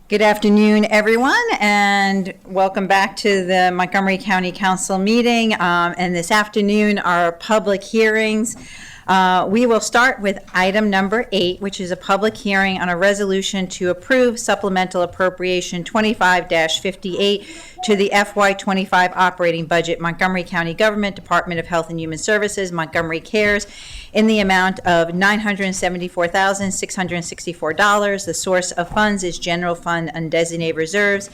Good afternoon, everyone, and welcome back to the Montgomery County Council meeting. And this afternoon, our public hearings. We will start with item number 8, which is a public hearing on a resolution to approve supplemental appropriation 25-58 to the FY25 operating budget, Montgomery County Government, Department of Health and Human Services, Montgomery Cares, in the amount of $974,664. The source of funds is general fund undesignated reserves,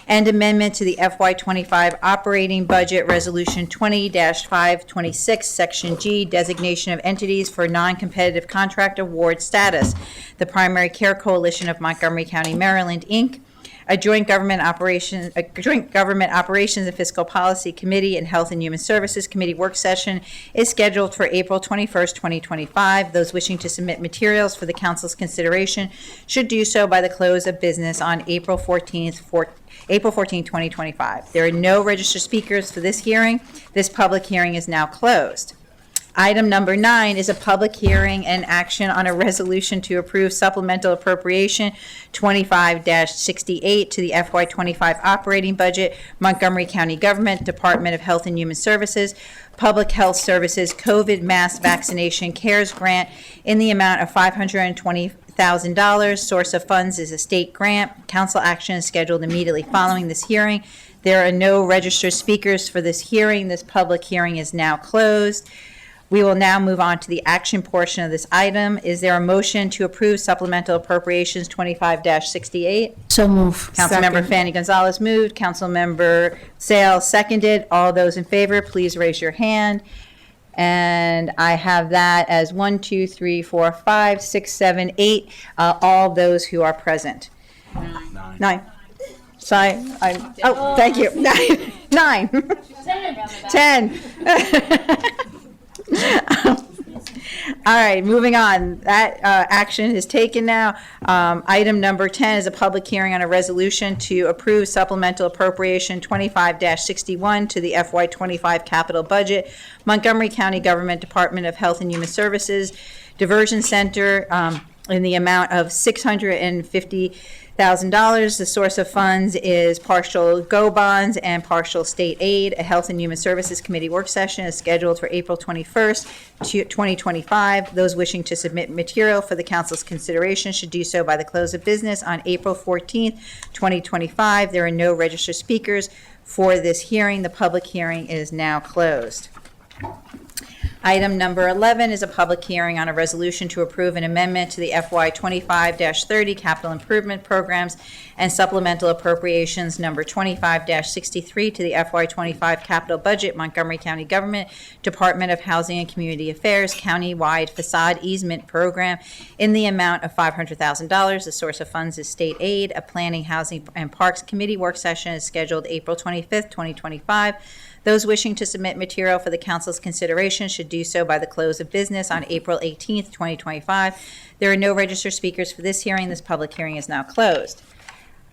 and amendment to the FY25 operating budget, Resolution 20-526, Section G, designation of entities for non-competitive contract award status. The Primary Care Coalition of Montgomery County, Maryland, Inc., a joint government operations and fiscal policy committee and health and human services committee work session is scheduled for April 21st, 2025. Those wishing to submit materials for the council's consideration should do so by the close of business on April 14, 2025. There are no registered speakers for this hearing. This public hearing is now closed. Item number 9 is a public hearing and action on a resolution to approve supplemental appropriation 25-68 to the FY25 operating budget, Montgomery County Government, Department of Health and Human Services, Public Health Services, COVID Mass Vaccination CARES Grant in the amount of $520,000. Source of funds is a state grant. Council action is scheduled immediately following this hearing. There are no registered speakers for this hearing. This public hearing is now closed. We will now move on to the action portion of this item. Is there a motion to approve supplemental appropriations 25-68? So move. Councilmember Fanny Gonzalez moved. Councilmember Sales seconded. All those in favor, please raise your hand. And I have that as 1, 2, 3, 4, 5, 6, 7, 8. All those who are present. 9. Sorry. Oh, thank you. 9. 10. All right, moving on. That action is taken now. Item number 10 is a public hearing on a resolution to approve supplemental appropriation 25-61 to the FY25 capital budget, Montgomery County Government, Department of Health and Human Services, Diversion Center, in the amount of $650,000. The source of funds is partial GO bonds and partial state aid. A Health and Human Services Committee work session is scheduled for April 21st, 2025. Those wishing to submit material for the council's consideration should do so by the close of business on April 14th, 2025. There are no registered speakers for this hearing. The public hearing is now closed. Item number 11 is a public hearing on a resolution to approve an amendment to the FY25-30 capital improvement programs and supplemental appropriations number 25-63 to the FY25 capital budget, Montgomery County Government, Department of Housing and Community Affairs, countywide facade easement program in the amount of $500,000. The source of funds is state aid. A Planning, Housing, and Parks Committee work session is scheduled April 25th, 2025. Those wishing to submit material for the council's consideration should do so by the close of business on April 18th, 2025. There are no registered speakers for this hearing. This public hearing is now closed.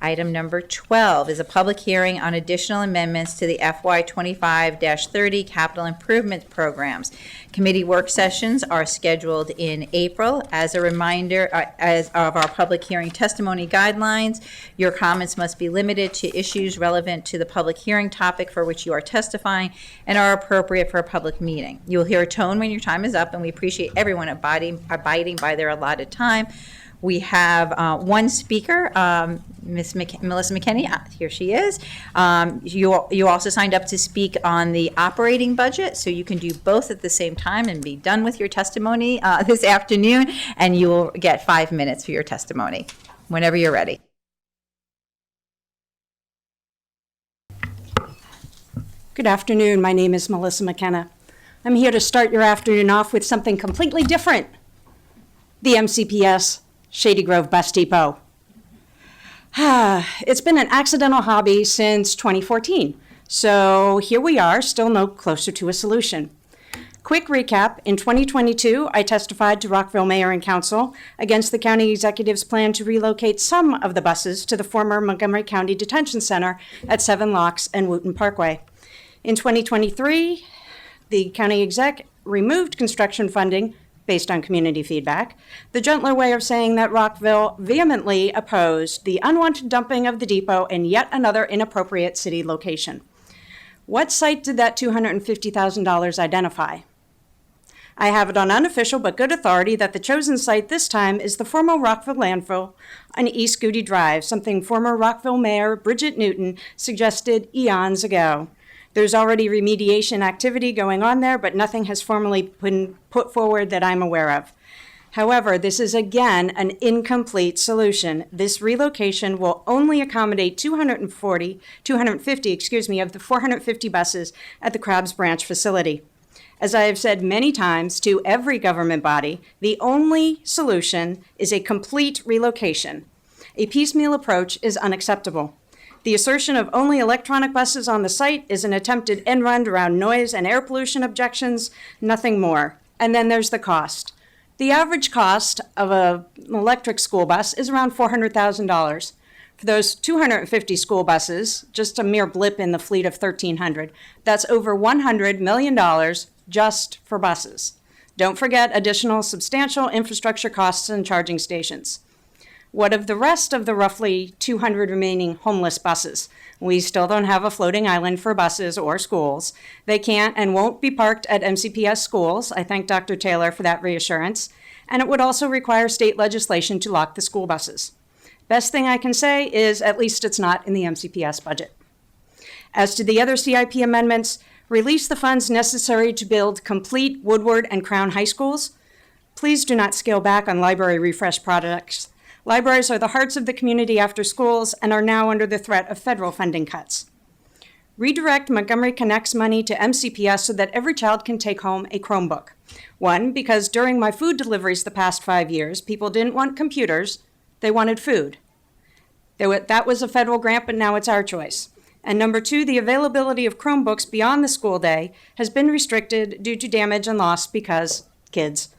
Item number 12 is a public hearing on additional amendments to the FY25-30 capital improvement programs. Committee work sessions are scheduled in April. As a reminder, as of our public hearing testimony guidelines, your comments must be limited to issues relevant to the public hearing topic for which you are testifying and are appropriate for a public meeting. You will hear a tone when your time is up, and we appreciate everyone abiding by their allotted time. We have one speaker, Melissa McKinney. Here she is. You also signed up to speak on the operating budget, so you can do both at the same time and be done with your testimony this afternoon, and you will get 5 minutes for your testimony whenever you're ready. Good afternoon. My name is Melissa McKenna. I'm here to start your afternoon off with something completely different. The MCPS Shady Grove Bus Depot. It's been an accidental hobby since 2014, so here we are, still no closer to a solution. Quick recap, in 2022, I testified to Rockville Mayor and Council against the county executive's plan to relocate some of the buses to the former Montgomery County Detention Center at 7 Locks and Wooten Parkway. In 2023, the county exec removed construction funding based on community feedback, the gentler way of saying that Rockville vehemently opposed the unwanted dumping of the depot in yet another inappropriate city location. What site did that $250,000 identify? I have it on unofficial but good authority that the chosen site this time is the former Rockville landfill on East Goody Drive, something former Rockville Mayor Bridget Newton suggested eons ago. There's already remediation activity going on there, but nothing has formally been put forward that I'm aware of. However, this is again an incomplete solution. This relocation will only accommodate 250 of the 450 buses at the Krabs Branch facility. As I have said many times to every government body, the only solution is a complete relocation. A piecemeal approach is unacceptable. The assertion of only electronic buses on the site is an attempted end run around noise and air pollution objections, nothing more. And then there's the cost. The average cost of an electric school bus is around $400,000. For those 250 school buses, just a mere blip in the fleet of 1,300, that's over $100 million just for buses. Don't forget additional substantial infrastructure costs and charging stations. What of the rest of the roughly 200 remaining homeless buses? We still don't have a floating island for buses or schools. They can't and won't be parked at MCPS schools. I thank Dr. Taylor for that reassurance. And it would also require state legislation to lock the school buses. Best thing I can say is at least it's not in the MCPS budget. As to the other CIP amendments, release the funds necessary to build complete Woodward and Crown high schools. Please do not scale back on library refresh projects. Libraries are the hearts of the community after schools and are now under the threat of federal funding cuts. Redirect Montgomery Connects money to MCPS so that every child can take home a Chromebook. One, because during my food deliveries the past 5 years, people didn't want computers, they wanted food. That was a federal grant, but now it's our choice. And number two, the availability of Chromebooks beyond the school day has been restricted due to damage and loss because kids.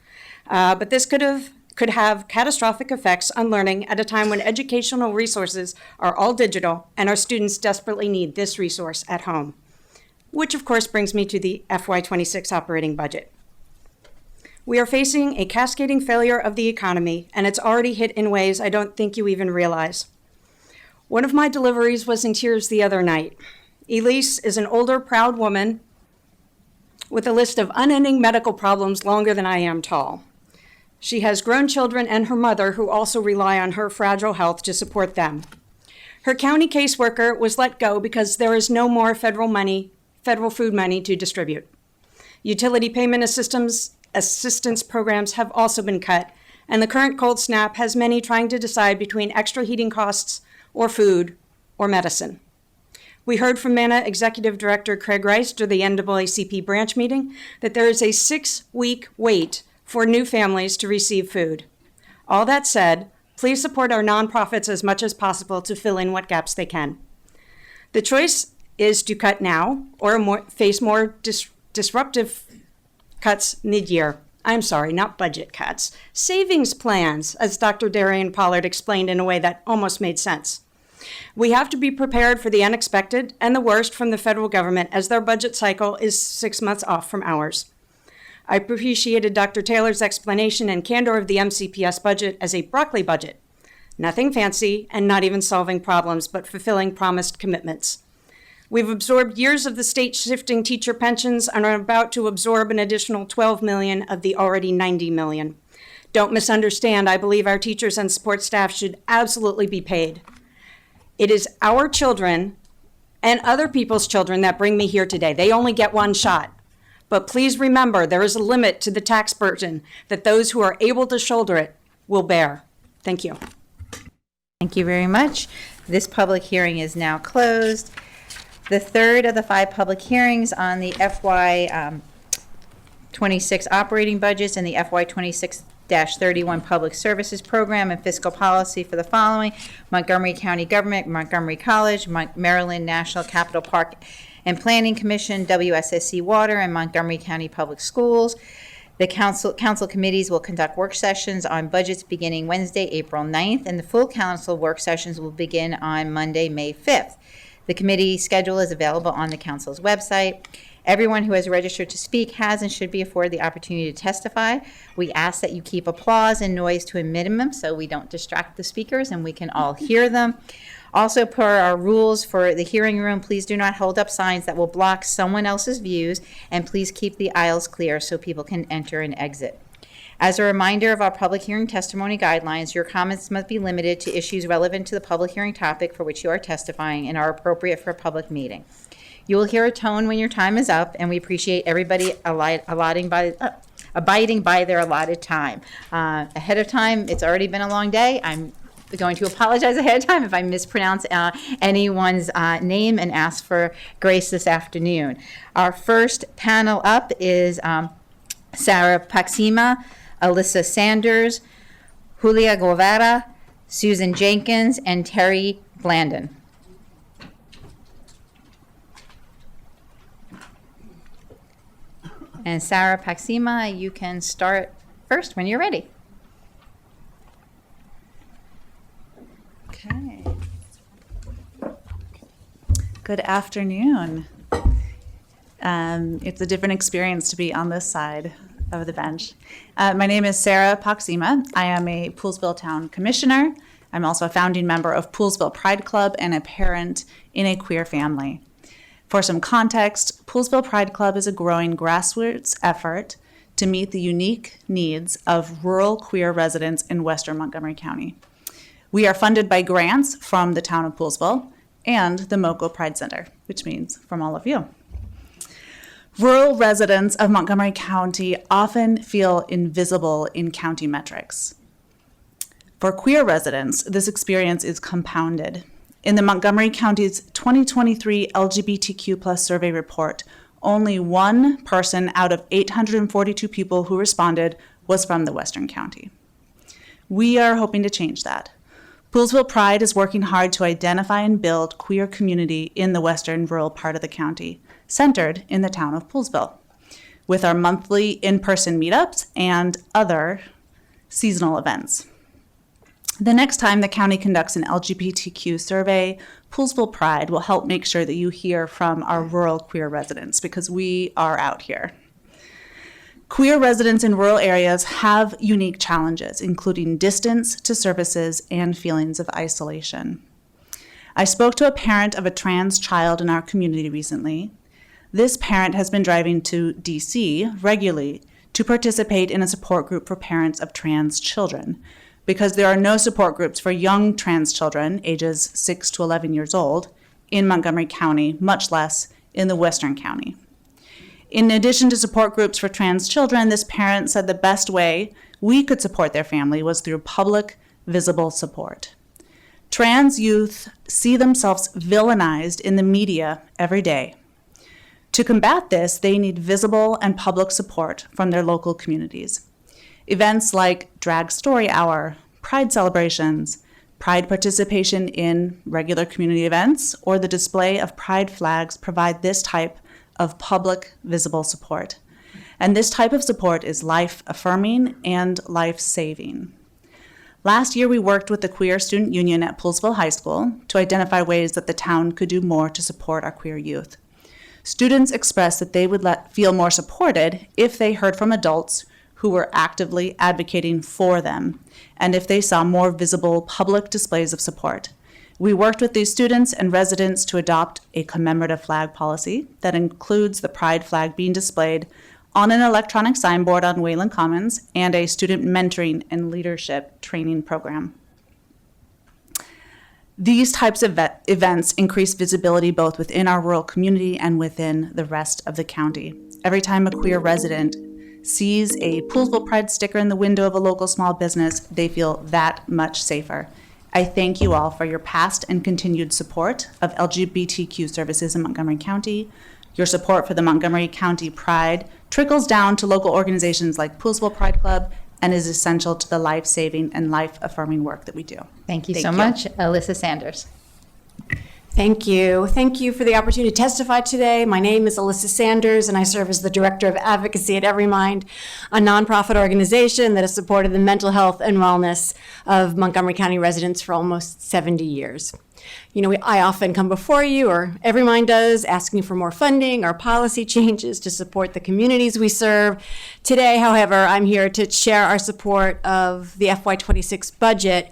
But this could have catastrophic effects on learning at a time when educational resources are all digital and our students desperately need this resource at home. Which of course brings me to the FY26 operating budget. We are facing a cascading failure of the economy, and it's already hit in ways I don't think you even realize. One of my deliveries was in tears the other night. Elise is an older, proud woman with a list of unending medical problems longer than I am tall. She has grown children and her mother who also rely on her fragile health to support them. Her county caseworker was let go because there is no more federal food money to distribute. Utility payment assistance programs have also been cut, and the current cold snap has many trying to decide between extra heating costs or food or medicine. We heard from MANA Executive Director Craig Rice during the NAACP branch meeting that there is a 6-week wait for new families to receive food. All that said, please support our nonprofits as much as possible to fill in what gaps they can. The choice is to cut now or face more disruptive cuts mid-year. I'm sorry, not budget cuts. Savings plans, as Dr. Darian Pollard explained in a way that almost made sense. We have to be prepared for the unexpected and the worst from the federal government as their budget cycle is 6 months off from ours. I appreciated Dr. Taylor's explanation and candor of the MCPS budget as a broccoli budget. Nothing fancy and not even solving problems, but fulfilling promised commitments. We've absorbed years of the state shifting teacher pensions and are about to absorb an additional $12 million of the already $90 million. Don't misunderstand, I believe our teachers and support staff should absolutely be paid. It is our children and other people's children that bring me here today. They only get one shot. But please remember, there is a limit to the tax burden that those who are able to shoulder it will bear. Thank you. Thank you very much. This public hearing is now closed. The third of the 5 public hearings on the FY26 operating budgets and the FY26-31 Public Services Program and Fiscal Policy for the following: Montgomery County Government, Montgomery College, Maryland National Capital Park and Planning Commission, WSSC Water, and Montgomery County Public Schools. The council committees will conduct work sessions on budgets beginning Wednesday, April 9th, and the full council work sessions will begin on Monday, May 5th. The committee schedule is available on the council's website. Everyone who has registered to speak has and should be afforded the opportunity to testify. We ask that you keep applause and noise to a minimum so we don't distract the speakers and we can all hear them. Also, per our rules for the hearing room, please do not hold up signs that will block someone else's views, and please keep the aisles clear so people can enter and exit. As a reminder of our public hearing testimony guidelines, your comments must be limited to issues relevant to the public hearing topic for which you are testifying and are appropriate for a public meeting. You will hear a tone when your time is up, and we appreciate everybody abiding by their allotted time. Ahead of time, it's already been a long day. I'm going to apologize ahead of time if I mispronounce anyone's name and ask for grace this afternoon. Our first panel up is Sarah Paxima, Alyssa Sanders, Julia Guevara, Susan Jenkins, and Terry Blandon. And Sarah Paxima, you can start first when you're ready. Okay. Good afternoon. It's a different experience to be on this side of the bench. My name is Sarah Paxima. I am a Poolesville Town Commissioner. I'm also a founding member of Poolesville Pride Club and a parent in a queer family. For some context, Poolesville Pride Club is a growing grassroots effort to meet the unique needs of rural queer residents in Western Montgomery County. We are funded by grants from the town of Poolesville and the MoCo Pride Center, which means from all of you. Rural residents of Montgomery County often feel invisible in county metrics. For queer residents, this experience is compounded. In the Montgomery County's 2023 LGBTQ+ survey report, only one person out of 842 people who responded was from the Western County. We are hoping to change that. Poolesville Pride is working hard to identify and build queer community in the western rural part of the county, centered in the town of Poolesville, with our monthly in-person meetups and other seasonal events. The next time the county conducts an LGBTQ survey, Poolesville Pride will help make sure that you hear from our rural queer residents, because we are out here. Queer residents in rural areas have unique challenges, including distance to services and feelings of isolation. I spoke to a parent of a trans child in our community recently. This parent has been driving to DC regularly to participate in a support group for parents of trans children, because there are no support groups for young trans children, ages 6 to 11 years old, in Montgomery County, much less in the Western County. In addition to support groups for trans children, this parent said the best way we could support their family was through public, visible support. Trans youth see themselves villainized in the media every day. To combat this, they need visible and public support from their local communities. Events like Drag Story Hour, Pride celebrations, Pride participation in regular community events, or the display of Pride flags provide this type of public, visible support. And this type of support is life-affirming and life-saving. Last year, we worked with the Queer Student Union at Poolesville High School to identify ways that the town could do more to support our queer youth. Students expressed that they would feel more supported if they heard from adults who were actively advocating for them, and if they saw more visible public displays of support. We worked with these students and residents to adopt a commemorative flag policy that includes the Pride flag being displayed on an electronic signboard on Wayland Commons and a student mentoring and leadership training program. These types of events increase visibility both within our rural community and within the rest of the county. Every time a queer resident sees a Poolesville Pride sticker in the window of a local small business, they feel that much safer. I thank you all for your past and continued support of LGBTQ services in Montgomery County. Your support for the Montgomery County Pride trickles down to local organizations like Poolesville Pride Club and is essential to the life-saving and life-affirming work that we do. Thank you so much, Alyssa Sanders. Thank you. Thank you for the opportunity to testify today. My name is Alyssa Sanders, and I serve as the Director of Advocacy at Everymind, a nonprofit organization that has supported the mental health and wellness of Montgomery County residents for almost 70 years. You know, I often come before you, or Everymind does, asking for more funding or policy changes to support the communities we serve. Today, however, I'm here to share our support of the FY26 budget,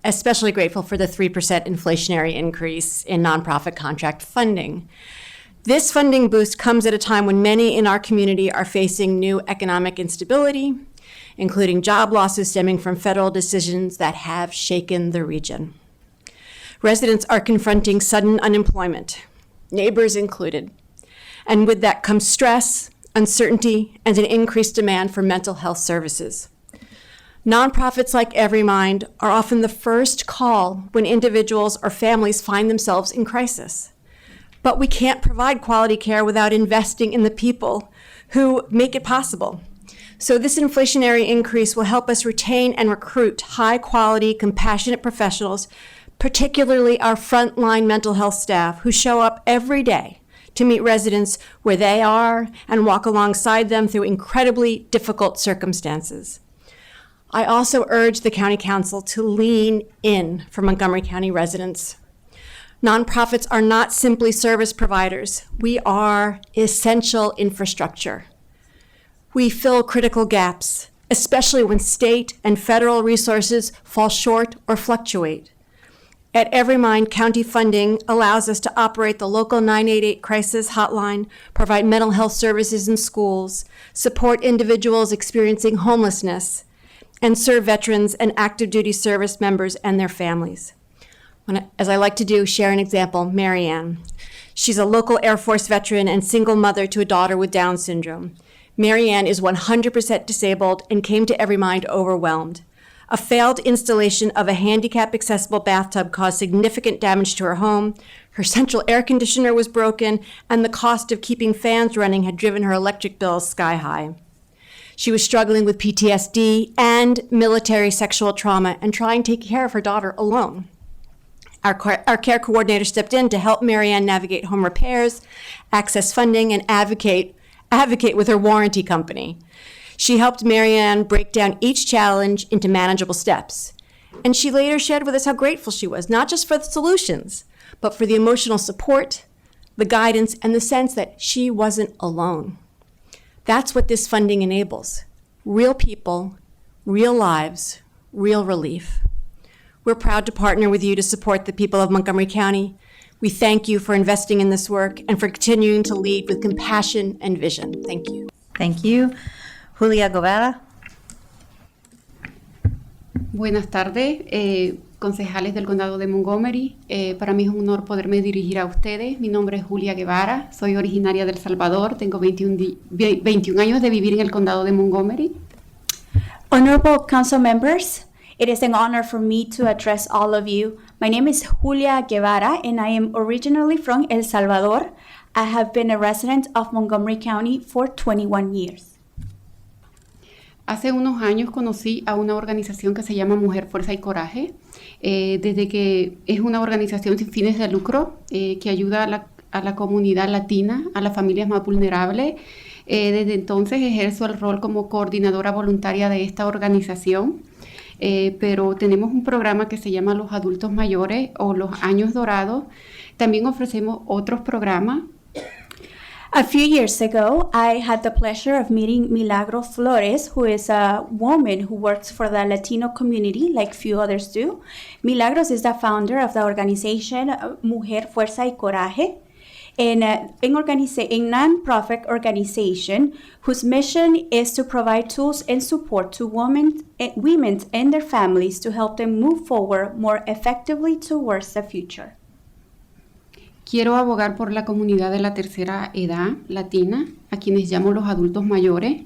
especially grateful for the 3% inflationary increase in nonprofit contract funding. This funding boost comes at a time when many in our community are facing new economic instability, including job losses stemming from federal decisions that have shaken the region. Residents are confronting sudden unemployment, neighbors included, and with that comes stress, uncertainty, and an increased demand for mental health services. Nonprofits like Everymind are often the first call when individuals or families find themselves in crisis. But we can't provide quality care without investing in the people who make it possible. So this inflationary increase will help us retain and recruit high-quality, compassionate professionals, particularly our frontline mental health staff who show up every day to meet residents where they are and walk alongside them through incredibly difficult circumstances. I also urge the County Council to lean in for Montgomery County residents. Nonprofits are not simply service providers. We are essential infrastructure. We fill critical gaps, especially when state and federal resources fall short or fluctuate. At Everymind, county funding allows us to operate the local 988 crisis hotline, provide mental health services in schools, support individuals experiencing homelessness, and serve veterans and active duty service members and their families. As I like to do, share an example, Marianne. She's a local Air Force veteran and single mother to a daughter with Down syndrome. Marianne is 100% disabled and came to Everymind overwhelmed. A failed installation of a handicap-accessible bathtub caused significant damage to her home. Her central air conditioner was broken, and the cost of keeping fans running had driven her electric bills sky high. She was struggling with PTSD and military sexual trauma and trying to take care of her daughter alone. Our care coordinator stepped in to help Marianne navigate home repairs, access funding, and advocate with her warranty company. She helped Marianne break down each challenge into manageable steps. And she later shared with us how grateful she was, not just for the solutions, but for the emotional support, the guidance, and the sense that she wasn't alone. That's what this funding enables. Real people, real lives, real relief. We're proud to partner with you to support the people of Montgomery County. We thank you for investing in this work and for continuing to lead with compassion and vision. Thank you. Thank you. Julia Guevara. Buenas tardes, concejales del Condado de Montgomery. Para mí es un honor poderme dirigir a ustedes. Mi nombre es Julia Guevara, soy originaria de El Salvador, tengo 21 años de vivir en el Condado de Montgomery. Honorable council members, it is an honor for me to address all of you. My name is Julia Guevara and I am originally from El Salvador. I have been a resident of Montgomery County for 21 years. Hace unos años conocí a una organización que se llama Mujer, Fuerza y Coraje, desde que es una organización sin fines de lucro que ayuda a la comunidad latina, a las familias más vulnerables. Desde entonces ejerzo el rol como coordinadora voluntaria de esta organización, pero tenemos un programa que se llama Los Adultos Mayores o Los Años Dorados. También ofrecemos otros programas. A few years ago, I had the pleasure of meeting Milagro Flores, who is a woman who works for the Latino community like few others do. Milagros is the founder of the organization Mujer, Fuerza y Coraje, a non-profit organization whose mission is to provide tools and support to women and their families to help them move forward more effectively towards the future. Quiero abogar por la comunidad de la tercera edad latina, a quienes llamo los adultos mayores,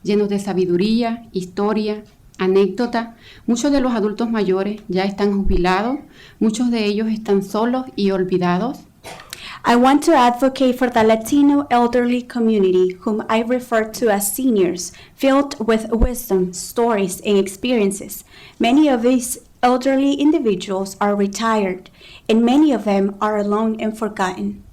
llenos de sabiduría, historia, anécdota. Muchos de los adultos mayores ya están jubilados, muchos de ellos están solos y olvidados. I want to advocate for the Latino elderly community, whom I refer to as seniors, filled with wisdom, stories, and experiences. Many of these elderly individuals are retired, and many of them are alone and forgotten.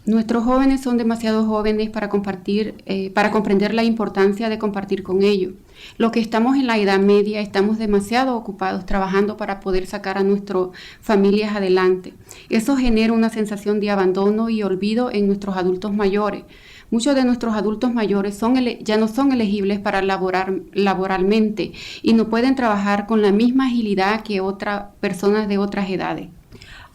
Nuestros jóvenes son demasiado jóvenes para compartir, para comprender la importancia de compartir con ellos. Los que estamos en la edad media estamos demasiado ocupados trabajando para poder sacar a nuestras familias adelante. Eso genera una sensación de abandono y olvido en nuestros adultos mayores. Muchos de nuestros adultos mayores ya no son elegibles para laborar laboralmente y no pueden trabajar con la misma agilidad que otras personas de otras edades.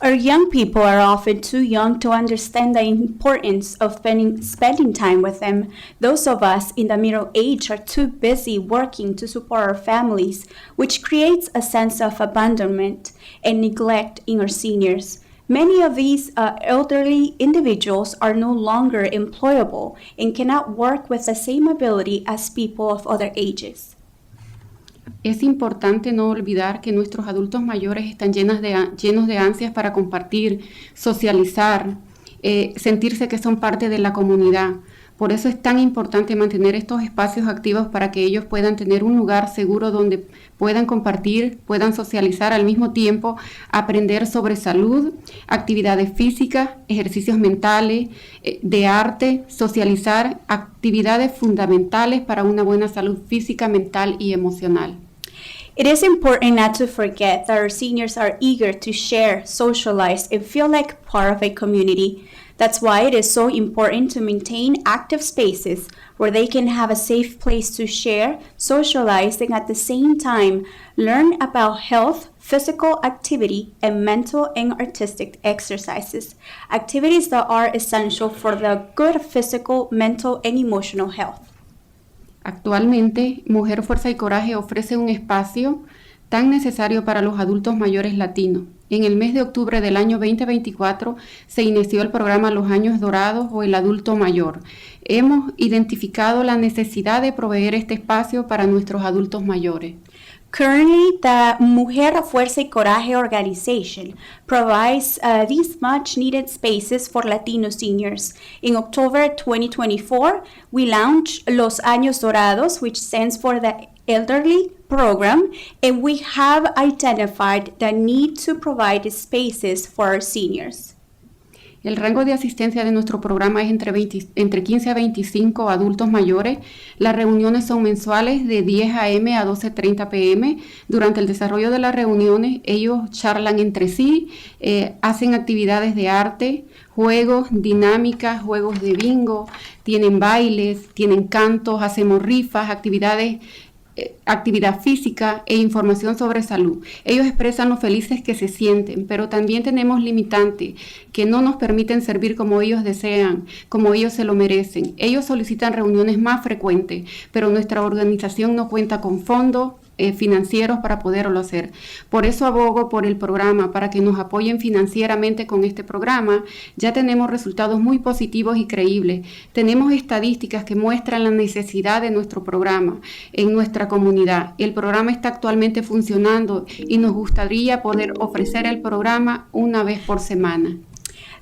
Our young people are often too young to understand the importance of spending time with them. Those of us in the middle age are too busy working to support our families, which creates a sense of abandonment and neglect in our seniors. Many of these elderly individuals are no longer employable and cannot work with the same ability as people of other ages. Es importante no olvidar que nuestros adultos mayores están llenos de ansias para compartir, socializar, sentirse que son parte de la comunidad. Por eso es tan importante mantener estos espacios activos para que ellos puedan tener un lugar seguro donde puedan compartir, puedan socializar al mismo tiempo, aprender sobre salud, actividades físicas, ejercicios mentales, de arte, socializar, actividades fundamentales para una buena salud física, mental y emocional. It is important not to forget that our seniors are eager to share, socialize, and feel like part of a community. That's why it is so important to maintain active spaces where they can have a safe place to share, socialize, and at the same time learn about health, physical activity, and mental and artistic exercises. Activities that are essential for the good physical, mental, and emotional health. Actualmente, Mujer, Fuerza y Coraje ofrece un espacio tan necesario para los adultos mayores latinos. En el mes de octubre del año 2024 se inició el programa Los Años Dorados o el Adulto Mayor. Hemos identificado la necesidad de proveer este espacio para nuestros adultos mayores. Currently, the Mujer, Fuerza y Coraje organization provides these much-needed spaces for Latino seniors. In October 2024, we launched Los Años Dorados, which stands for the Elderly Program, and we have identified the need to provide spaces for our seniors. El rango de asistencia de nuestro programa es entre 15 a 25 adultos mayores. Las reuniones son mensuales de 10 a.m. a 12:30 p.m. Durante el desarrollo de las reuniones, ellos charlan entre sí, hacen actividades de arte, juegos, dinámicas, juegos de bingo, tienen bailes, tienen cantos, hacemos rifas, actividad física e información sobre salud. Ellos expresan lo felices que se sienten, pero también tenemos limitantes que no nos permiten servir como ellos desean, como ellos se lo merecen. Ellos solicitan reuniones más frecuentes, pero nuestra organización no cuenta con fondos financieros para poderlo hacer. Por eso abogo por el programa, para que nos apoyen financieramente con este programa. Ya tenemos resultados muy positivos y creíbles. Tenemos estadísticas que muestran la necesidad de nuestro programa en nuestra comunidad. El programa está actualmente funcionando y nos gustaría poder ofrecer el programa una vez por semana.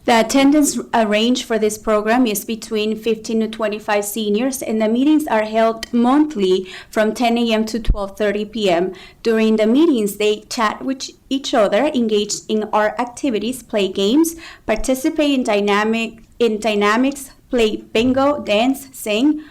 The attendance range for this program is between 15 to 25 seniors, and the meetings are held monthly from 10 a.m. to 12:30 p.m. During the meetings, they chat with each other, engage in art activities, play games, participate in dynamics, play bingo, dance, sing,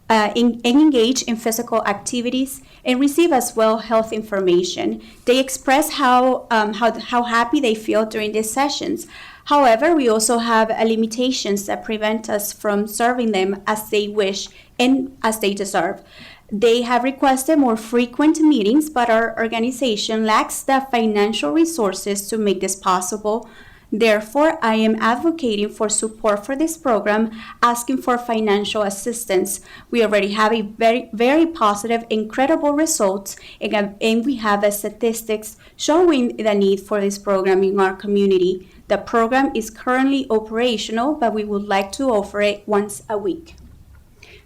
and engage in physical activities, and receive as well health information. They express how happy they feel during these sessions. However, we also have limitations that prevent us from serving them as they wish and as they deserve. They have requested more frequent meetings, but our organization lacks the financial resources to make this possible. Therefore, I am advocating for support for this program, asking for financial assistance. We already have a very, very positive, incredible results, and we have the statistics showing the need for this program in our community. The program is currently operational, but we would like to offer it once a week.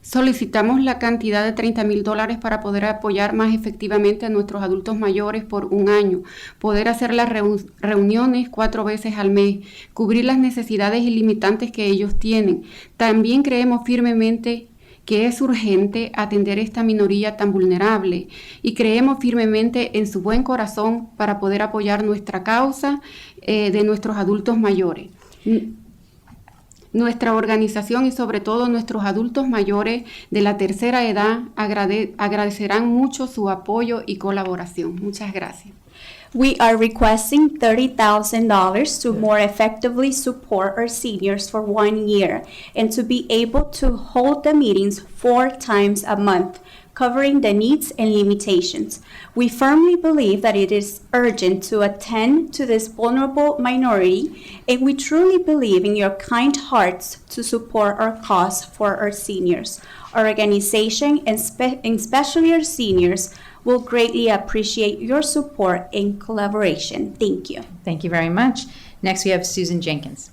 Solicitamos la cantidad de $30,000 para poder apoyar más efectivamente a nuestros adultos mayores por un año, poder hacer las reuniones 4 veces al mes, cubrir las necesidades ilimitantes que ellos tienen. También creemos firmemente que es urgente atender esta minoría tan vulnerable y creemos firmemente en su buen corazón para poder apoyar nuestra causa de nuestros adultos mayores. Nuestra organización y sobre todo nuestros adultos mayores de la tercera edad agradecerán mucho su apoyo y colaboración. Muchas gracias. We are requesting $30,000 to more effectively support our seniors for 1 year and to be able to hold the meetings 4 times a month, covering the needs and limitations. We firmly believe that it is urgent to attend to this vulnerable minority, and we truly believe in your kind hearts to support our cause for our seniors. Our organization, and especially our seniors, will greatly appreciate your support and collaboration. Thank you. Thank you very much. Next, we have Susan Jenkins.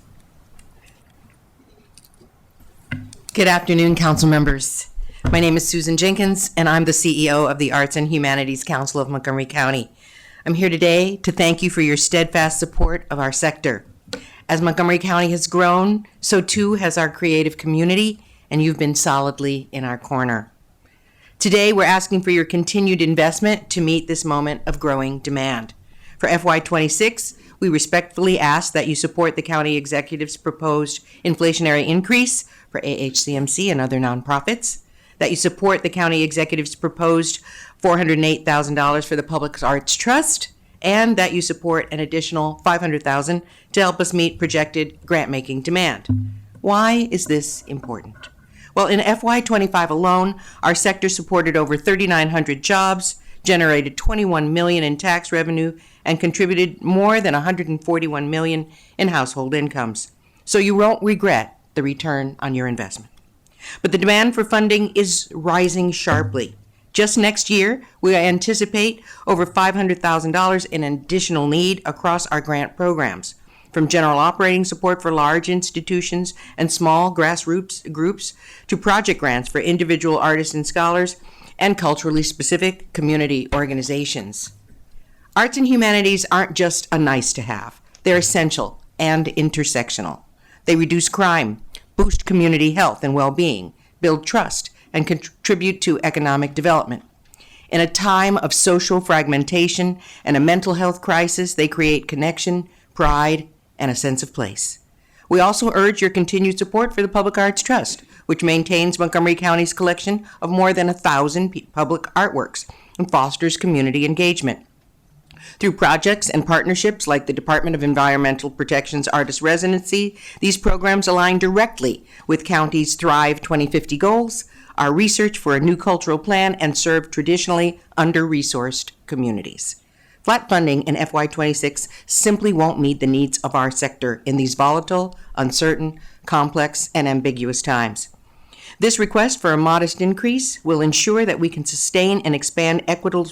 Good afternoon, council members. My name is Susan Jenkins, and I'm the CEO of the Arts and Humanities Council of Montgomery County. I'm here today to thank you for your steadfast support of our sector. As Montgomery County has grown, so too has our creative community, and you've been solidly in our corner. Today, we're asking for your continued investment to meet this moment of growing demand. For FY26, we respectfully ask that you support the county executive's proposed inflationary increase for AHCMC and other nonprofits, that you support the county executive's proposed $408,000 for the Public Arts Trust, and that you support an additional $500,000 to help us meet projected grant-making demand. Why is this important? Well, in FY25 alone, our sector supported over 3,900 jobs, generated $21 million in tax revenue, and contributed more than $141 million in household incomes. So you won't regret the return on your investment. But the demand for funding is rising sharply. Just next year, we anticipate over $500,000 in additional need across our grant programs, from general operating support for large institutions and small grassroots groups to project grants for individual artists and scholars and culturally specific community organizations. Arts and humanities aren't just a nice to have. They're essential and intersectional. They reduce crime, boost community health and well-being, build trust, and contribute to economic development. In a time of social fragmentation and a mental health crisis, they create connection, pride, and a sense of place. We also urge your continued support for the Public Arts Trust, which maintains Montgomery County's collection of more than 1,000 public artworks and fosters community engagement. Through projects and partnerships like the Department of Environmental Protection's Artist Residency, these programs align directly with County's Thrive 2050 goals, our research for a new cultural plan, and serve traditionally under-resourced communities. Flat funding in FY26 simply won't meet the needs of our sector in these volatile, uncertain, complex, and ambiguous times. This request for a modest increase will ensure that we can sustain and expand equitable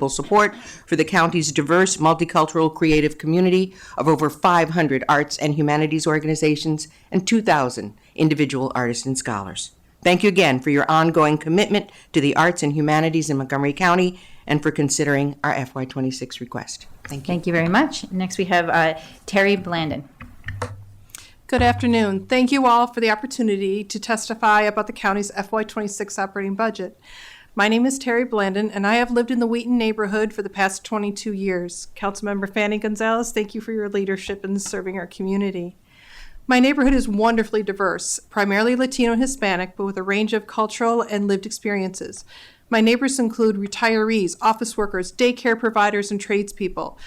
support for the county's diverse, multicultural, creative community of over 500 arts and humanities organizations and 2,000 individual artists and scholars. Thank you again for your ongoing commitment to the arts and humanities in Montgomery County and for considering our FY26 request. Thank you. Thank you very much. Next, we have Terry Blandon. Good afternoon. Thank you all for the opportunity to testify about the county's FY26 operating budget. My name is Terry Blandon, and I have lived in the Wheaton neighborhood for the past 22 years. Councilmember Fanny Gonzalez, thank you for your leadership in serving our community. My neighborhood is wonderfully diverse, primarily Latino and Hispanic, but with a range of cultural and lived experiences. My neighbors include retirees, office workers, daycare providers, and tradespeople.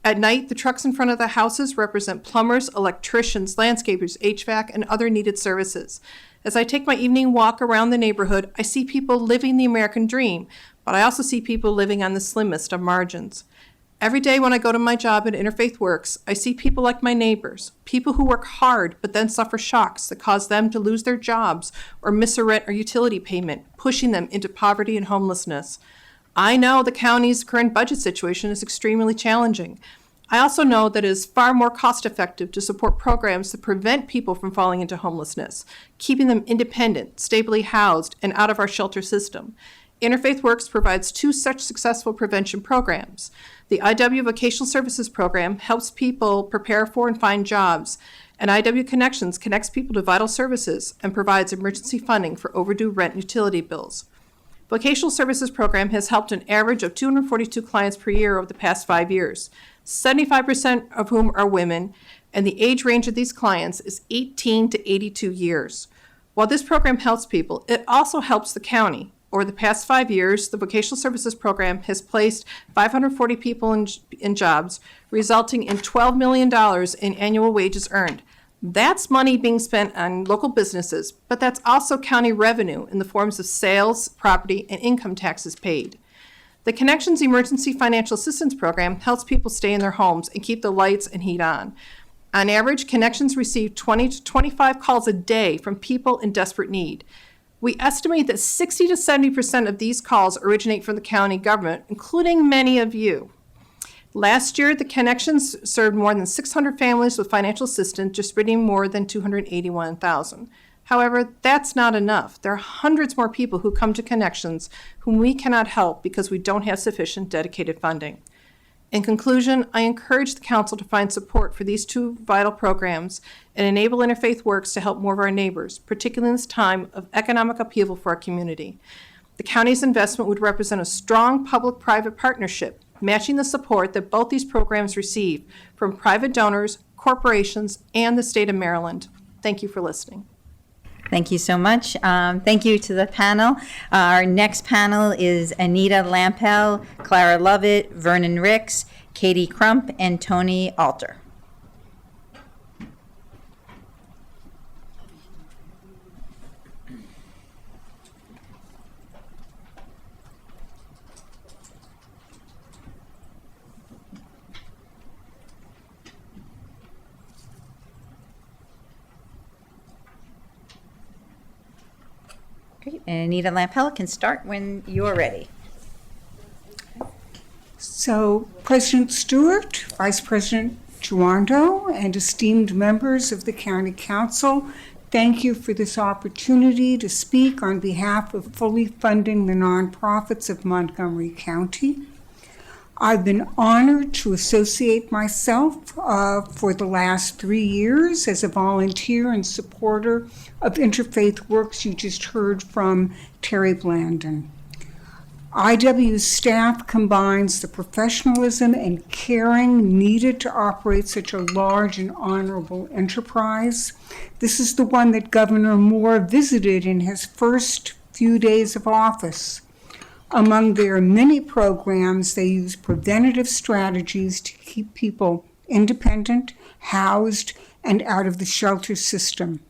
At night, the trucks in front of the houses represent plumbers, electricians, landscapers, HVAC, and other needed services. As I take my evening walk around the neighborhood, I see people living the American dream, but I also see people living on the slimmest of margins. Every day when I go to my job at Interfaith Works, I see people like my neighbors, people who work hard but then suffer shocks that cause them to lose their jobs or miss a rent or utility payment, pushing them into poverty and homelessness. I know the county's current budget situation is extremely challenging. I also know that it is far more cost-effective to support programs that prevent people from falling into homelessness, keeping them independent, stably housed, and out of our shelter system. Interfaith Works provides 2 such successful prevention programs. The IW Vocational Services Program helps people prepare for and find jobs, And IW Connections connects people to vital services and provides emergency funding for overdue rent and utility bills. Vocational Services Program has helped an average of 242 clients per year over the past 5 years, 75% of whom are women, and the age range of these clients is 18 to 82 years. While this program helps people, it also helps the county. Over the past 5 years, the Vocational Services Program has placed 540 people in jobs, resulting in $12 million in annual wages earned. That's money being spent on local businesses, but that's also county revenue in the forms of sales, property, and income taxes paid. The Connections Emergency Financial Assistance Program helps people stay in their homes and keep the lights and heat on. On average, Connections receive 20 to 25 calls a day from people in desperate need. We estimate that 60 to 70% of these calls originate from the county government, including many of you. Last year, the Connections served more than 600 families with financial assistance, distributing more than $281,000. However, that's not enough. There are hundreds more people who come to Connections whom we cannot help because we don't have sufficient dedicated funding. In conclusion, I encourage the council to find support for these two vital programs and enable Interfaith Works to help more of our neighbors, particularly in this time of economic upheaval for our community. The county's investment would represent a strong public-private partnership, matching the support that both these programs receive from private donors, corporations, and the state of Maryland. Thank you for listening. Thank you so much. Thank you to the panel. Our next panel is Anita Lampel, Clara Lovett, Vernon Ricks, Katie Crump, and Tony Alter. Great. And Anita Lampel can start when you're ready. So, President Stewart, Vice President Giwando, and esteemed members of the County Council, thank you for this opportunity to speak on behalf of fully funding the nonprofits of Montgomery County. I've been honored to associate myself for the last 3 years as a volunteer and supporter of Interfaith Works. You just heard from Terry Blandon. IW's staff combines the professionalism and caring needed to operate such a large and honorable enterprise. This is the one that Governor Moore visited in his first few days of office. Among their many programs, they use preventative strategies to keep people independent, housed, and out of the shelter system.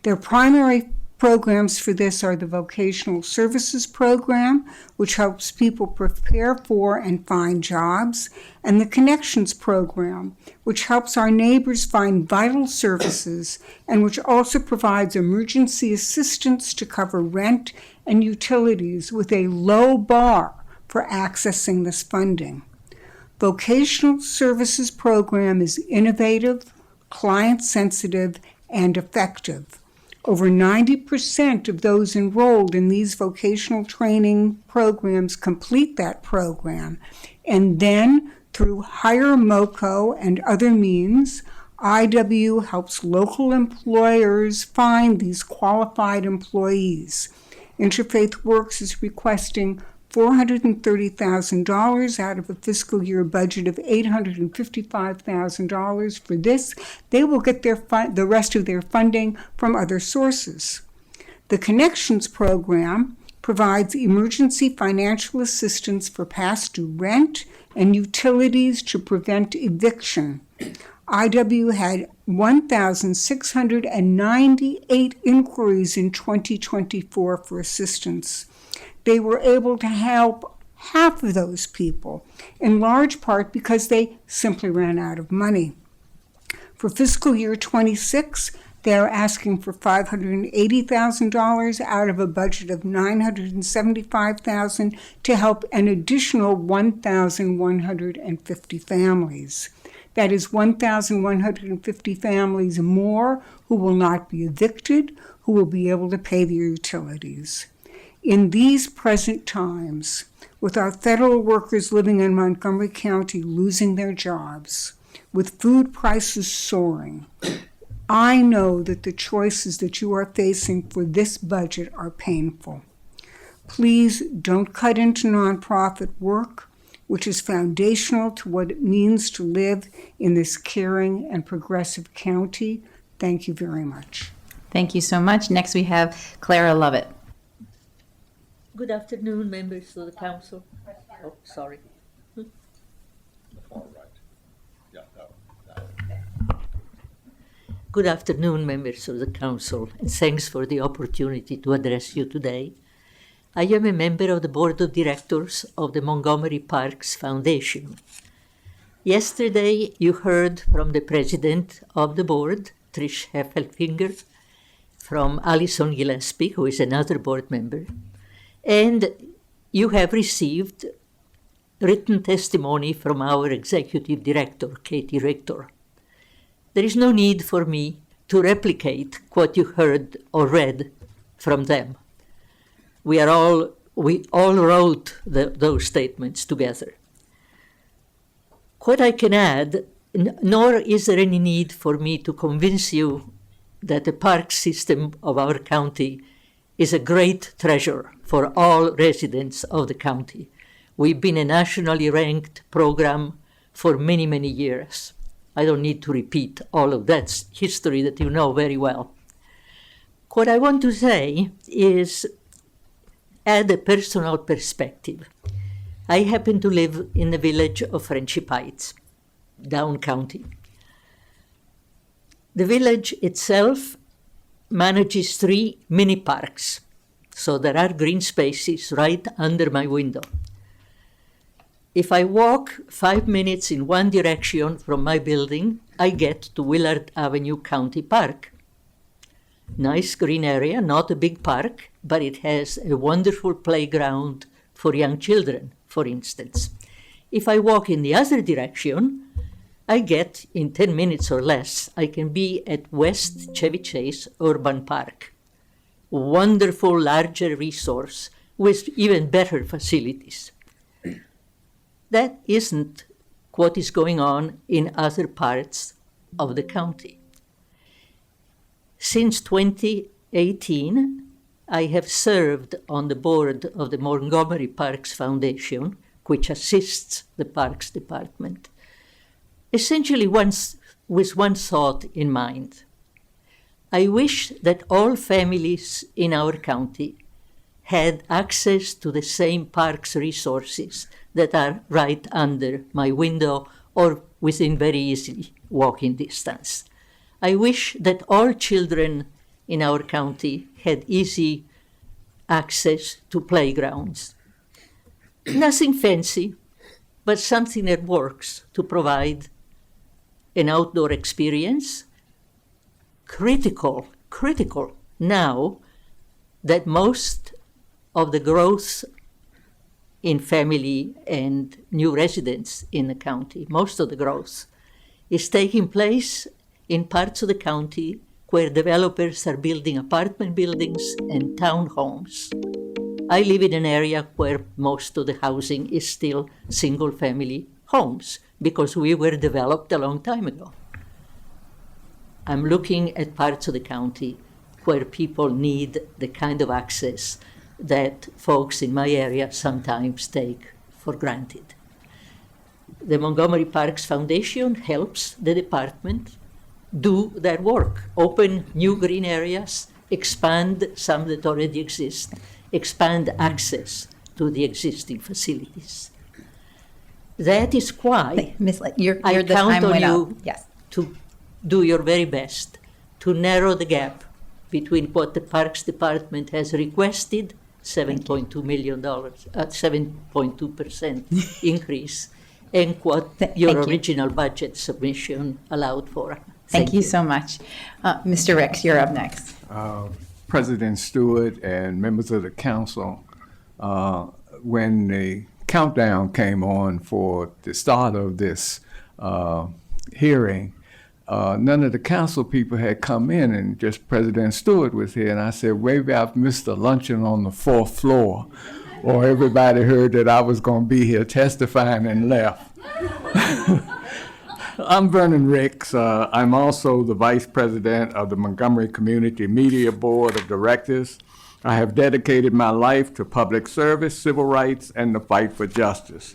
Their primary programs for this are the Vocational Services Program, which helps people prepare for and find jobs, and the Connections Program, which helps our neighbors find vital services and which also provides emergency assistance to cover rent and utilities with a low bar for accessing this funding. Vocational Services Program is innovative, client-sensitive, and effective. Over 90% of those enrolled in these vocational training programs complete that program, and then through Hire MoCo and other means, IW helps local employers find these qualified employees. Interfaith Works is requesting $430,000 out of a fiscal year budget of $855,000 for this. They will get the rest of their funding from other sources. The Connections Program provides emergency financial assistance for past due rent and utilities to prevent eviction. IW had 1,698 inquiries in 2024 for assistance. They were able to help half of those people, in large part because they simply ran out of money. For fiscal year 26, they're asking for $580,000 out of a budget of $975,000 to help an additional 1,150 families. That is 1,150 families more who will not be evicted, who will be able to pay their utilities. In these present times, with our federal workers living in Montgomery County losing their jobs, With food prices soaring, I know that the choices that you are facing for this budget are painful. Please don't cut into nonprofit work, which is foundational to what it means to live in this caring and progressive county. Thank you very much. Thank you so much. Next, we have Clara Lovett. Good afternoon, members of the council. Oh, sorry. Good afternoon, members of the council, and thanks for the opportunity to address you today. I am a member of the board of directors of the Montgomery Parks Foundation. Yesterday, you heard from the president of the board, Trish Heffelfinger, from Alison Gillespie, who is another board member, and you have received written testimony from our executive director, Katie Richter. There is no need for me to replicate what you heard or read from them. We all wrote those statements together. What I can add, nor is there any need for me to convince you that the park system of our county is a great treasure for all residents of the county. We've been a nationally ranked program for many, many years. I don't need to repeat all of that history that you know very well. What I want to say is add a personal perspective. I happen to live in the village of Friendship Heights, Down County. The village itself manages 3 mini parks, so there are green spaces right under my window. If I walk 5 minutes in one direction from my building, I get to Willard Avenue County Park. Nice green area, not a big park, but it has a wonderful playground for young children, for instance. If I walk in the other direction, I get, in 10 minutes or less, I can be at West Chevy Chase Urban Park. Wonderful, larger resource with even better facilities. That isn't what is going on in other parts of the county. Since 2018, I have served on the board of the Montgomery Parks Foundation, which assists the Parks Department, essentially with one thought in mind. I wish that all families in our county had access to the same parks resources that are right under my window or within very easy walking distance. I wish that all children in our county had easy access to playgrounds. Nothing fancy, but something that works to provide an outdoor experience. Critical now that most of the growth in family and new residents in the county, most of the growth is taking place in parts of the county where developers are building apartment buildings and townhomes. I live in an area where most of the housing is still single-family homes because we were developed a long time ago. I'm looking at parts of the county where people need the kind of access that folks in my area sometimes take for granted. The Montgomery Parks Foundation helps the department do their work, open new green areas, expand some that already exist, expand access to the existing facilities. That is why Ms. You're I the count time on went you up. Yes. to do your very best to narrow the gap between what the Parks Department has requested, $7.2 million, 7.2% increase, and what your thank you. original budget submission allowed for. Thank you so much. Mr. Ricks, you're up next. President Stewart and members of the council, when the countdown came on for the start of this hearing, none of the council people had come in, and just President Stewart was here, and I said, maybe I've missed the luncheon on the 4th floor, or everybody heard that I was going to be here testifying and left. I'm Vernon Ricks. I'm also the Vice President of the Montgomery Community Media Board of Directors. I have dedicated my life to public service, civil rights, and the fight for justice.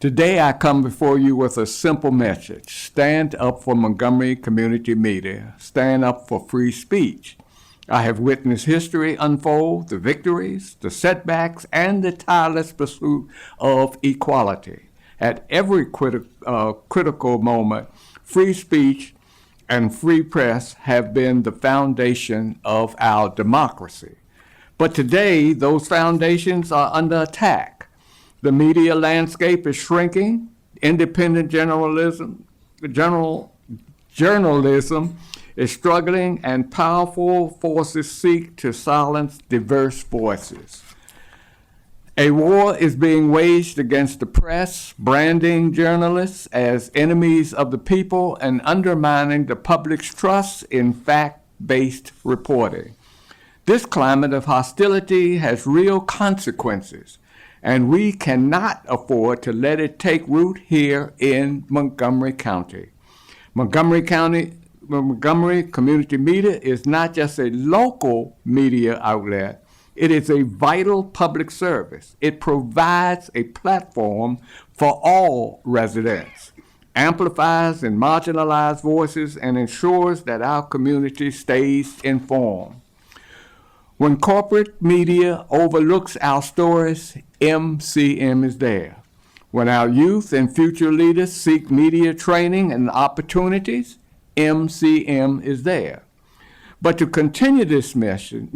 Today, I come before you with a simple message. Stand up for Montgomery Community Media. Stand up for free speech. I have witnessed history unfold, the victories, the setbacks, and the tireless pursuit of equality. At every critical moment, free speech and free press have been the foundation of our democracy. But today, those foundations are under attack. The media landscape is shrinking. Independent journalism is struggling, and powerful forces seek to silence diverse voices. A war is being waged against the press, branding journalists as enemies of the people and undermining the public's trust in fact-based reporting. This climate of hostility has real consequences, and we cannot afford to let it take root here in Montgomery County. Montgomery Community Media is not just a local media outlet. It is a vital public service. It provides a platform for all residents, amplifies and marginalized voices, and ensures that our community stays informed. When corporate media overlooks our stories, MCM is there. When our youth and future leaders seek media training and opportunities, MCM is there. But to continue this mission,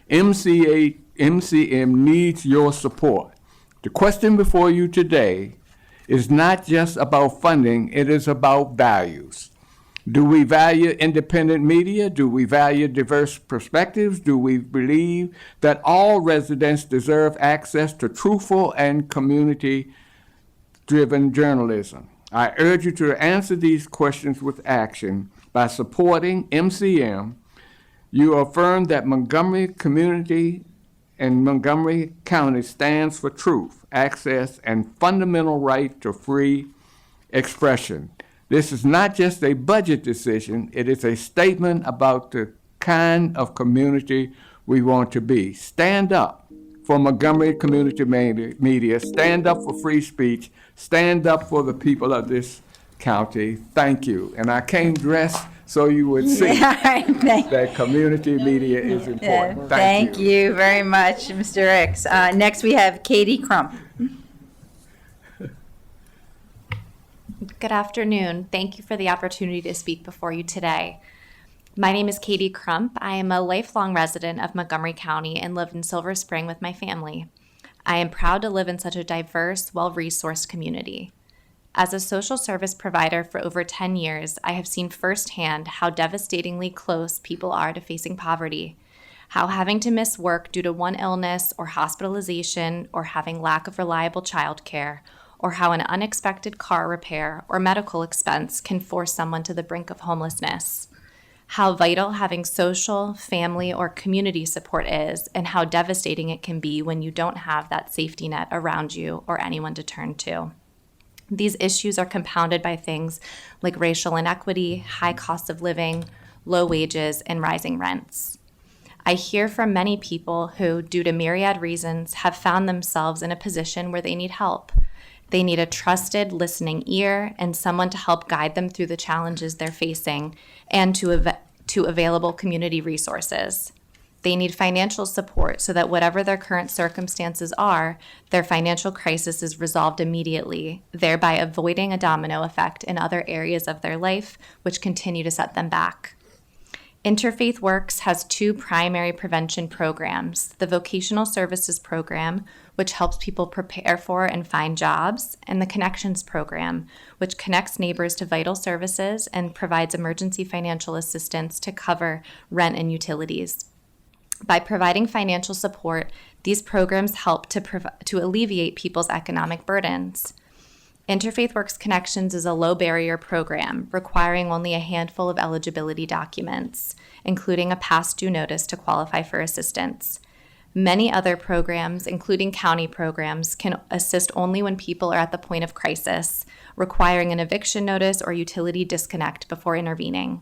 MCM needs your support. The question before you today is not just about funding, it is about values. Do we value independent media? Do we value diverse perspectives? Do we believe that all residents deserve access to truthful and community-driven journalism? I urge you to answer these questions with action by supporting MCM. You affirm that Montgomery Community and Montgomery County stands for truth, access, and fundamental right to free expression. This is not just a budget decision, it is a statement about the kind of community we want to be. Stand up for Montgomery Community Media, stand up for free speech, stand up for the people of this county. Thank you. And I came dressed so you would see that community media is important. Thank you very much, Mr. Ricks. Next, we have Katie Crump. Good afternoon. Thank you for the opportunity to speak before you today. My name is Katie Crump. I am a lifelong resident of Montgomery County and live in Silver Spring with my family. I am proud to live in such a diverse, well-resourced community. As a social service provider for over 10 years, I have seen firsthand how devastatingly close people are to facing poverty, how having to miss work due to one illness or hospitalization or having lack of reliable childcare, or how an unexpected car repair or medical expense can force someone to the brink of homelessness, how vital having social, family, or community support is, and how devastating it can be when you don't have that safety net around you or anyone to turn to. These issues are compounded by things like racial inequity, high costs of living, low wages, and rising rents. I hear from many people who, due to myriad reasons, have found themselves in a position where they need help. They need a trusted listening ear and someone to help guide them through the challenges they're facing and to available community resources. They need financial support so that whatever their current circumstances are, their financial crisis is resolved immediately, thereby avoiding a domino effect in other areas of their life, which continue to set them back. Interfaith Works has two primary prevention programs: the Vocational Services Program, which helps people prepare for and find jobs, and the Connections Program, which connects neighbors to vital services and provides emergency financial assistance to cover rent and utilities. By providing financial support, these programs help to alleviate people's economic burdens. Interfaith Works Connections is a low-barrier program requiring only a handful of eligibility documents, including a past due notice to qualify for assistance. Many other programs, including county programs, can assist only when people are at the point of crisis, requiring an eviction notice or utility disconnect before intervening.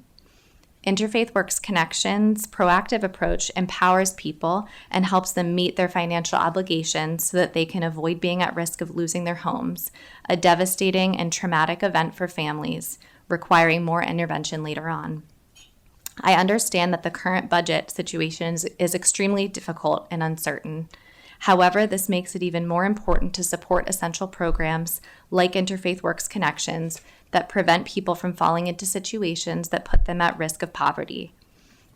Interfaith Works Connections' proactive approach empowers people and helps them meet their financial obligations so that they can avoid being at risk of losing their homes, a devastating and traumatic event for families, requiring more intervention later on. I understand that the current budget situation is extremely difficult and uncertain. However, this makes it even more important to support essential programs like Interfaith Works Connections that prevent people from falling into situations that put them at risk of poverty.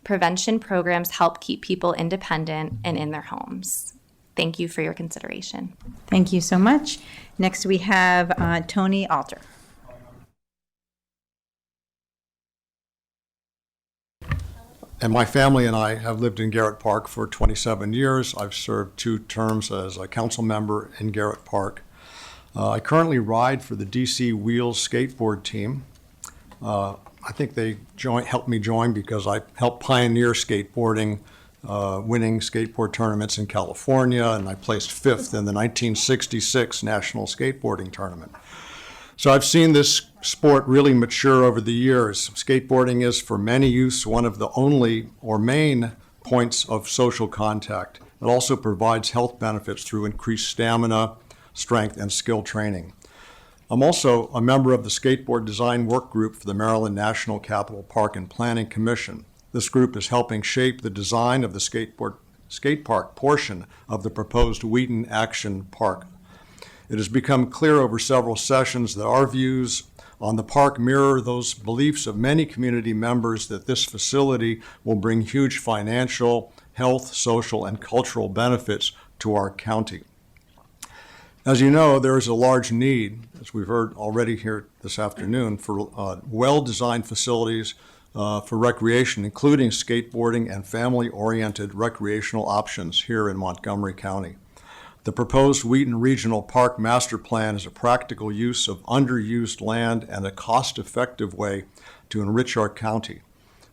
Prevention programs help keep people independent and in their homes. Thank you for your consideration. Thank you so much. Next, we have Tony Alter. And my family and I have lived in Garrett Park for 27 years. I've served 2 terms as a council member in Garrett Park. I currently ride for the DC Wheels skateboard team. I think they helped me join because I helped pioneer skateboarding, winning skateboard tournaments in California, and I placed 5th in the 1966 National Skateboarding Tournament. So I've seen this sport really mature over the years. Skateboarding is, for many youths, one of the only or main points of social contact. It also provides health benefits through increased stamina, strength, and skill training. I'm also a member of the Skateboard Design Work Group for the Maryland National Capital Park and Planning Commission. This group is helping shape the design of the skate park portion of the proposed Wheaton Action Park. It has become clear over several sessions that our views on the park mirror those beliefs of many community members that this facility will bring huge financial, health, social, and cultural benefits to our county. As you know, there is a large need, as we've heard already here this afternoon, for well-designed facilities for recreation, including skateboarding and family-oriented recreational options here in Montgomery County. The proposed Wheaton Regional Park Master Plan is a practical use of underused land and a cost-effective way to enrich our county.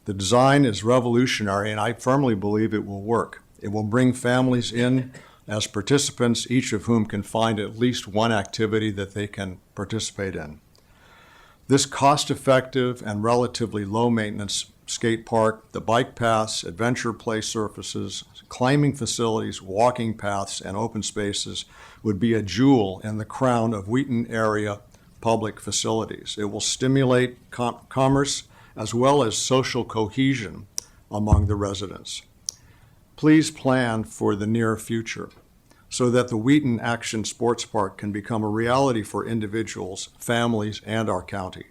The design is revolutionary, and I firmly believe it will work. It will bring families in as participants, each of whom can find at least one activity that they can participate in. This cost-effective and relatively low-maintenance skate park, the bike paths, adventure play surfaces, climbing facilities, walking paths, and open spaces would be a jewel in the crown of Wheaton area public facilities. It will stimulate commerce as well as social cohesion among the residents. Please plan for the near future so that the Wheaton Action Sports Park can become a reality for individuals, families, and our county.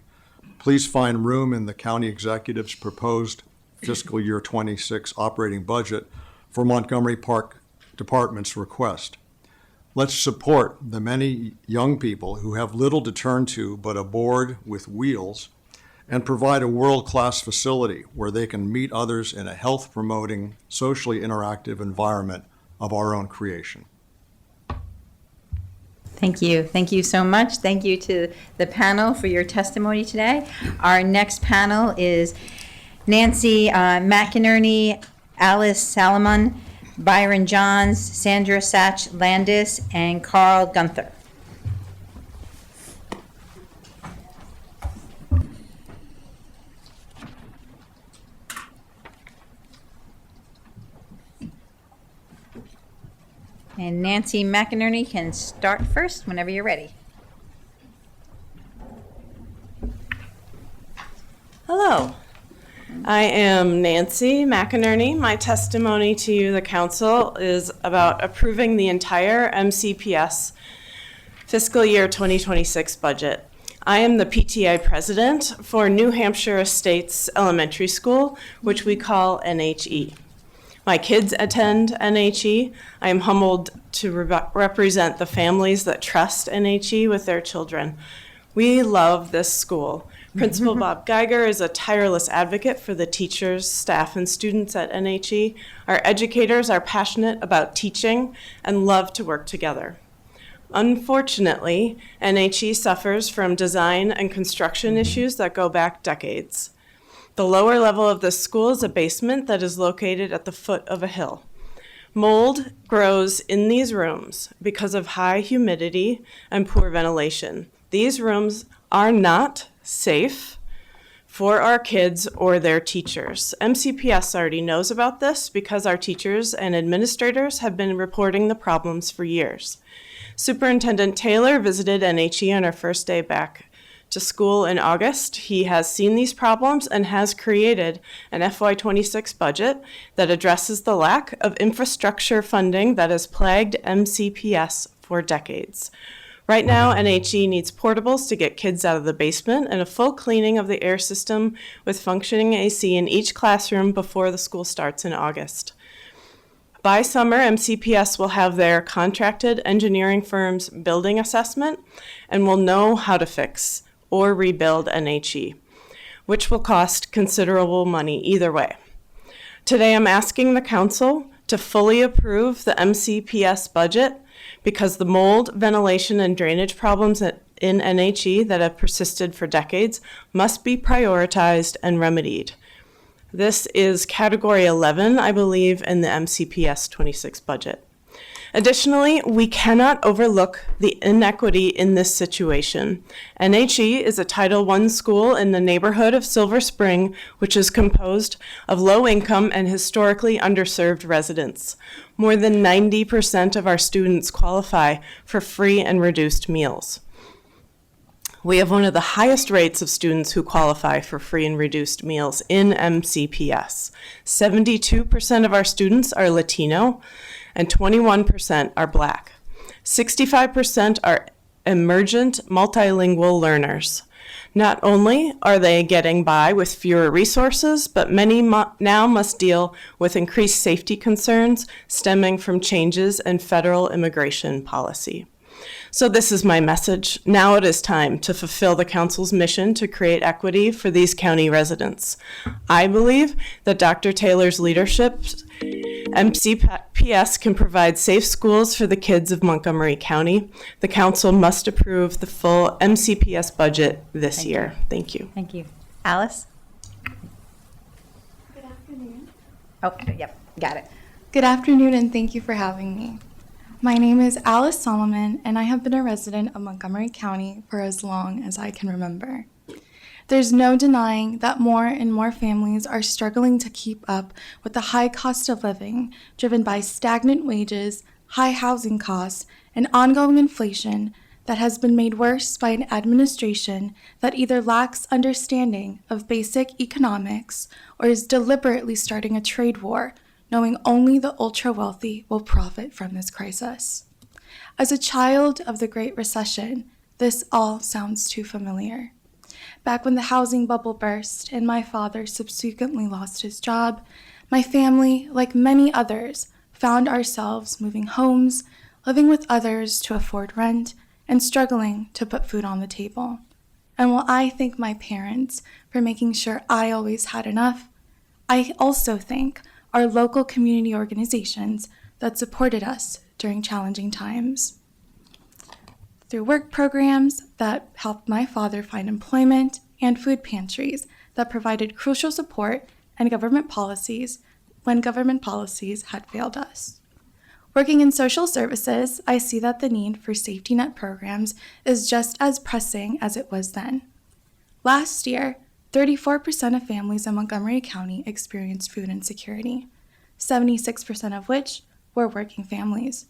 Please find room in the county executive's proposed fiscal year 26 operating budget for Montgomery Park Department's request. Let's support the many young people who have little to turn to but a board with wheels, and provide a world-class facility where they can meet others in a health-promoting, socially interactive environment of our own creation. Thank you. Thank you so much. Thank you to the panel for your testimony today. Our next panel is Nancy McInerney, Alice Salomon, Byron Johns, Sandra Satch Landis, and Carl Gunther. And Nancy McInerney can start first whenever you're ready. Hello, I am Nancy McInerney. My testimony to you, the council, is about approving the entire MCPS fiscal year 2026 budget. I am the PTA president for New Hampshire Estates Elementary School, which we call NHE. My kids attend NHE. I am humbled to represent the families that trust NHE with their children. We love this school. Principal Bob Geiger is a tireless advocate for the teachers, staff, and students at NHE. Our educators are passionate about teaching and love to work together. Unfortunately, NHE suffers from design and construction issues that go back decades. The lower level of this school is a basement that is located at the foot of a hill. Mold grows in these rooms because of high humidity and poor ventilation. These rooms are not safe for our kids or their teachers. MCPS already knows about this because our teachers and administrators have been reporting the problems for years. Superintendent Taylor visited NHE on her first day back to school in August. He has seen these problems and has created an FY26 budget that addresses the lack of infrastructure funding that has plagued MCPS for decades. Right now, NHE needs portables to get kids out of the basement and a full cleaning of the air system with functioning AC in each classroom before the school starts in August. By summer, MCPS will have their contracted engineering firm's building assessment and will know how to fix or rebuild NHE, which will cost considerable money either way. Today, I'm asking the council to fully approve the MCPS budget because the mold, ventilation, and drainage problems in NHE that have persisted for decades must be prioritized and remedied. This is category 11, I believe, in the MCPS 26 budget. Additionally, we cannot overlook the inequity in this situation. NHE is a Title I school in the neighborhood of Silver Spring, which is composed of low-income and historically underserved residents. More than 90% of our students qualify for free and reduced meals. We have one of the highest rates of students who qualify for free and reduced meals in MCPS. 72% of our students are Latino, and 21% are Black. 65% are emergent multilingual learners. Not only are they getting by with fewer resources, but many now must deal with increased safety concerns stemming from changes in federal immigration policy. So this is my message. Now it is time to fulfill the council's mission to create equity for these county residents. I believe that Dr. Taylor's leadership, MCPS can provide safe schools for the kids of Montgomery County. The council must approve the full MCPS budget this year. Thank you. Thank you. Alice? Good afternoon. Okay, yep, got it. Good afternoon, and thank you for having me. My name is Alice Solomon, and I have been a resident of Montgomery County for as long as I can remember. There's no denying that more and more families are struggling to keep up with the high cost of living driven by stagnant wages, high housing costs, and ongoing inflation that has been made worse by an administration that either lacks understanding of basic economics or is deliberately starting a trade war, knowing only the ultra-wealthy will profit from this crisis. As a child of the Great Recession, this all sounds too familiar. Back when the housing bubble burst and my father subsequently lost his job, my family, like many others, found ourselves moving homes, living with others to afford rent, and struggling to put food on the table. And while I thank my parents for making sure I always had enough, I also thank our local community organizations that supported us during challenging times. Through work programs that helped my father find employment and food pantries that provided crucial support and government policies when government policies had failed us. Working in social services, I see that the need for safety net programs is just as pressing as it was then. Last year, 34% of families in Montgomery County experienced food insecurity, 76% of which were working families.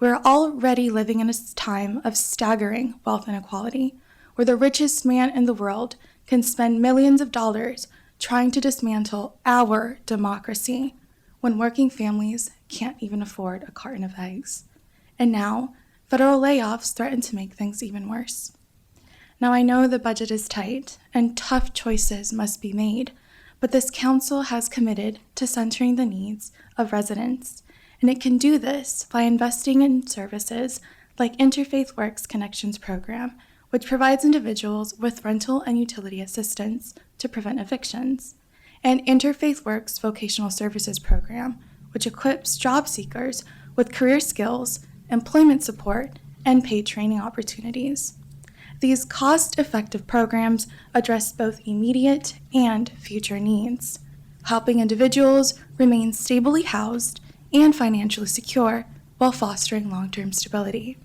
We're already living in a time of staggering wealth inequality, where the richest man in the world can spend millions of dollars trying to dismantle our democracy when working families can't even afford a carton of eggs. And now, federal layoffs threaten to make things even worse. Now, I know the budget is tight and tough choices must be made, but this council has committed to centering the needs of residents, and it can do this by investing in services like Interfaith Works Connections program, which provides individuals with rental and utility assistance to prevent evictions, and Interfaith Works Vocational Services program, which equips job seekers with career skills, employment support, and paid training opportunities. These cost-effective programs address both immediate and future needs, helping individuals remain stably housed and financially secure while fostering long-term stability.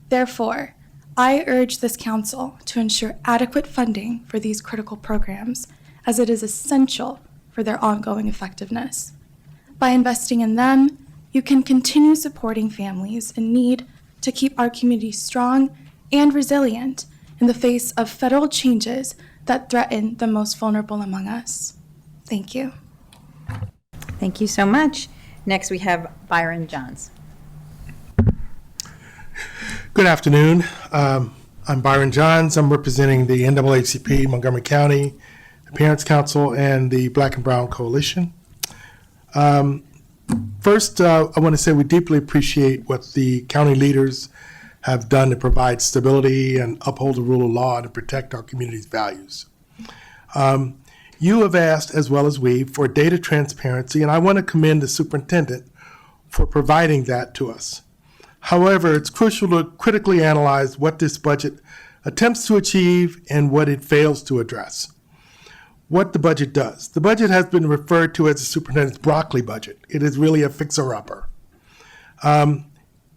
Therefore, I urge this council to ensure adequate funding for these critical programs, as it is essential for their ongoing effectiveness. By investing in them, you can continue supporting families in need to keep our community strong and resilient in the face of federal changes that threaten the most vulnerable among us. Thank you. Thank you so much. Next, we have Byron Johns. Good afternoon. I'm Byron Johns. I'm representing the NAACP Montgomery County, the Parents Council, and the Black and Brown Coalition. First, I want to say we deeply appreciate what the county leaders have done to provide stability and uphold the rule of law and to protect our community's values. You have asked, as well as we, for data transparency, and I want to commend the superintendent for providing that to us. However, it's crucial to critically analyze what this budget attempts to achieve and what it fails to address. What the budget does. The budget has been referred to as the superintendent's broccoli budget. It is really a fixer-upper.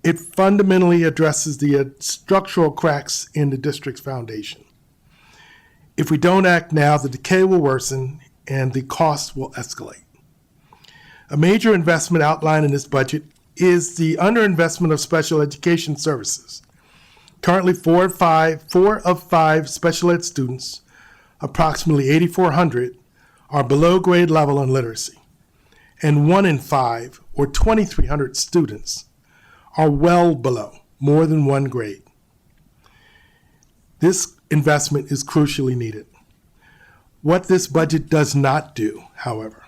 It fundamentally addresses the structural cracks in the district's foundation. If we don't act now, the decay will worsen and the costs will escalate. A major investment outlined in this budget is the underinvestment of special education services. Currently, 4 of 5 special ed students, approximately 8,400, are below grade level in literacy, and 1 in 5, or 2,300 students, are well below, more than 1 grade. This investment is crucially needed. What this budget does not do, however,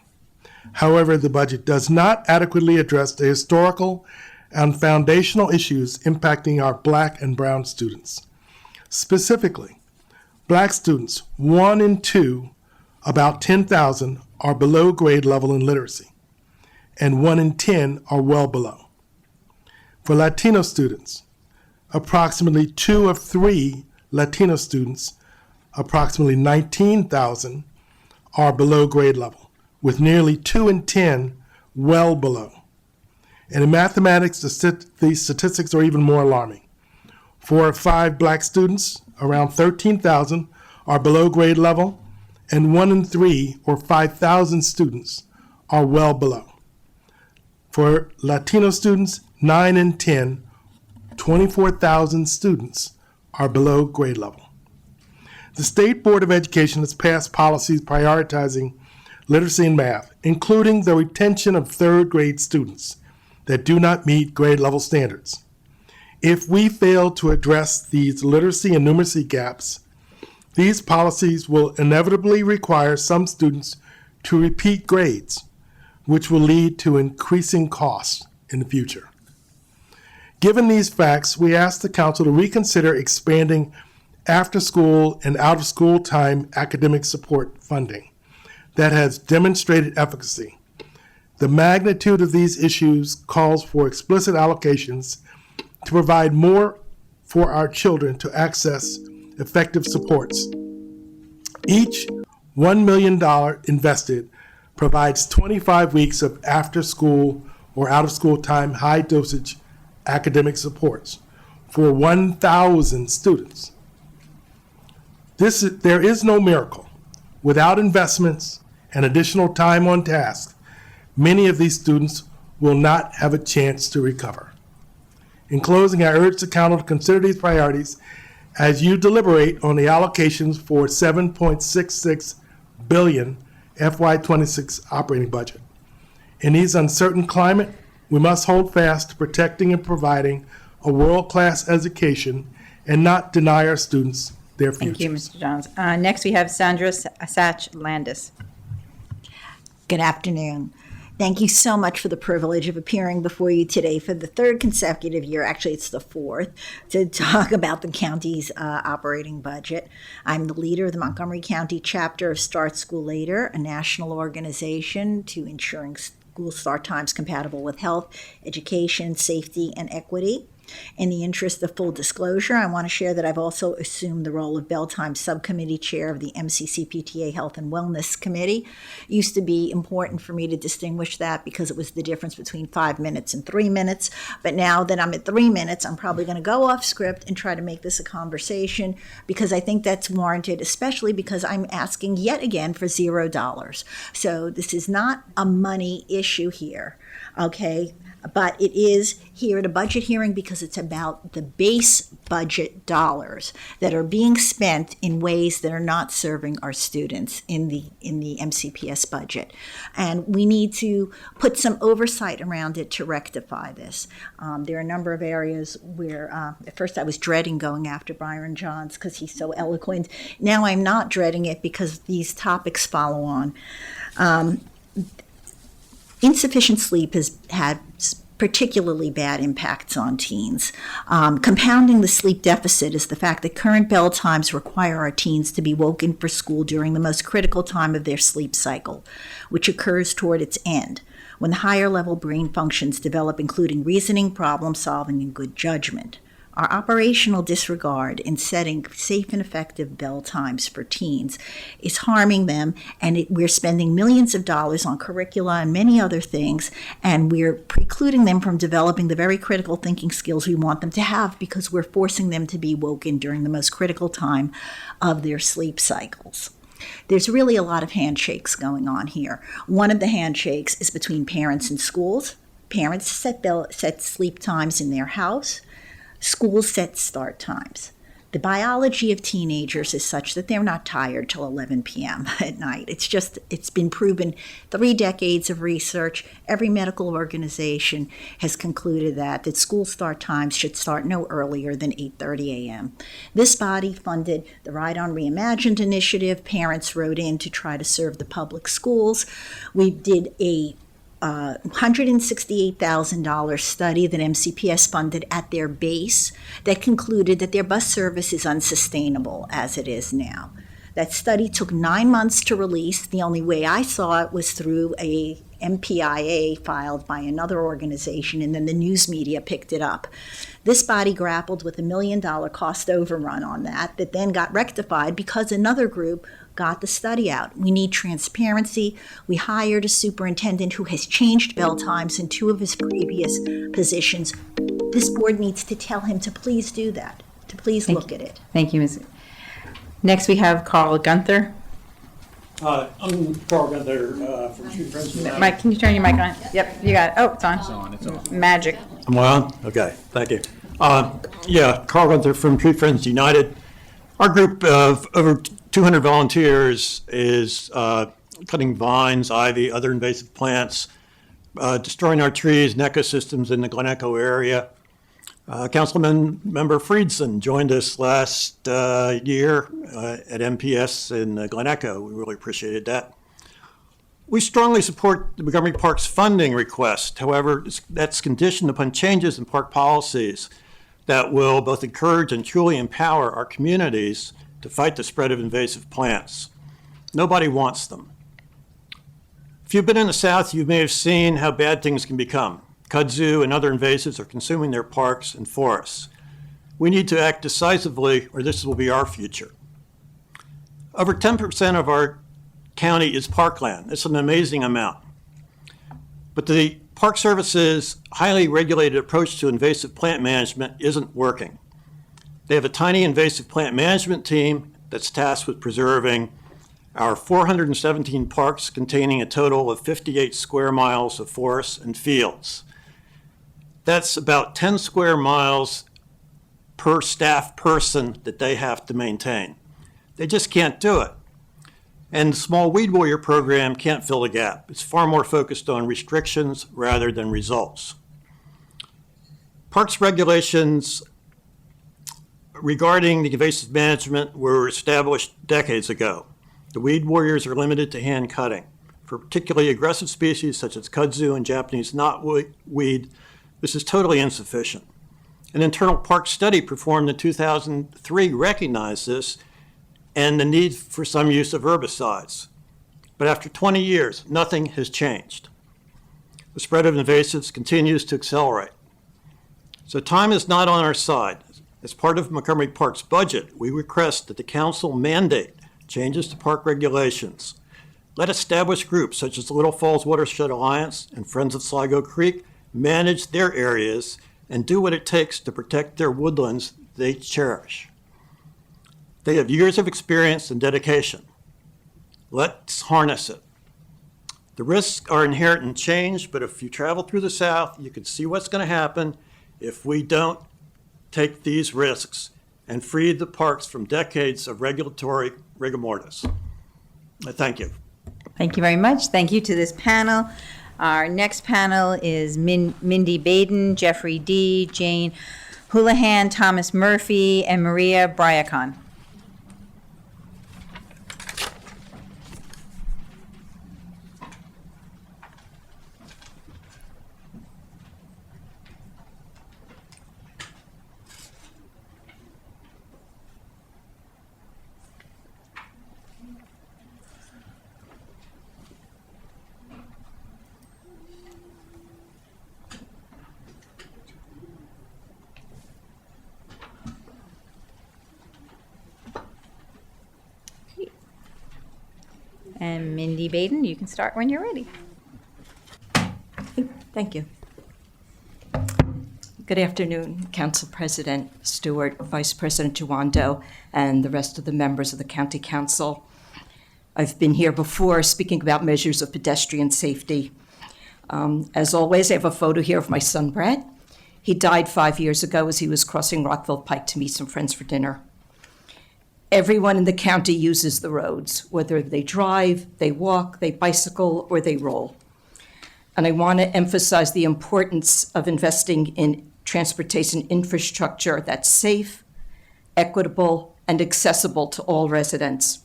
the budget does not adequately address the historical and foundational issues impacting our Black and Brown students. Specifically, Black students, 1 in 2, about 10,000, are below grade level in literacy, and 1 in 10 are well below. For Latino students, approximately 2 of 3 Latino students, approximately 19,000, are below grade level, with nearly 2 in 10 well below. And in mathematics, these statistics are even more alarming. 4 of 5 Black students, around 13,000, are below grade level, and 1 in 3, or 5,000 students, are well below. For Latino students, 9 in 10, 24,000 students, are below grade level. The State Board of Education has passed policies prioritizing literacy and math, including the retention of 3rd grade students that do not meet grade level standards. If we fail to address these literacy and numeracy gaps, these policies will inevitably require some students to repeat grades, which will lead to increasing costs in the future. Given these facts, we ask the Council to reconsider expanding after-school and out-of-school time academic support funding that has demonstrated efficacy. The magnitude of these issues calls for explicit allocations to provide more for our children to access effective supports. Each $1 million invested provides 25 weeks of after-school or out-of-school time high-dosage academic supports for 1,000 students. There is no miracle. Without investments and additional time on task, many of these students will not have a chance to recover. In closing, I urge the Council to consider these priorities as you deliberate on the allocations for $7.66 billion FY26 operating budget. In these uncertain climate, we must hold fast to protecting and providing a world-class education and not deny our students their futures. Thank you, Mr. Johns. Next, we have Sandra Sach-Landis. Good afternoon. Thank you so much for the privilege of appearing before you today for the 3rd consecutive year, actually it's the 4th, to talk about the county's operating budget. I'm the leader of the Montgomery County chapter of Start School Later, a national organization to ensuring school start times compatible with health, education, safety, and equity. In the interest of full disclosure, I want to share that I've also assumed the role of Bell Time Subcommittee Chair of the MCCPTA Health and Wellness Committee. It used to be important for me to distinguish that because it was the difference between 5 minutes and 3 minutes. But now that I'm at 3 minutes, I'm probably going to go off script and try to make this a conversation because I think that's warranted, especially because I'm asking yet again for $0. So this is not a money issue here, okay? But it is here at a budget hearing because it's about the base budget dollars that are being spent in ways that are not serving our students in the MCPS budget. And we need to put some oversight around it to rectify this. There are a number of areas where at first I was dreading going after Byron Johns because he's so eloquent. Now I'm not dreading it because these topics follow on. Insufficient sleep has had particularly bad impacts on teens. Compounding the sleep deficit is the fact that current bell times require our teens to be woken for school during the most critical time of their sleep cycle, which occurs toward its end, when higher level brain functions develop, including reasoning, problem solving, and good judgment. Our operational disregard in setting safe and effective bell times for teens is harming them, and we're spending millions of dollars on curricula and many other things, and we're precluding them from developing the very critical thinking skills we want them to have because we're forcing them to be woken during the most critical time of their sleep cycles. There's really a lot of handshakes going on here. One of the handshakes is between parents and schools. Parents set sleep times in their house. Schools set start times. The biology of teenagers is such that they're not tired till 11 p.m. at night. It's been proven 3 decades of research. Every medical organization has concluded that school start times should start no earlier than 8:30 a.m. This body funded the Ride On Reimagined initiative. Parents wrote in to try to serve the public schools. We did a $168,000 study that MCPS funded at their base that concluded that their bus service is unsustainable as it is now. That study took 9 months to release. The only way I saw it was through a MPIA filed by another organization, and then the news media picked it up. This body grappled with $1 million cost overrun on that then got rectified because another group got the study out. We need transparency. We hired a superintendent who has changed bell times in 2 of his previous positions. This board needs to tell him to please do that, to please look at it. Thank you, Ms. Next, we have Carl Gunther. I'm Carl Gunther from Street Friends United. Mike, can you turn your mic on? Yep, you got it. Oh, it's on. It's on. Magic. Am I on? Okay, thank you. Carl Gunther from Street Friends United. Our group of over 200 volunteers is cutting vines, ivy, other invasive plants, destroying our trees and ecosystems in the Glen Echo area. Councilman Member Friedson joined us last year at MPS in Glen Echo. We really appreciated that. We strongly support the Montgomery Park's funding request. However, that's conditioned upon changes in park policies that will both encourage and truly empower our communities to fight the spread of invasive plants. Nobody wants them. If you've been in the South, you may have seen how bad things can become. Kudzu and other invasives are consuming their parks and forests. We need to act decisively, or this will be our future. Over 10% of our county is parkland. It's an amazing amount. But the Park Service's highly regulated approach to invasive plant management isn't working. They have a tiny invasive plant management team that's tasked with preserving our 417 parks containing a total of 58 square miles of forests and fields. That's about 10 square miles per staff person that they have to maintain. They just can't do it. And the Small Weed Warrior program can't fill the gap. It's far more focused on restrictions rather than results. Parks regulations regarding the invasive management were established decades ago. The weed warriors are limited to hand cutting. For particularly aggressive species such as kudzu and Japanese knotweed, this is totally insufficient. An internal park study performed in 2003 recognized this and the need for some use of herbicides. But after 20 years, nothing has changed. The spread of invasives continues to accelerate. So time is not on our side. As part of Montgomery Park's budget, we request that the council mandate changes to park regulations. Let established groups such as the Little Falls Watershed Alliance and Friends of Sligo Creek manage their areas and do what it takes to protect their woodlands they cherish. They have years of experience and dedication. Let's harness it. The risks are inherent in change, but if you travel through the South, you can see what's going to happen if we don't take these risks and free the parks from decades of regulatory rigor mortis. Thank you. Thank you very much. Thank you to this panel. Our next panel is Mindy Baden, Jeffrey D., Jane Houlihan, Thomas Murphy, and Maria Bryacon. And Mindy Baden, you can start when you're ready. Thank you. Good afternoon, Council President Stewart, Vice President Juwando, and the rest of the members of the County Council. I've been here before speaking about measures of pedestrian safety. As always, I have a photo here of my son, Brett. He died 5 years ago as he was crossing Rockville Pike to meet some friends for dinner. Everyone in the county uses the roads, whether they drive, they walk, they bicycle, or they roll. And I want to emphasize the importance of investing in transportation infrastructure that's safe, equitable, and accessible to all residents.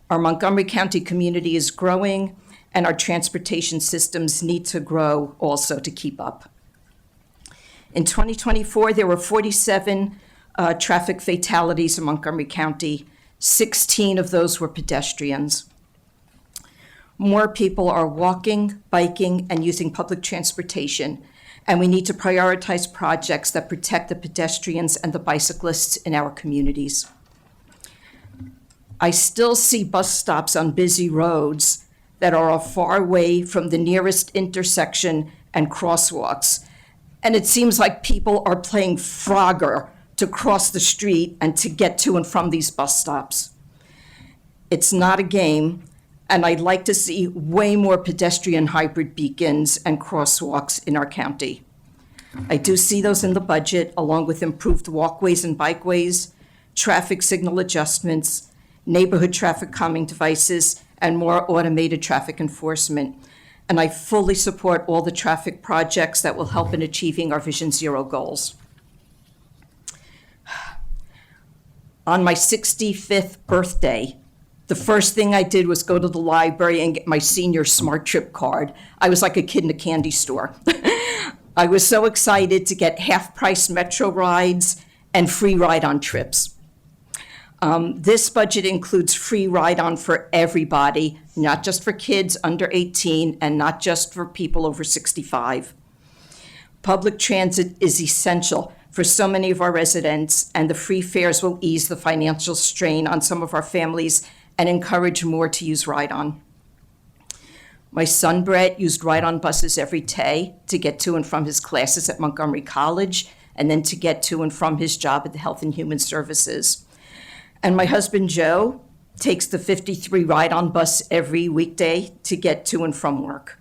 Our Montgomery County community is growing, and our transportation systems need to grow also to keep up. In 2024, there were 47 traffic fatalities in Montgomery County. 16 of those were pedestrians. More people are walking, biking, and using public transportation, and we need to prioritize projects that protect the pedestrians and the bicyclists in our communities. I still see bus stops on busy roads that are far away from the nearest intersection and crosswalks, and it seems like people are playing Frogger to cross the street and to get to and from these bus stops. It's not a game, and I'd like to see way more pedestrian hybrid beacons and crosswalks in our county. I do see those in the budget, along with improved walkways and bikeways, traffic signal adjustments, neighborhood traffic calming devices, and more automated traffic enforcement. And I fully support all the traffic projects that will help in achieving our Vision Zero goals. On my 65th birthday, the first thing I did was go to the library and get my senior Smart Trip card. I was like a kid in a candy store. I was so excited to get half-price metro rides and free ride-on trips. This budget includes free ride-on for everybody, not just for kids under 18 and not just for people over 65. Public transit is essential for so many of our residents, and the free fares will ease the financial strain on some of our families and encourage more to use ride-on. My son Brett used ride-on buses every day to get to and from his classes at Montgomery College and then to get to and from his job at the Health and Human Services. And my husband Joe takes the 53 ride-on bus every weekday to get to and from work.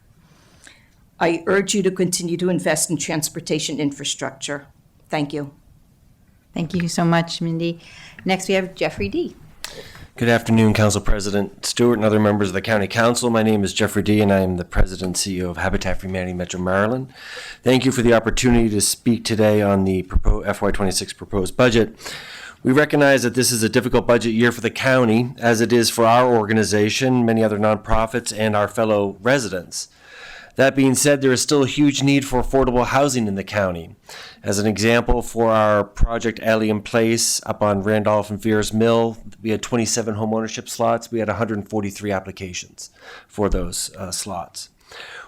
I urge you to continue to invest in transportation infrastructure. Thank you. Thank you so much, Mindy. Next, we have Jeffrey D. Good afternoon, Council President Stewart and other members of the County Council. My name is Jeffrey D., and I am the President and CEO of Habitat for Humanity Metro Maryland. Thank you for the opportunity to speak today on the FY26 proposed budget. We recognize that this is a difficult budget year for the county, as it is for our organization, many other nonprofits, and our fellow residents. That being said, there is still a huge need for affordable housing in the county. As an example, for our project Alien Place up on Randolph and Fears Mill, we had 27 home ownership slots. We had 143 applications for those slots.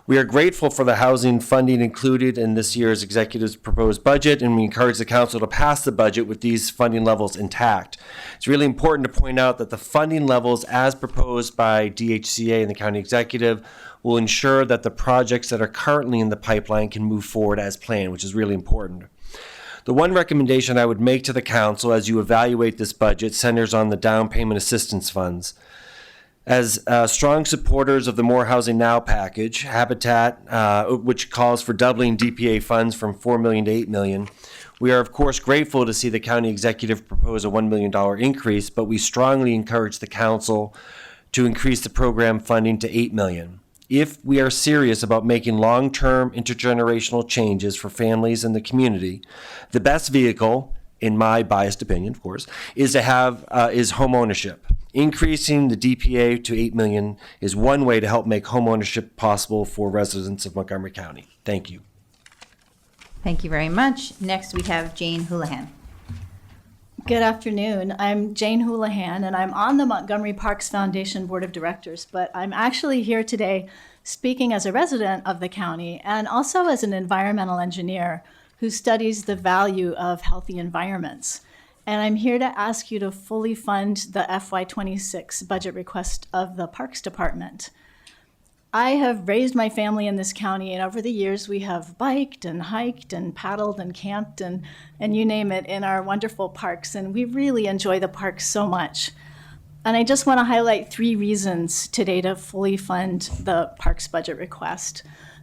We are grateful for the housing funding included in this year's executive's proposed budget, and we encourage the council to pass the budget with these funding levels intact. It's really important to point out that the funding levels as proposed by DHCA and the county executive will ensure that the projects that are currently in the pipeline can move forward as planned, which is really important. The one recommendation I would make to the council as you evaluate this budget centers on the down payment assistance funds. As strong supporters of the More Housing Now package, Habitat, which calls for doubling DPA funds from $4 million to $8 million, we are of course grateful to see the county executive propose a $1 million increase, but we strongly encourage the council to increase the program funding to $8 million. If we are serious about making long-term intergenerational changes for families in the community, the best vehicle, in my biased opinion, of course, is home ownership. Increasing the DPA to $8 million is one way to help make home ownership possible for residents of Montgomery County. Thank you. Thank you very much. Next, we have Jane Houlihan. Good afternoon. I'm Jane Houlihan, and I'm on the Montgomery Parks Foundation Board of Directors, but I'm actually here today speaking as a resident of the county and also as an environmental engineer who studies the value of healthy environments. And I'm here to ask you to fully fund the FY26 budget request of the Parks Department. I have raised my family in this county, and over the years we have biked and hiked and paddled and camped and you name it in our wonderful parks, and we really enjoy the parks so much. And I just want to highlight 3 reasons today to fully fund the parks budget request.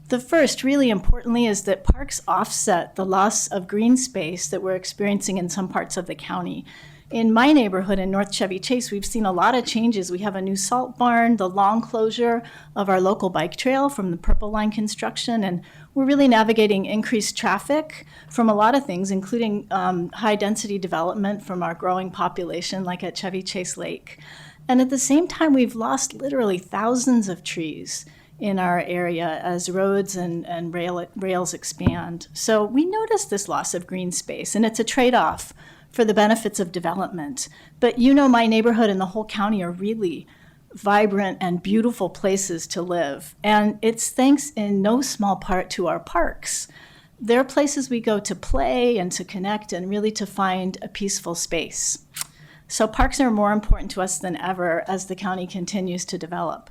The first, really importantly, is that parks offset the loss of green space that we're experiencing in some parts of the county. In my neighborhood in North Chevy Chase, we've seen a lot of changes. We have a new salt barn, the long closure of our local bike trail from the Purple Line construction, and we're really navigating increased traffic from a lot of things, including high-density development from our growing population, like at Chevy Chase Lake. And at the same time, we've lost literally thousands of trees in our area as roads and rails expand. So we notice this loss of green space, and it's a trade-off for the benefits of development. But my neighborhood and the whole county are really vibrant and beautiful places to live. And it's thanks in no small part to our parks. They're places we go to play and to connect and really to find a peaceful space. So parks are more important to us than ever as the county continues to develop.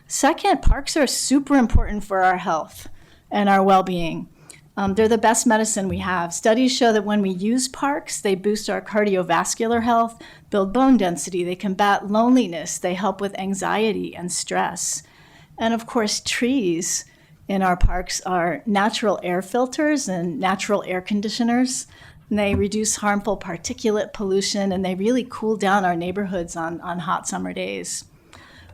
Second, parks are super important for our health and our well-being. They're the best medicine we have. Studies show that when we use parks, they boost our cardiovascular health, build bone density, they combat loneliness, they help with anxiety and stress. And of course, trees in our parks are natural air filters and natural air conditioners. And they reduce harmful particulate pollution, and they really cool down our neighborhoods on hot summer days.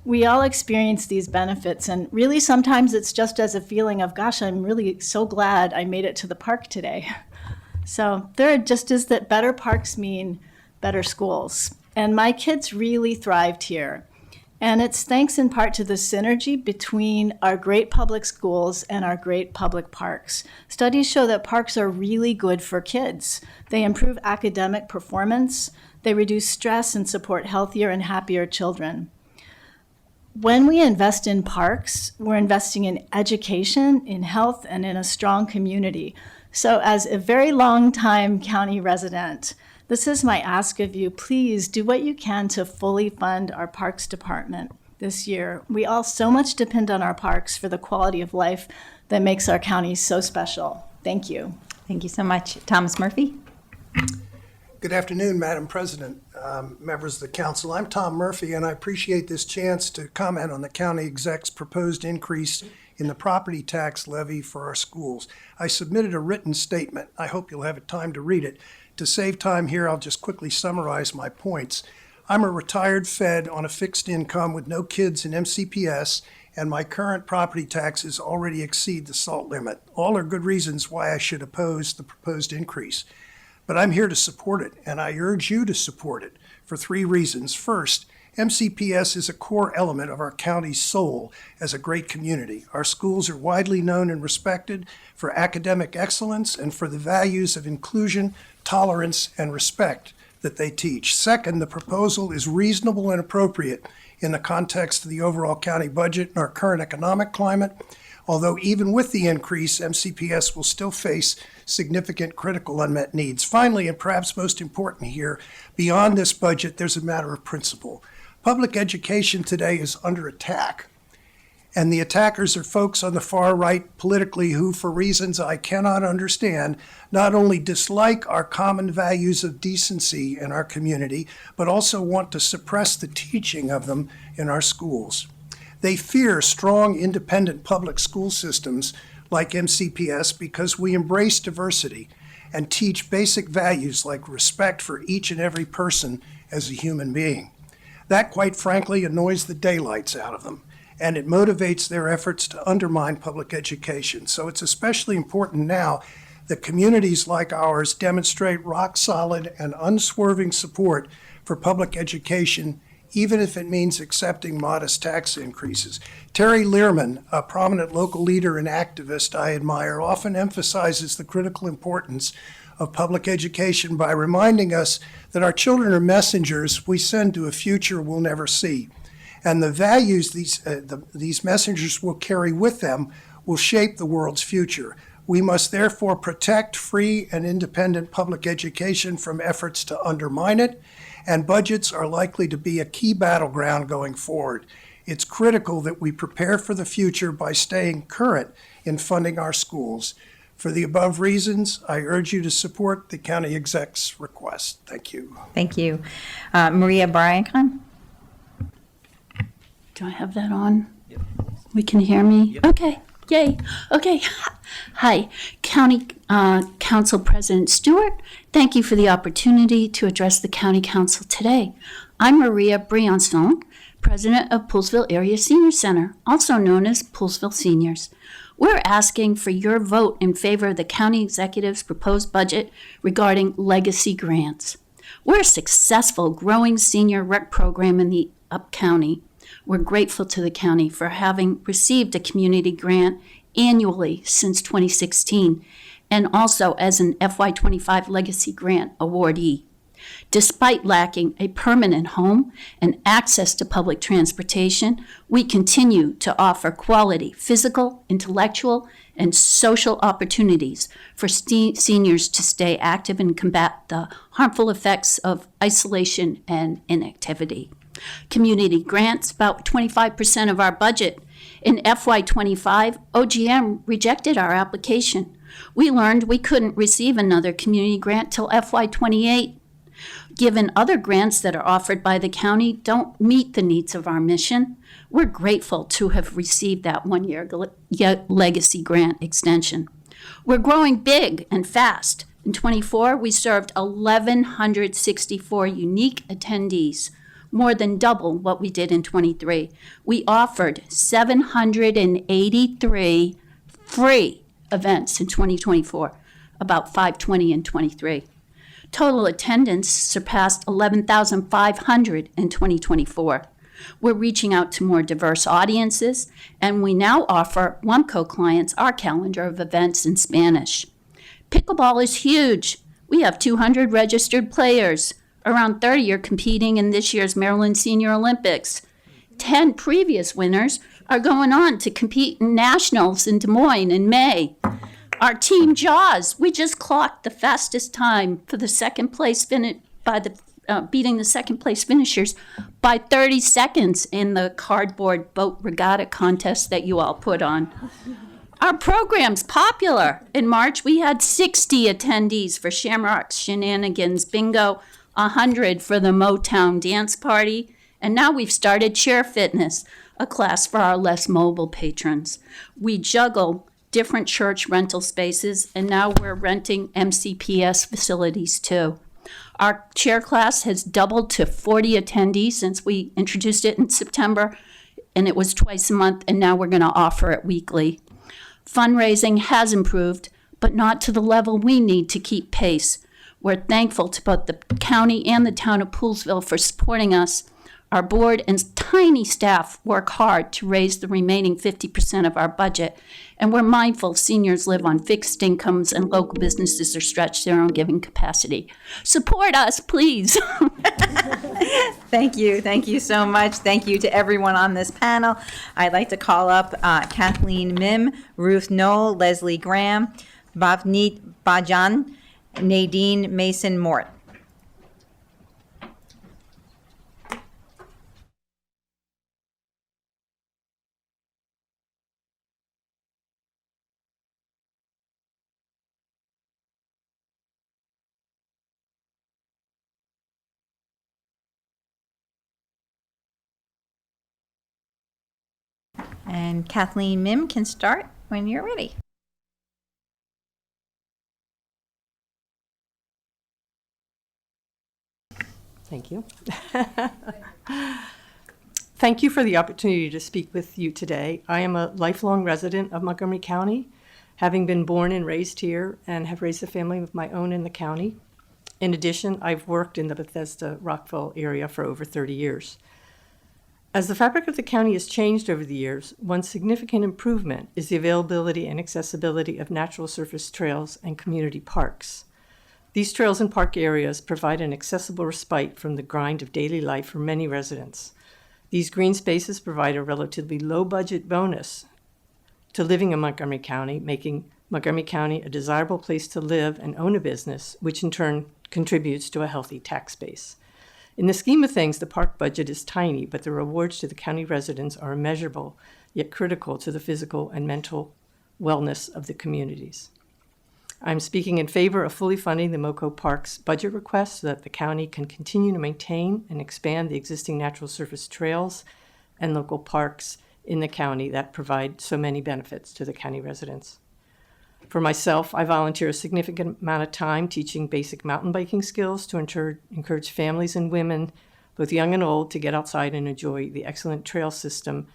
We all experience these benefits, and really sometimes it's just as a feeling of, gosh, I'm really so glad I made it to the park today. So third, just is that better parks mean better schools. And my kids really thrived here. And it's thanks in part to the synergy between our great public schools and our great public parks. Studies show that parks are really good for kids. They improve academic performance, they reduce stress and support healthier and happier children. When we invest in parks, we're investing in education, in health, and in a strong community. So as a very long-time county resident, this is my ask of you. Please do what you can to fully fund our Parks Department this year. We all so much depend on our parks for the quality of life that makes our county so special. Thank you. Thank you so much. Thomas Murphy. Good afternoon, Madam President, members of the council. I'm Tom Murphy, and I appreciate this chance to comment on the county exec's proposed increase in the property tax levy for our schools. I submitted a written statement. I hope you'll have time to read it. To save time here, I'll just quickly summarize my points. I'm a retired Fed on a fixed income with no kids in MCPS, and my current property taxes already exceed the SALT limit. All are good reasons why I should oppose the proposed increase. But I'm here to support it, and I urge you to support it for 3 reasons. First, MCPS is a core element of our county's soul as a great community. Our schools are widely known and respected for academic excellence and for the values of inclusion, tolerance, and respect that they teach. Second, the proposal is reasonable and appropriate in the context of the overall county budget and our current economic climate. Although even with the increase, MCPS will still face significant critical unmet needs. Finally, and perhaps most important here, beyond this budget, there's a matter of principle. Public education today is under attack. And the attackers are folks on the far right politically who, for reasons I cannot understand, not only dislike our common values of decency in our community, but also want to suppress the teaching of them in our schools. They fear strong, independent public school systems like MCPS because we embrace diversity and teach basic values like respect for each and every person as a human being. That, quite frankly, annoys the daylights out of them, and it motivates their efforts to undermine public education. So it's especially important now that communities like ours demonstrate rock-solid and unswerving support for public education, even if it means accepting modest tax increases. Terry Learman, a prominent local leader and activist I admire, often emphasizes the critical importance of public education by reminding us that our children are messengers we send to a future we'll never see. And the values these messengers will carry with them will shape the world's future. We must therefore protect free and independent public education from efforts to undermine it, and budgets are likely to be a key battleground going forward. It's critical that we prepare for the future by staying current in funding our schools. For the above reasons, I urge you to support the county exec's request. Thank you. Thank you. Maria Bryancon? Do I have that on? We can hear me? Okay, yay. Okay, hi. County Council President Stewart, thank you for the opportunity to address the County Council today. I'm Maria Briançon, President of Poolesville Area Senior Center, also known as Poolesville Seniors. We're asking for your vote in favor of the county executive's proposed budget regarding legacy grants. We're a successful, growing senior rec program in the Up County. We're grateful to the county for having received a community grant annually since 2016, and also as an FY25 Legacy Grant awardee. Despite lacking a permanent home and access to public transportation, we continue to offer quality physical, intellectual, and social opportunities for seniors to stay active and combat the harmful effects of isolation and inactivity. Community grants, about 25% of our budget. In FY25, OGM rejected our application. We learned we couldn't receive another community grant till FY28. Given other grants that are offered by the county don't meet the needs of our mission, we're grateful to have received that one-year legacy grant extension. We're growing big and fast. In '24, we served 1,164 unique attendees, more than double what we did in '23. We offered 783 free events in 2024, about 520 in '23. Total attendance surpassed 11,500 in 2024. We're reaching out to more diverse audiences, and we now offer WUMCO clients our calendar of events in Spanish. Pickleball is huge. We have 200 registered players. Around 30 are competing in this year's Maryland Senior Olympics. 10 previous winners are going on to compete in nationals in Des Moines in May. Our team Jaws, we just clocked the fastest time for the second place beating the second place finishers by 30 seconds in the cardboard boat regatta contest that you all put on. Our program's popular. In March, we had 60 attendees for Shamrock's Shenanigans Bingo, 100 for the Motown Dance Party, and now we've started Chair Fitness, a class for our less mobile patrons. We juggle different church rental spaces, and now we're renting MCPS facilities too. Our chair class has doubled to 40 attendees since we introduced it in September, and it was twice a month, and now we're going to offer it weekly. Fundraising has improved, but not to the level we need to keep pace. We're thankful to both the county and the town of Poolesville for supporting us. Our board and tiny staff work hard to raise the remaining 50% of our budget, and we're mindful seniors live on fixed incomes and local businesses are stretched their own giving capacity. Support us, please. Thank you. Thank you so much. Thank you to everyone on this panel. I'd like to call up Kathleen Mim, Ruth Knoll, Leslie Graham, Bhavneet Bajan, Nadine Mason-Mort. And Kathleen Mim can start when you're ready. Thank you. Thank you for the opportunity to speak with you today. I am a lifelong resident of Montgomery County, having been born and raised here and have raised a family of my own in the county. In addition, I've worked in the Bethesda-Rockville area for over 30 years. As the fabric of the county has changed over the years, one significant improvement is the availability and accessibility of natural surface trails and community parks. These trails and park areas provide an accessible respite from the grind of daily life for many residents. These green spaces provide a relatively low-budget bonus to living in Montgomery County, making Montgomery County a desirable place to live and own a business, which in turn contributes to a healthy tax base. In the scheme of things, the park budget is tiny, but the rewards to the county residents are immeasurable, yet critical to the physical and mental wellness of the communities. I'm speaking in favor of fully funding the MoCo Parks budget request so that the county can continue to maintain and expand the existing natural surface trails and local parks in the county that provide so many benefits to the county residents. For myself, I volunteer a significant amount of time teaching basic mountain biking skills to encourage families and women, both young and old, to get outside and enjoy the excellent trail system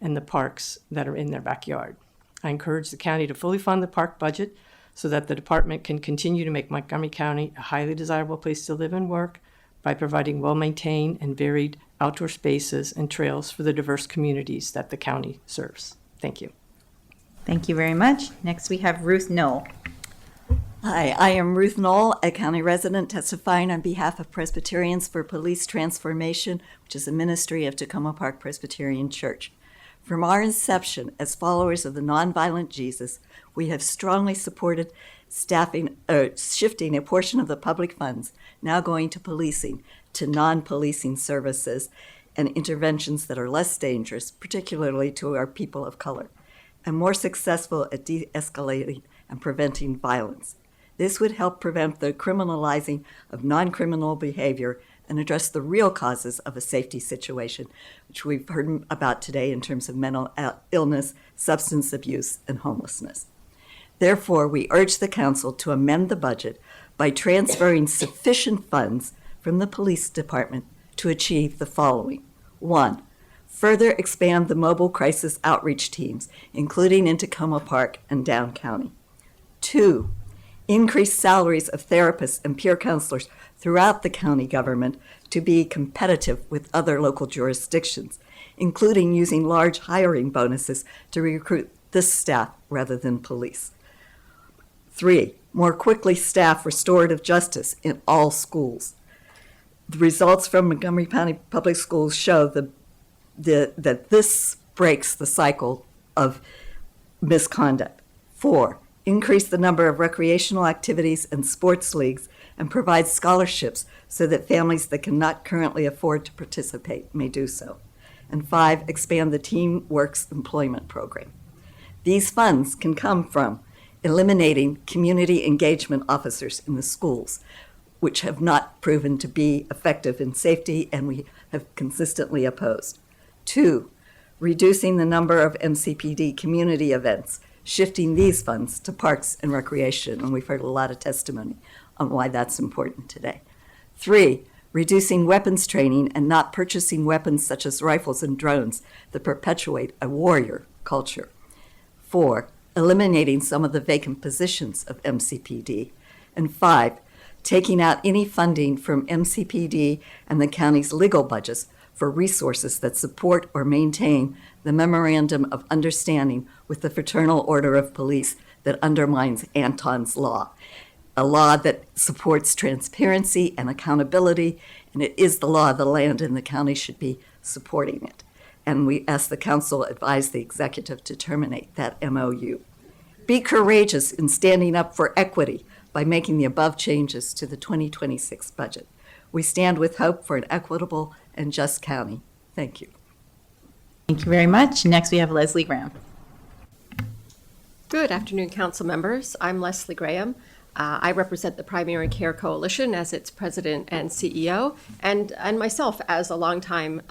and the parks that are in their backyard. I encourage the county to fully fund the park budget so that the department can continue to make Montgomery County a highly desirable place to live and work by providing well-maintained and varied outdoor spaces and trails for the diverse communities that the county serves. Thank you. Thank you very much. Next, we have Ruth Knoll. Hi, I am Ruth Knoll, a county resident testifying on behalf of Presbyterians for Police Transformation, which is a ministry of Tacoma Park Presbyterian Church. From our inception as followers of the nonviolent Jesus, we have strongly supported shifting a portion of the public funds now going to policing to non-policing services and interventions that are less dangerous, particularly to our people of color, and more successful at de-escalating and preventing violence. This would help prevent the criminalizing of non-criminal behavior and address the real causes of a safety situation, which we've heard about today in terms of mental illness, substance abuse, and homelessness. Therefore, we urge the council to amend the budget by transferring sufficient funds from the police department to achieve the following. 1, further expand the mobile crisis outreach teams, including in Tacoma Park and Down County. 2, increase salaries of therapists and peer counselors throughout the county government to be competitive with other local jurisdictions, including using large hiring bonuses to recruit this staff rather than police. 3, more quickly staff restorative justice in all schools. The results from Montgomery County Public Schools show that this breaks the cycle of misconduct. 4, increase the number of recreational activities and sports leagues and provide scholarships so that families that cannot currently afford to participate may do so. And 5, expand the Teen Works Employment Program. These funds can come from eliminating community engagement officers in the schools, which have not proven to be effective in safety and we have consistently opposed. 2, reducing the number of MCPD community events, shifting these funds to parks and recreation, and we've heard a lot of testimony on why that's important today. 3, reducing weapons training and not purchasing weapons such as rifles and drones that perpetuate a warrior culture. 4, eliminating some of the vacant positions of MCPD. And 5, taking out any funding from MCPD and the county's legal budgets for resources that support or maintain the Memorandum of Understanding with the Fraternal Order of Police that undermines Anton's Law, a law that supports transparency and accountability, and it is the law of the land, and the county should be supporting it. And we ask the council advise the executive to terminate that MOU. Be courageous in standing up for equity by making the above changes to the 2026 budget. We stand with hope for an equitable and just county. Thank you. Thank you very much. Next, we have Leslie Graham. Good afternoon, council members. I'm Leslie Graham. I represent the Primary Care Coalition as its president and CEO, and myself as a longtime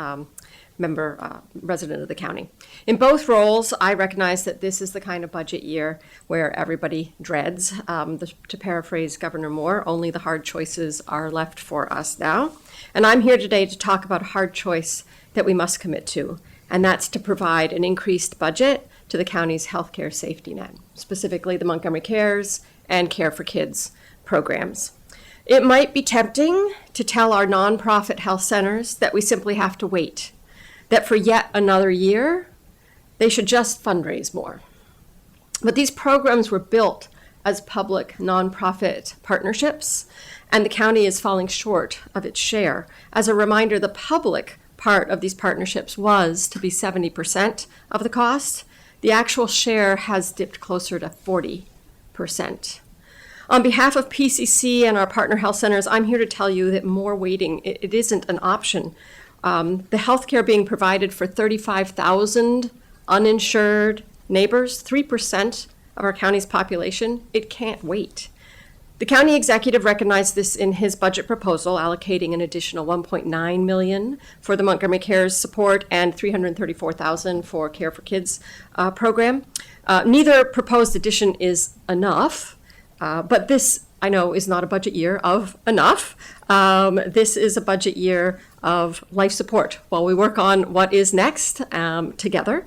resident of the county. In both roles, I recognize that this is the kind of budget year where everybody dreads. To paraphrase Governor Moore, only the hard choices are left for us now. And I'm here today to talk about a hard choice that we must commit to, and that's to provide an increased budget to the county's healthcare safety net, specifically the Montgomery Cares and Care for Kids programs. It might be tempting to tell our nonprofit health centers that we simply have to wait, that for yet another year, they should just fundraise more. But these programs were built as public nonprofit partnerships, and the county is falling short of its share. As a reminder, the public part of these partnerships was to be 70% of the cost. The actual share has dipped closer to 40%. On behalf of PCC and our partner health centers, I'm here to tell you that more waiting, it isn't an option. The healthcare being provided for 35,000 uninsured neighbors, 3% of our county's population, it can't wait. The county executive recognized this in his budget proposal, allocating an additional $1.9 million for the Montgomery Cares support and $334,000 for Care for Kids program. Neither proposed addition is enough, but this, I know, is not a budget year of enough. This is a budget year of life support while we work on what is next together.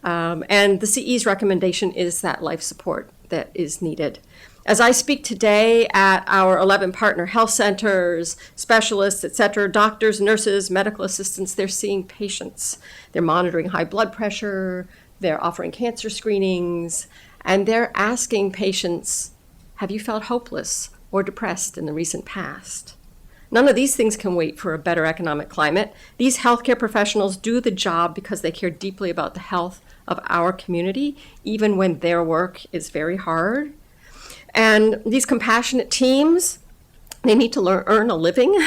And the CE's recommendation is that life support that is needed. As I speak today at our 11 partner health centers, specialists, et cetera, doctors, nurses, medical assistants, they're seeing patients. They're monitoring high blood pressure, they're offering cancer screenings, and they're asking patients, have you felt hopeless or depressed in the recent past? None of these things can wait for a better economic climate. These healthcare professionals do the job because they care deeply about the health of our community, even when their work is very hard. And these compassionate teams, they need to earn a living,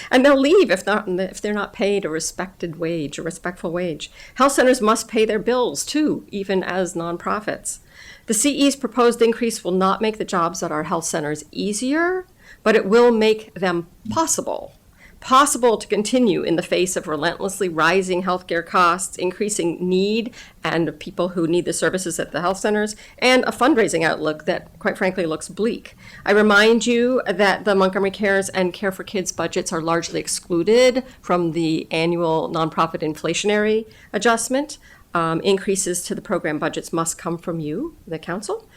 and they'll leave if they're not paid a respectful wage. Health centers must pay their bills too, even as nonprofits. The CE's proposed increase will not make the jobs at our health centers easier, but it will make them possible to continue in the face of relentlessly rising healthcare costs, increasing need, and people who need the services at the health centers, and a fundraising outlook that, quite frankly, looks bleak. I remind you that the Montgomery Cares and Care for Kids budgets are largely excluded from the annual nonprofit inflationary adjustment. Increases to the program budgets must come from you, the council.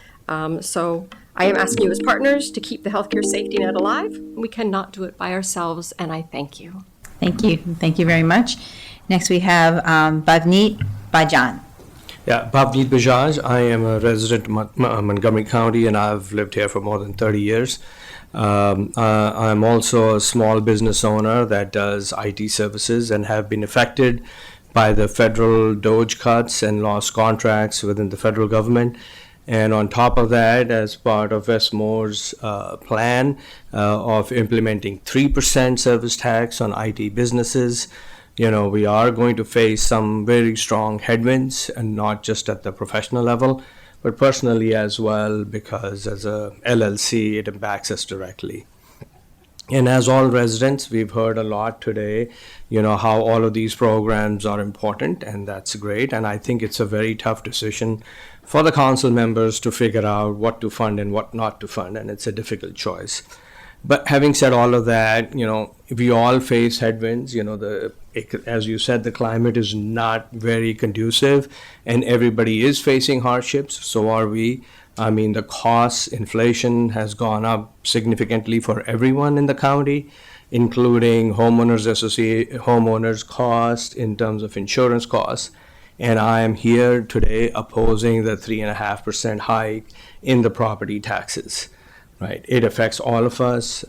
So I am asking you as partners to keep the healthcare safety net alive. We cannot do it by ourselves, and I thank you. Thank you. Thank you very much. Next, we have Bhavneet Bajan. Yeah, Bhavneet Bajaj. I am a resident of Montgomery County, and I've lived here for more than 30 years. I'm also a small business owner that does IT services and have been affected by the federal DOGE cuts and lost contracts within the federal government. And on top of that, as part of Westmore's plan of implementing 3% service tax on IT businesses, we are going to face some very strong headwinds, and not just at the professional level, but personally as well, because as a LLC, it impacts us directly. And as all residents, we've heard a lot today, how all of these programs are important, and that's great. And I think it's a very tough decision for the council members to figure out what to fund and what not to fund, and it's a difficult choice. But having said all of that, we all face headwinds. As you said, the climate is not very conducive, and everybody is facing hardships. So are we. I mean, the costs, inflation has gone up significantly for everyone in the county. including homeowners cost in terms of insurance costs. And I am here today opposing the 3.5% hike in the property taxes, right? It affects all of us.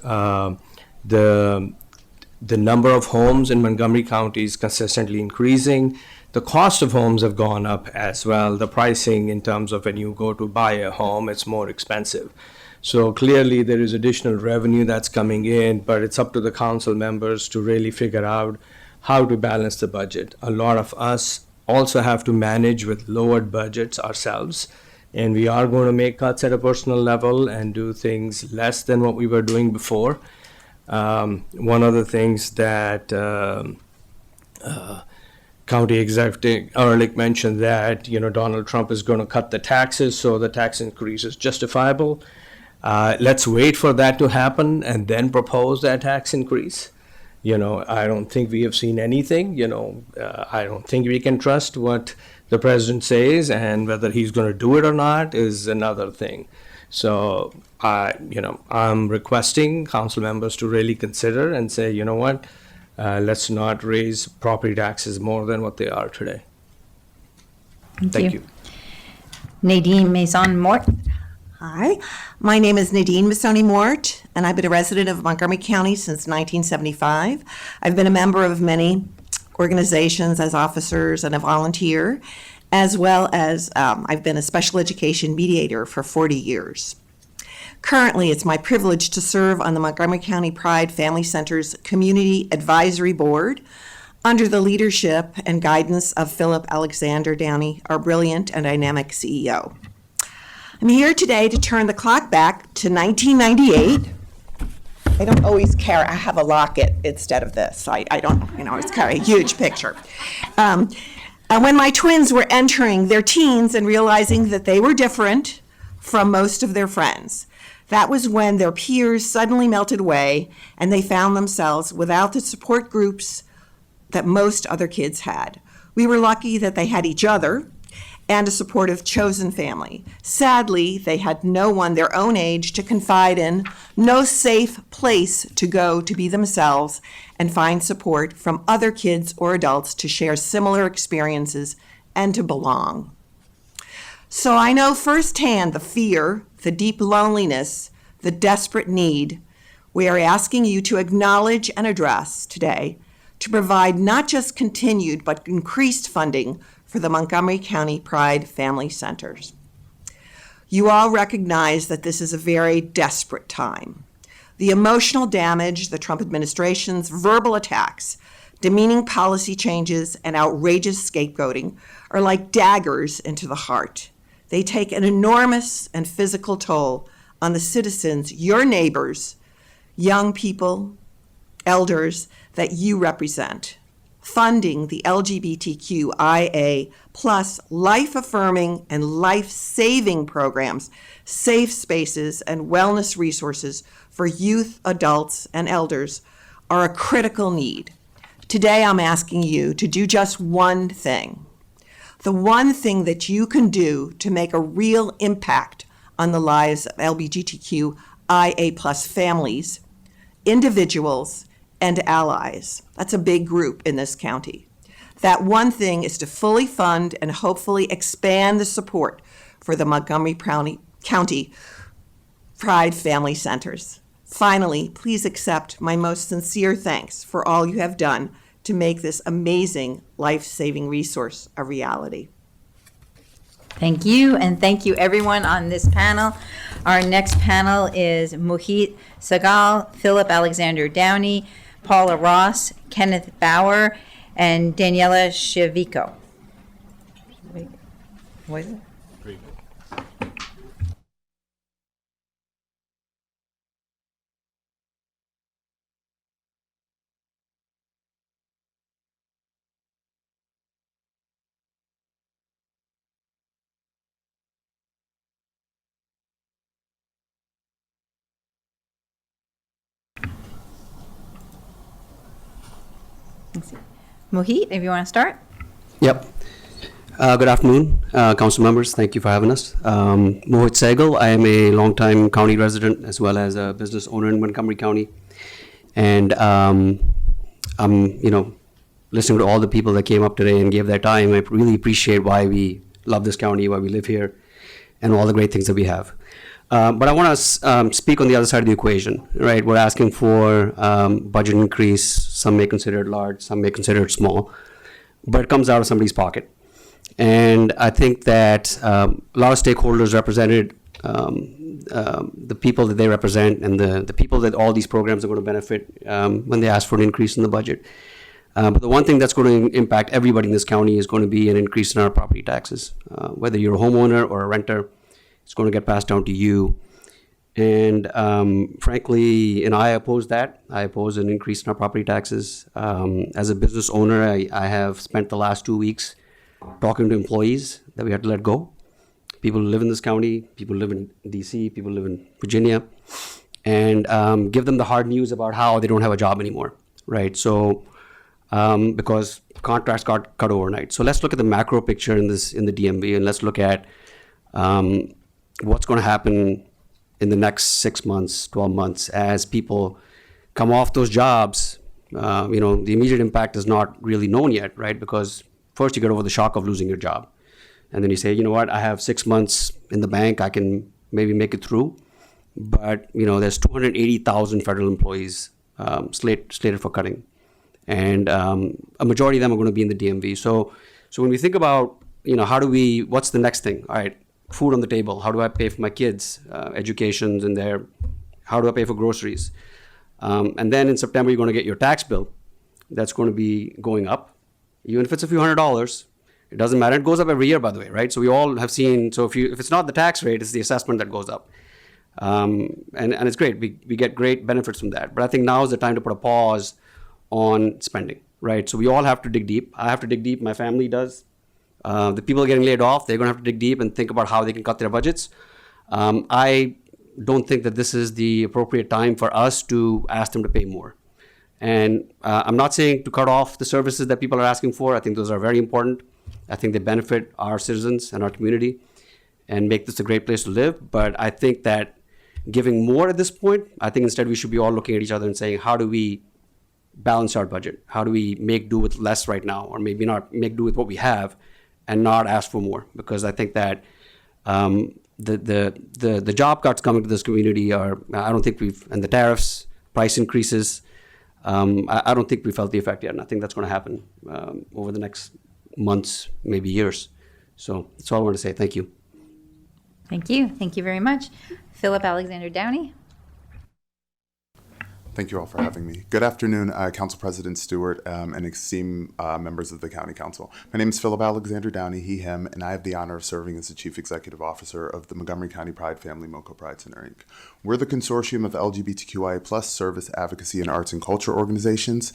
The number of homes in Montgomery County is consistently increasing. The cost of homes have gone up as well. The pricing in terms of when you go to buy a home, it's more expensive. So clearly there is additional revenue that's coming in, but it's up to the council members to really figure out how to balance the budget. A lot of us also have to manage with lowered budgets ourselves, and we are going to make cuts at a personal level and do things less than what we were doing before. One of the things that County Executive Ehrlich mentioned that, Donald Trump is going to cut the taxes, so the tax increase is justifiable. Let's wait for that to happen and then propose that tax increase. I don't think we have seen anything. I don't think we can trust what the president says, and whether he's going to do it or not is another thing. So, I'm requesting council members to really consider and say, you know what, let's not raise property taxes more than what they are today. Thank you. Nadine Maison-Mort. Hi, my name is Nadine Missoni-Mort, and I've been a resident of Montgomery County since 1975. I've been a member of many organizations as officers and a volunteer, as well as I've been a special education mediator for 40 years. Currently, it's my privilege to serve on the Montgomery County Pride Family Center's Community Advisory Board under the leadership and guidance of Philip Alexander Downey, our brilliant and dynamic CEO. I'm here today to turn the clock back to 1998. I don't always carry, I have a locket instead of this. I don't always carry a huge picture. When my twins were entering their teens and realizing that they were different from most of their friends. That was when their peers suddenly melted away and they found themselves without the support groups that most other kids had. We were lucky that they had each other and a supportive chosen family. Sadly, they had no one their own age to confide in, no safe place to go to be themselves and find support from other kids or adults to share similar experiences and to belong. So I know firsthand the fear, the deep loneliness, the desperate need we are asking you to acknowledge and address today to provide not just continued but increased funding for the Montgomery County Pride Family Centers. You all recognize that this is a very desperate time. The emotional damage, the Trump administration's verbal attacks, demeaning policy changes, and outrageous scapegoating are like daggers into the heart. They take an enormous and physical toll on the citizens, your neighbors, young people, elders that you represent. Funding the LGBTQIA plus life-affirming and life-saving programs, safe spaces, and wellness resources for youth, adults, and elders are a critical need. Today, I'm asking you to do just one thing. The one thing that you can do to make a real impact on the lives of LGBTQIA plus families, individuals, and allies. That's a big group in this county. That one thing is to fully fund and hopefully expand the support for the Montgomery County Pride Family Centers. Finally, please accept my most sincere thanks for all you have done to make this amazing life-saving resource a reality. Thank you, and thank you everyone on this panel. Our next panel is Mohit Sagal, Philip Alexander Downey, Paula Ross, Kenneth Bauer, and Daniela Shavico. What is it? Mohit, if you want to start. Yep. Good afternoon, council members. Thank you for having us. Mohit Sehgal. I am a longtime county resident as well as a business owner in Montgomery County. And I'm, listening to all the people that came up today and gave their time. I really appreciate why we love this county, why we live here, and all the great things that we have. But I want to speak on the other side of the equation, right? We're asking for budget increase. Some may consider it large, some may consider it small, but it comes out of somebody's pocket. And I think that a lot of stakeholders represented, the people that they represent and the people that all these programs are going to benefit when they ask for an increase in the budget. But the one thing that's going to impact everybody in this county is going to be an increase in our property taxes. Whether you're a homeowner or a renter, it's going to get passed down to you. And frankly, I oppose that. I oppose an increase in our property taxes. As a business owner, I have spent the last 2 weeks talking to employees that we had to let go. People who live in this county, people who live in DC, people who live in Virginia, and give them the hard news about how they don't have a job anymore, right? So, because contracts got cut overnight. So let's look at the macro picture in the DMV, and let's look at what's going to happen in the next 6 months, 12 months, as people come off those jobs. The immediate impact is not really known yet, right? Because first you get over the shock of losing your job. And then you say, you know what, I have 6 months in the bank, I can maybe make it through. But, there's 280,000 federal employees slated for cutting. And a majority of them are going to be in the DMV. So when we think about, what's the next thing? All right, food on the table. How do I pay for my kids' educations and how do I pay for groceries? And then in September, you're going to get your tax bill. That's going to be going up. Even if it's a few $100s, it doesn't matter. It goes up every year, by the way, right? So we all have seen, if it's not the tax rate, it's the assessment that goes up. And it's great. We get great benefits from that. But I think now is the time to put a pause on spending, right? So we all have to dig deep. I have to dig deep. My family does. The people getting laid off, they're going to have to dig deep and think about how they can cut their budgets. I don't think that this is the appropriate time for us to ask them to pay more. And I'm not saying to cut off the services that people are asking for. I think those are very important. I think they benefit our citizens and our community and make this a great place to live. But I think that giving more at this point, I think instead we should be all looking at each other and saying, how do we balance our budget? How do we make do with less right now, or maybe not make do with what we have and not ask for more? Because I think that the job cuts coming to this community and the tariffs, price increases, I don't think we felt the effect yet. And I think that's going to happen over the next months, maybe years. So that's all I want to say. Thank you. Thank you. Thank you very much. Philip Alexander Downey. Thank you all for having me. Good afternoon, Council President Stewart and esteemed members of the County Council. My name is Philip Alexander Downey, he, him, and I have the honor of serving as the Chief Executive Officer of the Montgomery County Pride Family MoCo Pride Center, Inc. We're the consortium of LGBTQIA+ service, advocacy, and arts and culture organizations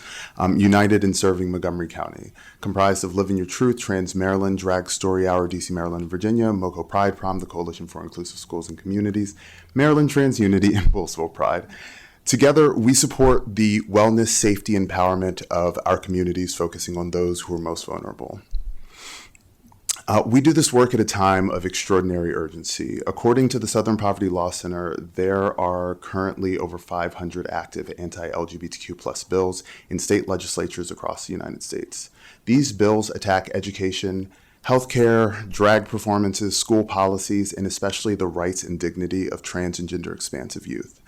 united in serving Montgomery County, comprised of Living Your Truth, Trans Maryland, Drag Story Hour, DC, Maryland, and Virginia, MoCo Pride Prom, the Coalition for Inclusive Schools and Communities, Maryland Trans Unity, and Bullsville Pride. Together, we support the wellness, safety, and empowerment of our communities, focusing on those who are most vulnerable. We do this work at a time of extraordinary urgency. According to the Southern Poverty Law Center, there are currently over 500 active anti-LGBTQ+ bills in state legislatures across the United States. These bills attack education, healthcare, drag performances, school policies, and especially the rights and dignity of trans and gender expansive youth.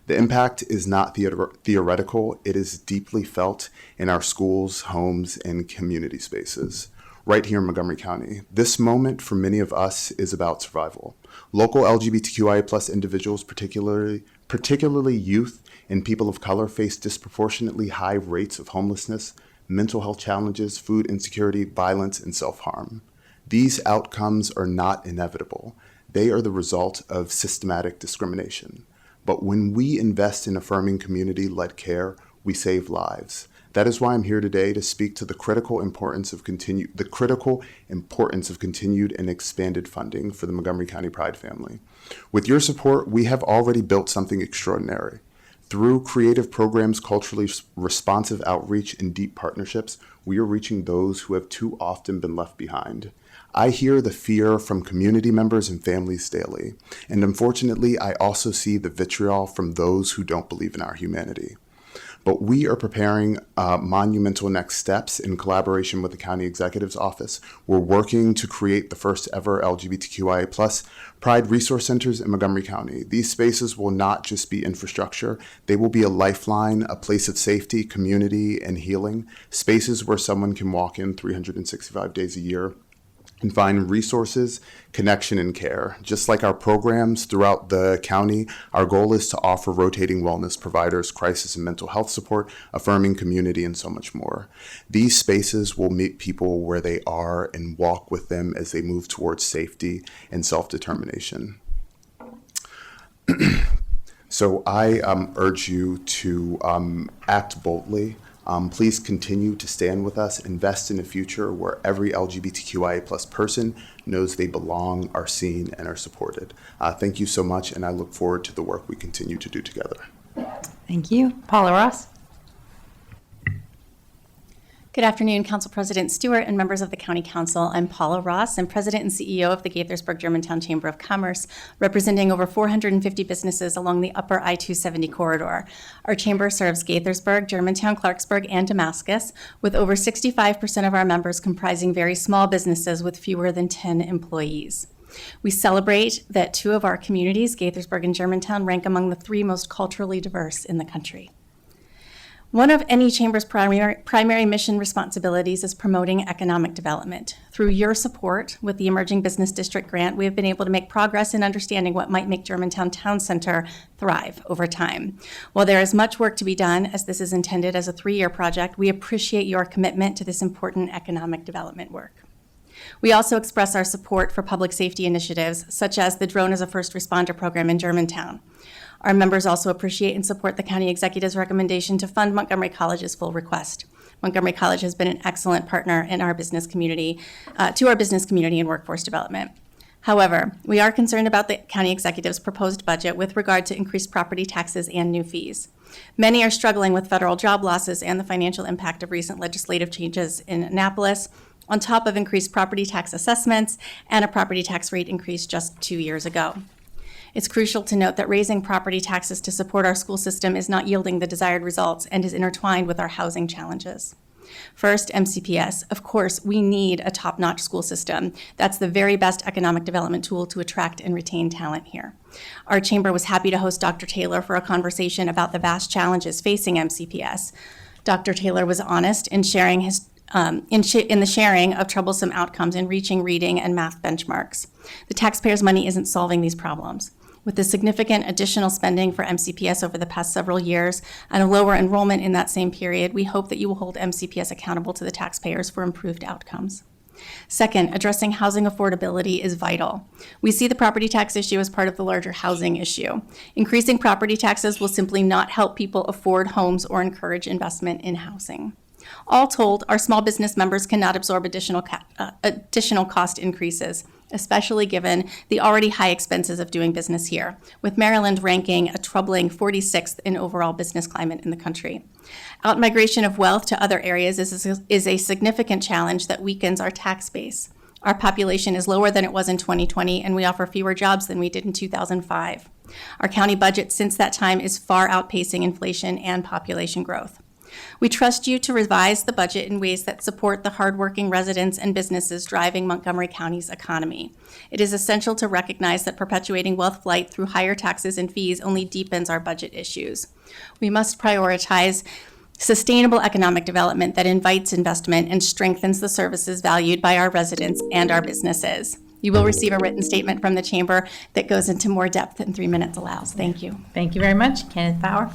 The impact is not theoretical, it is deeply felt in our schools, homes, and community spaces. Right here in Montgomery County, this moment for many of us is about survival. Local LGBTQIA+ individuals, particularly youth and people of color, face disproportionately high rates of homelessness, mental health challenges, food insecurity, violence, and self-harm. These outcomes are not inevitable. They are the result of systematic discrimination. But when we invest in affirming community-led care, we save lives. That is why I'm here today to speak to the critical importance of continued and expanded funding for the Montgomery County Pride family. With your support, we have already built something extraordinary. Through creative programs, culturally responsive outreach, and deep partnerships, we are reaching those who have too often been left behind. I hear the fear from community members and families daily, and unfortunately, I also see the vitriol from those who don't believe in our humanity. but we are preparing monumental next steps in collaboration with the County Executive's Office. We're working to create the first ever LGBTQIA+ Pride Resource Centers in Montgomery County. These spaces will not just be infrastructure, they will be a lifeline, a place of safety, community, and healing, spaces where someone can walk in 365 days a year and find resources, connection, and care. Just like our programs throughout the county, our goal is to offer rotating wellness providers, crisis and mental health support, affirming community, and so much more. These spaces will meet people where they are and walk with them as they move towards safety and self-determination. So I urge you to act boldly. Please continue to stand with us, invest in a future where every LGBTQIA+ person knows they belong, are seen, and are supported. Thank you so much, and I look forward to the work we continue to do together. Thank you. Paula Ross. Good afternoon, Council President Stewart and members of the County Council. I'm Paula Ross. I'm President and CEO of the Gaithersburg Germantown Chamber of Commerce, representing over 450 businesses along the upper I-270 corridor. Our chamber serves Gaithersburg, Germantown, Clarksburg, and Damascus, with over 65% of our members comprising very small businesses with fewer than 10 employees. We celebrate that two of our communities, Gaithersburg and Germantown, rank among the 3 most culturally diverse in the country. One of any chamber's primary mission responsibilities is promoting economic development. Through your support with the Emerging Business District Grant, we have been able to make progress in understanding what might make Germantown Town Center thrive over time. While there is much work to be done, as this is intended as a 3-year project, we appreciate your commitment to this important economic development work. We also express our support for public safety initiatives, such as the Drone as a First Responder program in Germantown. Our members also appreciate and support the County Executive's recommendation to fund Montgomery College's full request. Montgomery College has been an excellent partner in our business community, to our business community and workforce development. However, we are concerned about the County Executive's proposed budget with regard to increased property taxes and new fees. Many are struggling with federal job losses and the financial impact of recent legislative changes in Annapolis, on top of increased property tax assessments and a property tax rate increase just 2 years ago. It's crucial to note that raising property taxes to support our school system is not yielding the desired results and is intertwined with our housing challenges. First, MCPS. Of course, we need a top-notch school system. That's the very best economic development tool to attract and retain talent here. Our chamber was happy to host Dr. Taylor for a conversation about the vast challenges facing MCPS. Dr. Taylor was honest in sharing his in the sharing of troublesome outcomes in reaching reading and math benchmarks. The taxpayers' money isn't solving these problems. With the significant additional spending for MCPS over the past several years and a lower enrollment in that same period, we hope that you will hold MCPS accountable to the taxpayers for improved outcomes. Second, addressing housing affordability is vital. We see the property tax issue as part of the larger housing issue. Increasing property taxes will simply not help people afford homes or encourage investment in housing. All told, our small business members cannot absorb additional cost increases, especially given the already high expenses of doing business here, with Maryland ranking a troubling 46th in overall business climate in the country. Outmigration of wealth to other areas is a significant challenge that weakens our tax base. Our population is lower than it was in 2020, and we offer fewer jobs than we did in 2005. Our county budget since that time is far outpacing inflation and population growth. We trust you to revise the budget in ways that support the hardworking residents and businesses driving Montgomery County's economy. It is essential to recognize that perpetuating wealth flight through higher taxes and fees only deepens our budget issues. We must prioritize sustainable economic development that invites investment and strengthens the services valued by our residents and our businesses. You will receive a written statement from the Chamber that goes into more depth than 3 minutes allows. Thank you. Thank you very much. Kenneth Bauer.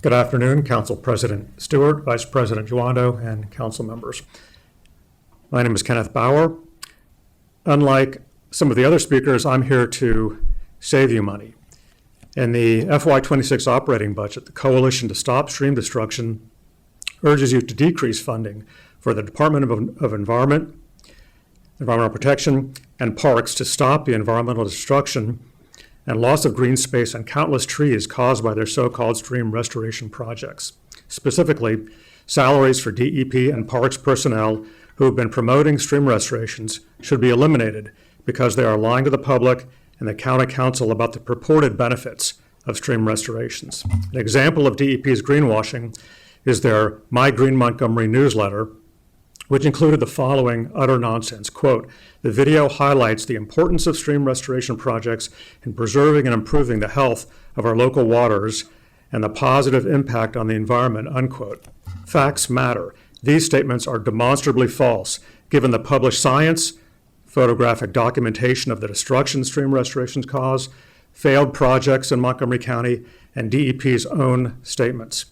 Good afternoon, Council President Stewart, Vice President Juando, and council members. My name is Kenneth Bauer. Unlike some of the other speakers, I'm here to save you money. In the FY26 operating budget, the Coalition to Stop Stream Destruction urges you to decrease funding for the Department of Environmental Protection and Parks to stop the environmental destruction and loss of green space and countless trees caused by their so-called stream restoration projects. Specifically, salaries for DEP and Parks personnel who have been promoting stream restorations should be eliminated because they are lying to the public and the county council about the purported benefits of stream restorations. An example of DEP's greenwashing is their My Green Montgomery newsletter, which included the following utter nonsense. Quote, "The video highlights the importance of stream restoration projects in preserving and improving the health of our local waters and the positive impact on the environment," unquote. Facts matter. These statements are demonstrably false, given the published science, photographic documentation of the destruction stream restorations cause, failed projects in Montgomery County, and DEP's own statements.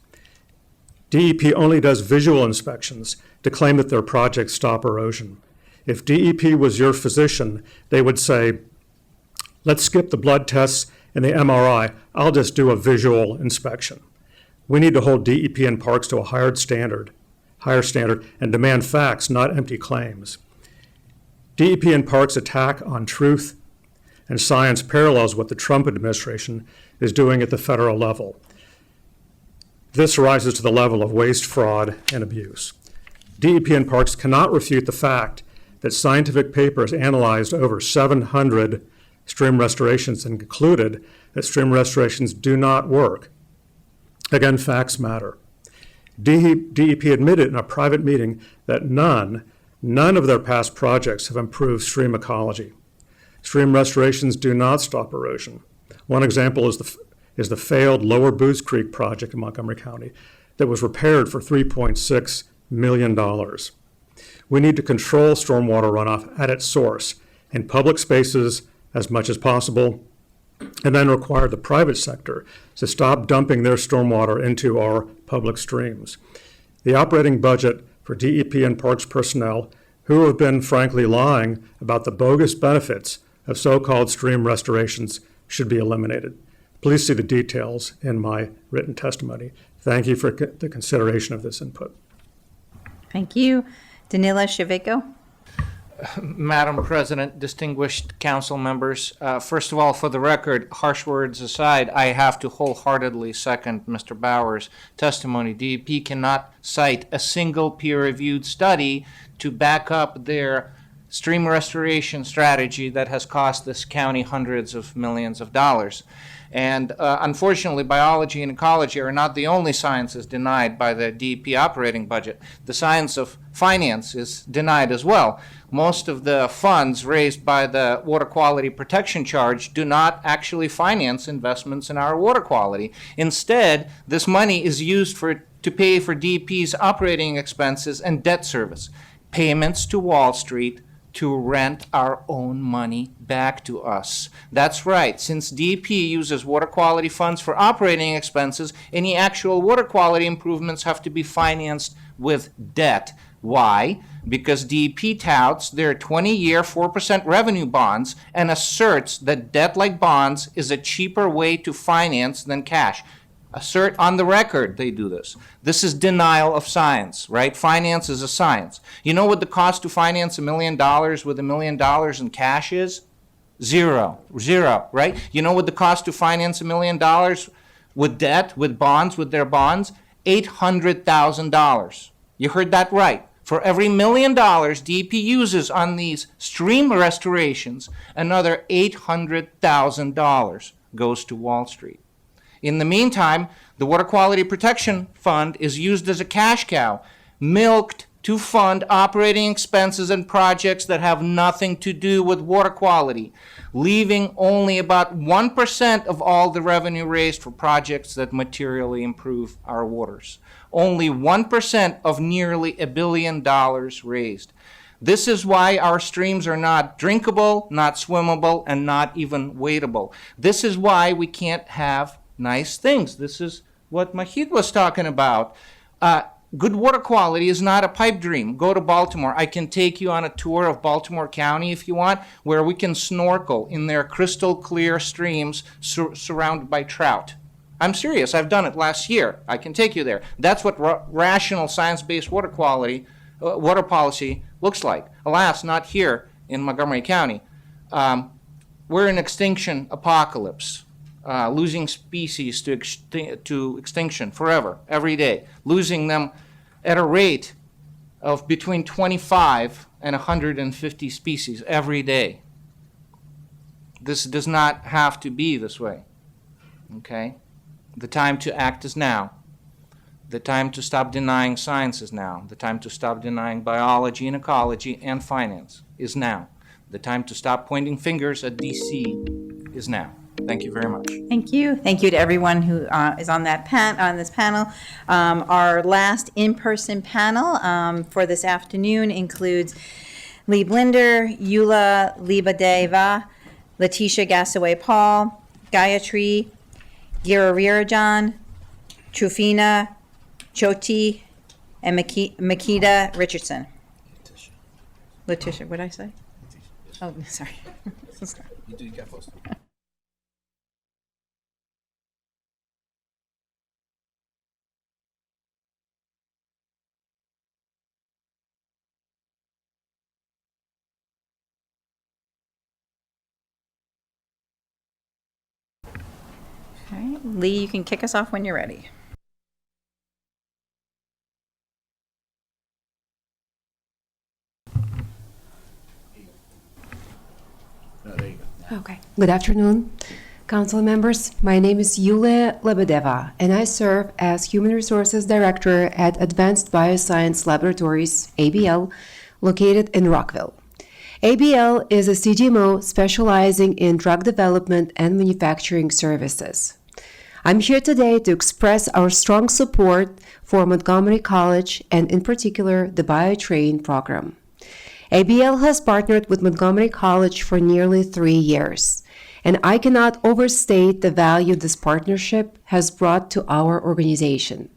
DEP only does visual inspections to claim that their projects stop erosion. If DEP was your physician, they would say, "Let's skip the blood tests and the MRI. I'll just do a visual inspection." We need to hold DEP and parks to a higher standard, and demand facts, not empty claims. DEP and parks' attack on truth and science parallels what the Trump administration is doing at the federal level. This rises to the level of waste, fraud, and abuse. DEP and parks cannot refute the fact that scientific papers analyzed over 700 stream restorations and concluded that stream restorations do not work. Again, facts matter. DEP admitted in a private meeting that none of their past projects have improved stream ecology. Stream restorations do not stop erosion. One example is the failed Lower Booze Creek project in Montgomery County that was repaired for $3.6 million. We need to control stormwater runoff at its source in public spaces as much as possible, and then require the private sector to stop dumping their stormwater into our public streams. The operating budget for DEP and parks personnel who have been frankly lying about the bogus benefits of so-called stream restorations should be eliminated. Please see the details in my written testimony. Thank you for the consideration of this input. Thank you. Danila Sheviko. Madam President, distinguished council members, first of all, for the record, harsh words aside, I have to wholeheartedly second Mr. Bauer's testimony. DEP cannot cite a single peer-reviewed study to back up their stream restoration strategy that has cost this county hundreds of millions of dollars. And unfortunately, biology and ecology are not the only sciences denied by the DEP operating budget. The science of finance is denied as well. Most of the funds raised by the water quality protection charge do not actually finance investments in our water quality. Instead, this money is used to pay for DEP's operating expenses and debt service, payments to Wall Street, to rent our own money back to us. That's right. Since DEP uses water quality funds for operating expenses, any actual water quality improvements have to be financed with debt. Why? Because DEP touts their 20-year 4% revenue bonds and asserts that debt like bonds is a cheaper way to finance than cash. Assert on the record they do this. This is denial of science, right? Finance is a science. You know what the cost to finance $1 million with $1 million in cash is? Zero, right? You know what the cost to finance $1 million with debt, with bonds, with their bonds? $800,000. You heard that right. For every $1 million DEP uses on these stream restorations, another $800,000 goes to Wall Street. In the meantime, the Water Quality Protection Fund is used as a cash cow, milked to fund operating expenses and projects that have nothing to do with water quality, leaving only about 1% of all the revenue raised for projects that materially improve our waters. Only 1% of nearly $1 billion raised. This is why our streams are not drinkable, not swimmable, and not even wadeable. This is why we can't have nice things. This is what Mahid was talking about. Good water quality is not a pipe dream. Go to Baltimore. I can take you on a tour of Baltimore County if you want, where we can snorkel in their crystal clear streams surrounded by trout. I'm serious. I've done it last year. I can take you there. That's what rational science-based water policy looks like. Alas, not here in Montgomery County. We're in extinction apocalypse. Losing species to extinction forever, every day, losing them at a rate of between 25 and 150 species every day. This does not have to be this way. Okay? The time to act is now. The time to stop denying science is now. The time to stop denying biology and ecology and finance is now. The time to stop pointing fingers at DC is now. Thank you very much. Thank you. Thank you to everyone who is on this panel. Our last in-person panel for this afternoon includes Lee Blinder, Eula Libadeva, Letitia Gassaway Paul, Gayatri Giririrajan, Trufina Choti, and Makita Richardson. Letitia, what did I say? Oh, sorry. You do get close. All right, Lee, you can kick us off when you're ready. Okay. Good afternoon, council members. My name is Yulia Lebedeva, and I serve as Human Resources Director at Advanced Bioscience Laboratories, ABL, located in Rockville. ABL is a CDMO specializing in drug development and manufacturing services. I'm here today to express our strong support for Montgomery College and, in particular, the BioTrain program. ABL has partnered with Montgomery College for nearly 3 years, and I cannot overstate the value this partnership has brought to our organization.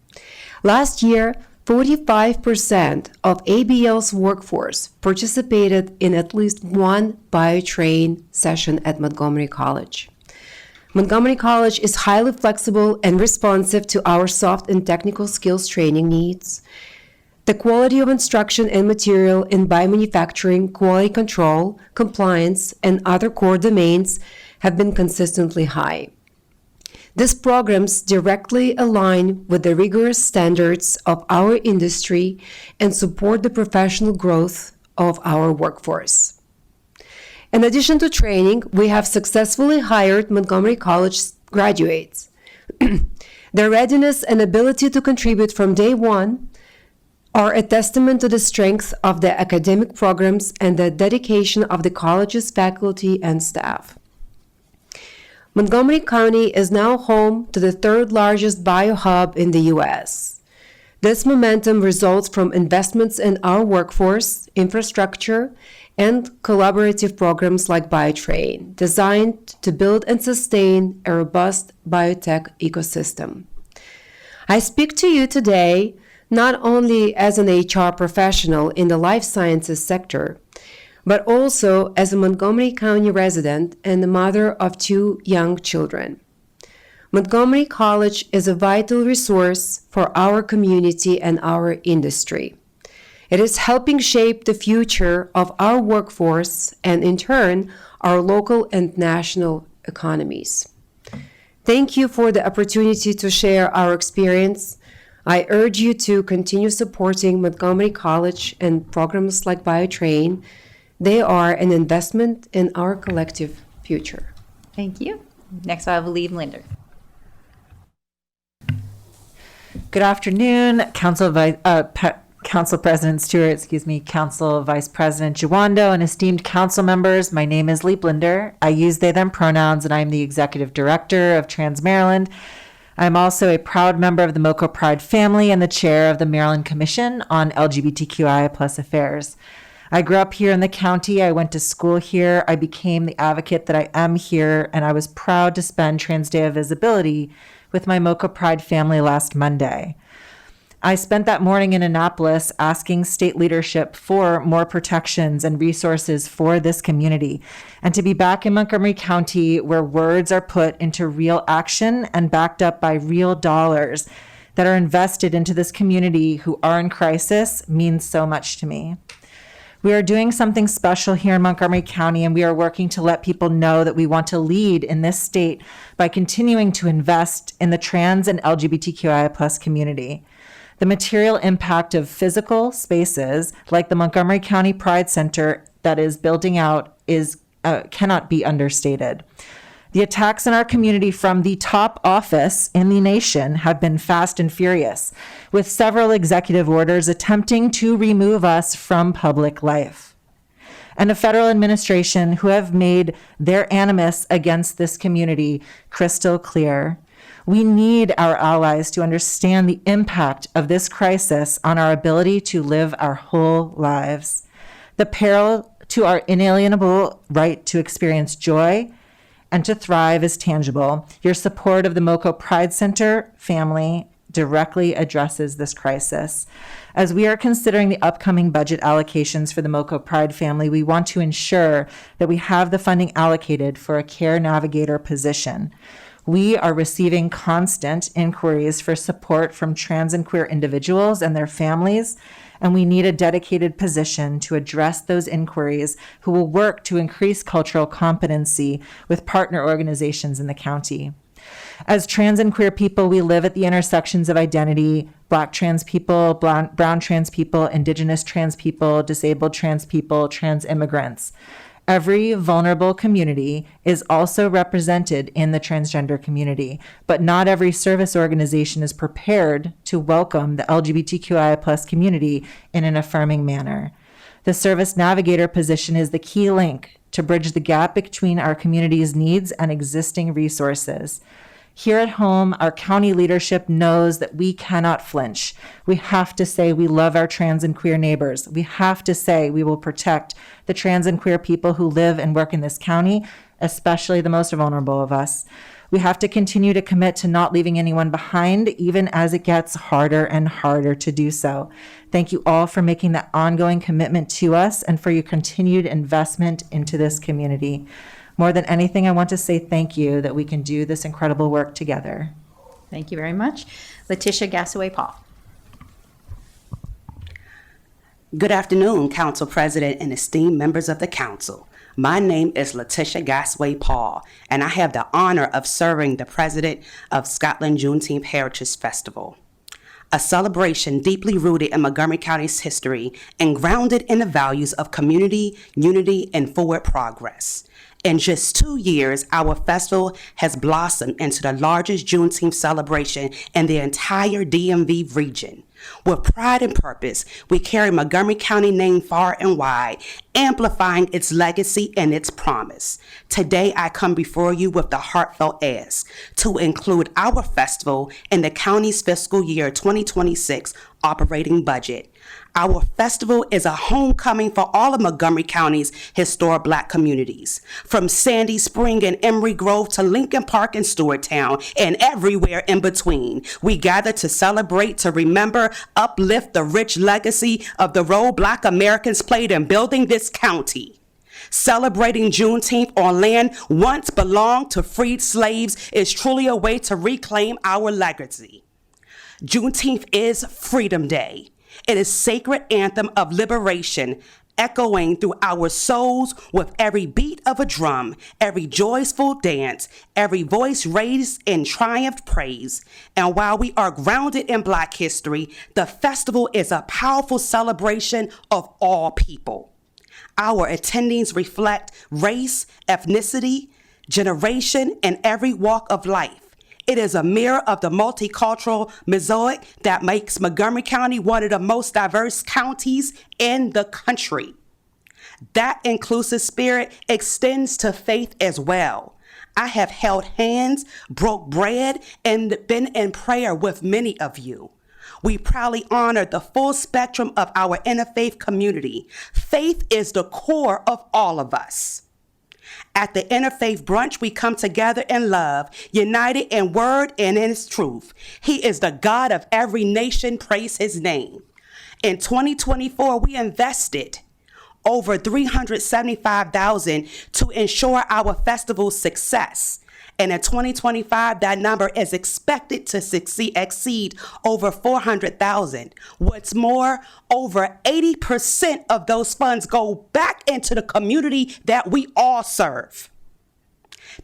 Last year, 45% of ABL's workforce participated in at least one BioTrain session at Montgomery College. Montgomery College is highly flexible and responsive to our soft and technical skills training needs. The quality of instruction and material in biomanufacturing, quality control, compliance, and other core domains have been consistently high. These programs directly align with the rigorous standards of our industry and support the professional growth of our workforce. In addition to training, we have successfully hired Montgomery College graduates. Their readiness and ability to contribute from day one are a testament to the strength of the academic programs and the dedication of the college's faculty and staff. Montgomery County is now home to the third largest biohub in the U.S. This momentum results from investments in our workforce, infrastructure, and collaborative programs like BioTrain, designed to build and sustain a robust biotech ecosystem. I speak to you today not only as an HR professional in the life sciences sector, but also as a Montgomery County resident and the mother of 2 young children. Montgomery College is a vital resource for our community and our industry. It is helping shape the future of our workforce and, in turn, our local and national economies. Thank you for the opportunity to share our experience. I urge you to continue supporting Montgomery College and programs like BioTrain. They are an investment in our collective future. Thank you. Next, I have Lee Blinder. Good afternoon, Council President Stewart, Council Vice President Juwando, and esteemed council members. My name is Lee Blinder. I use they, them pronouns, and I'm the Executive Director of Trans Maryland. I'm also a proud member of the MoCo Pride family and the chair of the Maryland Commission on LGBTQI+ affairs. I grew up here in the county. I went to school here. I became the advocate that I am here, and I was proud to spend Trans Day of Visibility with my MoCo Pride family last Monday. I spent that morning in Annapolis asking state leadership for more protections and resources for this community, and to be back in Montgomery County where words are put into real action and backed up by real dollars that are invested into this community who are in crisis means so much to me. We are doing something special here in Montgomery County, and we are working to let people know that we want to lead in this state by continuing to invest in the trans and LGBTQI+ community. The material impact of physical spaces like the Montgomery County Pride Center that is building out cannot be understated. The attacks in our community from the top office in the nation have been fast and furious, with several executive orders attempting to remove us from public life. And a federal administration who have made their animus against this community crystal clear. We need our allies to understand the impact of this crisis on our ability to live our whole lives. The peril to our inalienable right to experience joy and to thrive is tangible. Your support of the MoCo Pride Center family directly addresses this crisis. As we are considering the upcoming budget allocations for the MoCo Pride family, we want to ensure that we have the funding allocated for a care navigator position. We are receiving constant inquiries for support from trans and queer individuals and their families, and we need a dedicated position to address those inquiries who will work to increase cultural competency with partner organizations in the county. As trans and queer people, we live at the intersections of identity: Black trans people, brown trans people, Indigenous trans people, disabled trans people, trans immigrants. Every vulnerable community is also represented in the transgender community, but not every service organization is prepared to welcome the LGBTQIA+ community in an affirming manner. The service navigator position is the key link to bridge the gap between our community's needs and existing resources. Here at home, our county leadership knows that we cannot flinch. We have to say we love our trans and queer neighbors. We have to say we will protect the trans and queer people who live and work in this county, especially the most vulnerable of us. We have to continue to commit to not leaving anyone behind, even as it gets harder and harder to do so. Thank you all for making that ongoing commitment to us and for your continued investment into this community. More than anything, I want to say thank you that we can do this incredible work together. Thank you very much. Letitia Gasaway-Paul. Good afternoon, Council President and esteemed members of the Council. My name is Letitia Gasaway-Paul, and I have the honor of serving the President of Scotland Juneteenth Heritage Festival, a celebration deeply rooted in Montgomery County's history and grounded in the values of community, unity, and forward progress. In just 2 years, our festival has blossomed into the largest Juneteenth celebration in the entire DMV region. With pride and purpose, we carry Montgomery County name far and wide, amplifying its legacy and its promise. Today, I come before you with the heartfelt ask to include our festival in the county's fiscal year 2026 operating budget. Our festival is a homecoming for all of Montgomery County's historic Black communities, from Sandy Spring and Emery Grove to Lincoln Park and Stewarttown, and everywhere in between. We gather to celebrate, to remember, uplift the rich legacy of the role Black Americans played in building this county. Celebrating Juneteenth on land once belonged to freed slaves is truly a way to reclaim our legacy. Juneteenth is Freedom Day. It is sacred anthem of liberation, echoing through our souls with every beat of a drum, every joyful dance, every voice raised in triumph praise. And while we are grounded in Black history, the festival is a powerful celebration of all people. Our attendees reflect race, ethnicity, generation, and every walk of life. It is a mirror of the multicultural mosaic that makes Montgomery County one of the most diverse counties in the country. That inclusive spirit extends to faith as well. I have held hands, broke bread, and been in prayer with many of you. We proudly honor the full spectrum of our interfaith community. Faith is the core of all of us. At the Interfaith Brunch, we come together in love, united in word and in his truth. He is the God of every nation, praise his name. In 2024, we invested over $375,000 to ensure our festival's success. And in 2025, that number is expected to exceed over $400,000. What's more, over 80% of those funds go back into the community that we all serve.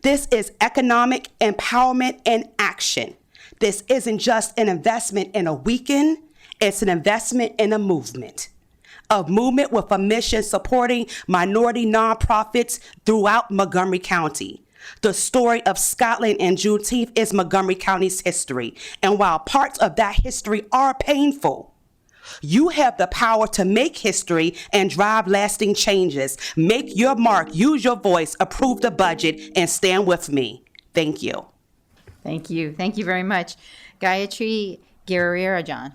This is economic empowerment in action. This isn't just an investment in a weekend, it's an investment in a movement with a mission supporting minority nonprofits throughout Montgomery County. The story of Scotland and Juneteenth is Montgomery County's history. And while parts of that history are painful, you have the power to make history and drive lasting changes. Make your mark, use your voice, approve the budget, and stand with me. Thank you. Thank you. Thank you very much. Gayatri Girarajan.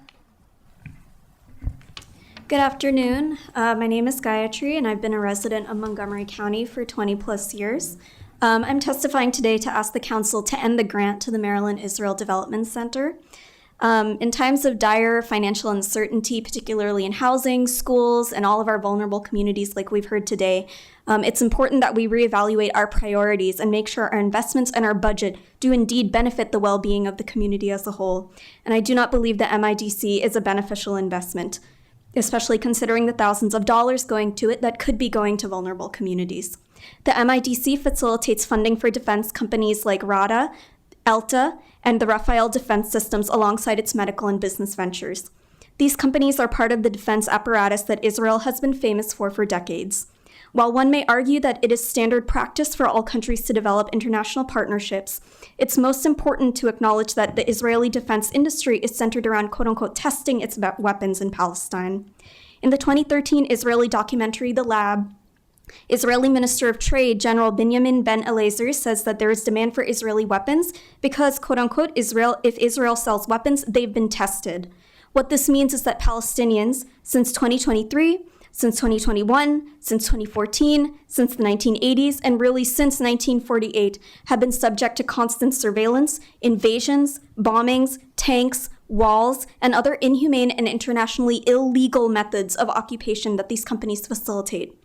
Good afternoon. My name is Gayatri, and I've been a resident of Montgomery County for 20 plus years. I'm testifying today to ask the council to end the grant to the Maryland Israel Development Center. In times of dire financial uncertainty, particularly in housing, schools, and all of our vulnerable communities like we've heard today, it's important that we reevaluate our priorities and make sure our investments and our budget do indeed benefit the well-being of the community as a whole. And I do not believe that MIDC is a beneficial investment, especially considering the thousands of dollars going to it that could be going to vulnerable communities. The MIDC facilitates funding for defense companies like RADA, ELTA, and the Rafael Defense Systems alongside its medical and business ventures. These companies are part of the defense apparatus that Israel has been famous for decades. While one may argue that it is standard practice for all countries to develop international partnerships, it's most important to acknowledge that the Israeli defense industry is centered around quote-unquote testing its weapons in Palestine. In the 2013 Israeli documentary, The Lab, Israeli Minister of Trade General Benjamin Ben-Elazar says that there is demand for Israeli weapons because, quote-unquote, if Israel sells weapons, they've been tested. What this means is that Palestinians, since 2023, since 2021, since 2014, since the 1980s, and really since 1948, have been subject to constant surveillance, invasions, bombings, tanks, walls, and other inhumane and internationally illegal methods of occupation that these companies facilitate.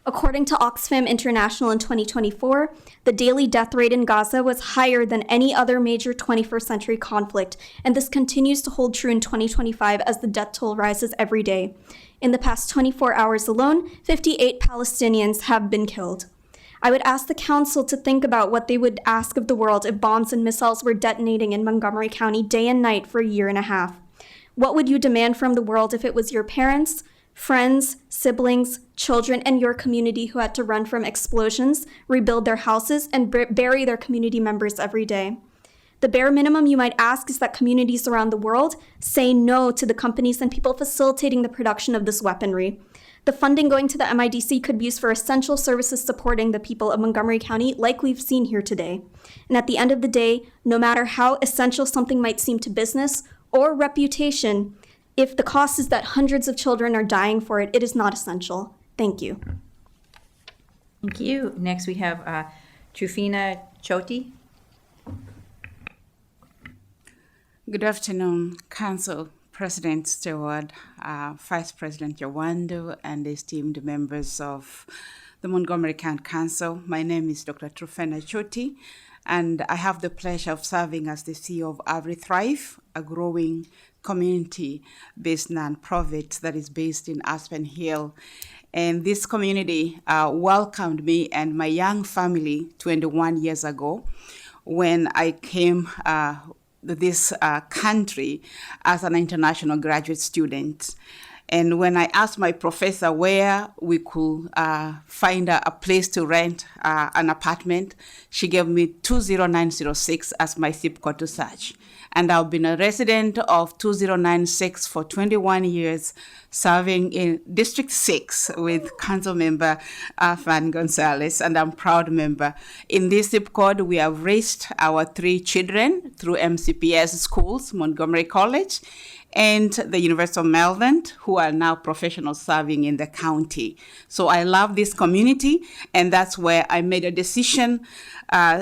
According to Oxfam International in 2024, the daily death rate in Gaza was higher than any other major 21st century conflict, and this continues to hold true in 2025 as the death toll rises every day. In the past 24 hours alone, 58 Palestinians have been killed. I would ask the council to think about what they would ask of the world if bombs and missiles were detonating in Montgomery County day and night for a year and a half. What would you demand from the world if it was your parents, friends, siblings, children, and your community who had to run from explosions, rebuild their houses, and bury their community members every day? The bare minimum you might ask is that communities around the world say no to the companies and people facilitating the production of this weaponry. The funding going to the MIDC could be used for essential services supporting the people of Montgomery County like we've seen here today. And at the end of the day, no matter how essential something might seem to business or reputation, if the cost is that hundreds of children are dying for it, it is not essential. Thank you. Thank you. Next, we have Trufina Choti. Good afternoon, Council President Stewart, Vice President Jawando, and esteemed members of the Montgomery County Council. My name is Dr. Trufina Choti, and I have the pleasure of serving as the CEO of Every Thrive, a growing community-based nonprofit that is based in Aspen Hill. And this community welcomed me and my young family 21 years ago when I came this country as an international graduate student. And when I asked my professor where we could find a place to rent an apartment, she gave me 20906 as my zip code to search. And I've been a resident of 2096 for 21 years, serving in District 6 with Council Member Fan Gonzalez, and I'm proud member. In this zip code, we have raised our 3 children through MCPS schools, Montgomery College, and the University of Maryland, who are now professionals serving in the county. So I love this community, and that's where I made a decision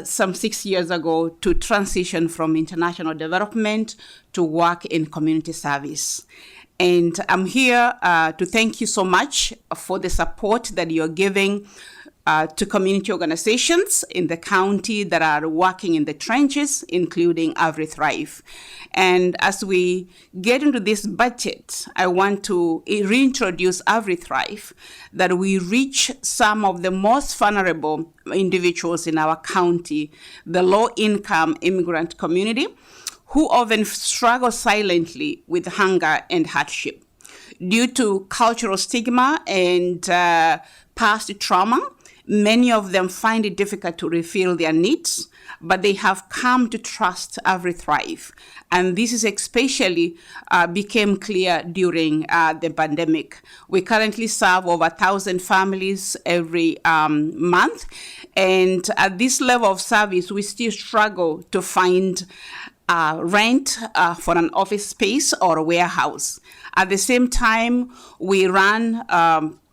some 6 years ago to transition from international development to work in community service. And I'm here to thank you so much for the support that you're giving to community organizations in the county that are working in the trenches, including Every Thrive. And as we get into this budget, I want to reintroduce Every Thrive, that we reach some of the most vulnerable individuals in our county, the low-income immigrant community, who often struggle silently with hunger and hardship. Due to cultural stigma and past trauma, Many of them find it difficult to refill their needs, but they have come to trust Every Thrive. And this is especially became clear during the pandemic. We currently serve over 1,000 families every month. And at this level of service, we still struggle to find rent for an office space or a warehouse. At the same time, we run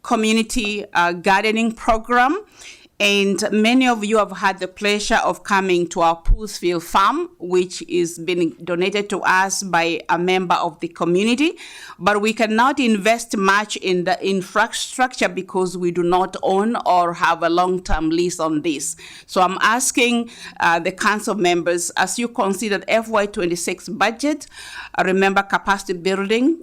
community gardening program. And many of you have had the pleasure of coming to our Poolsville farm, which is being donated to us by a member of the community. But we cannot invest much in the infrastructure because we do not own or have a long-term lease on this. So I'm asking the council members, as you consider the FY26 budget, remember capacity building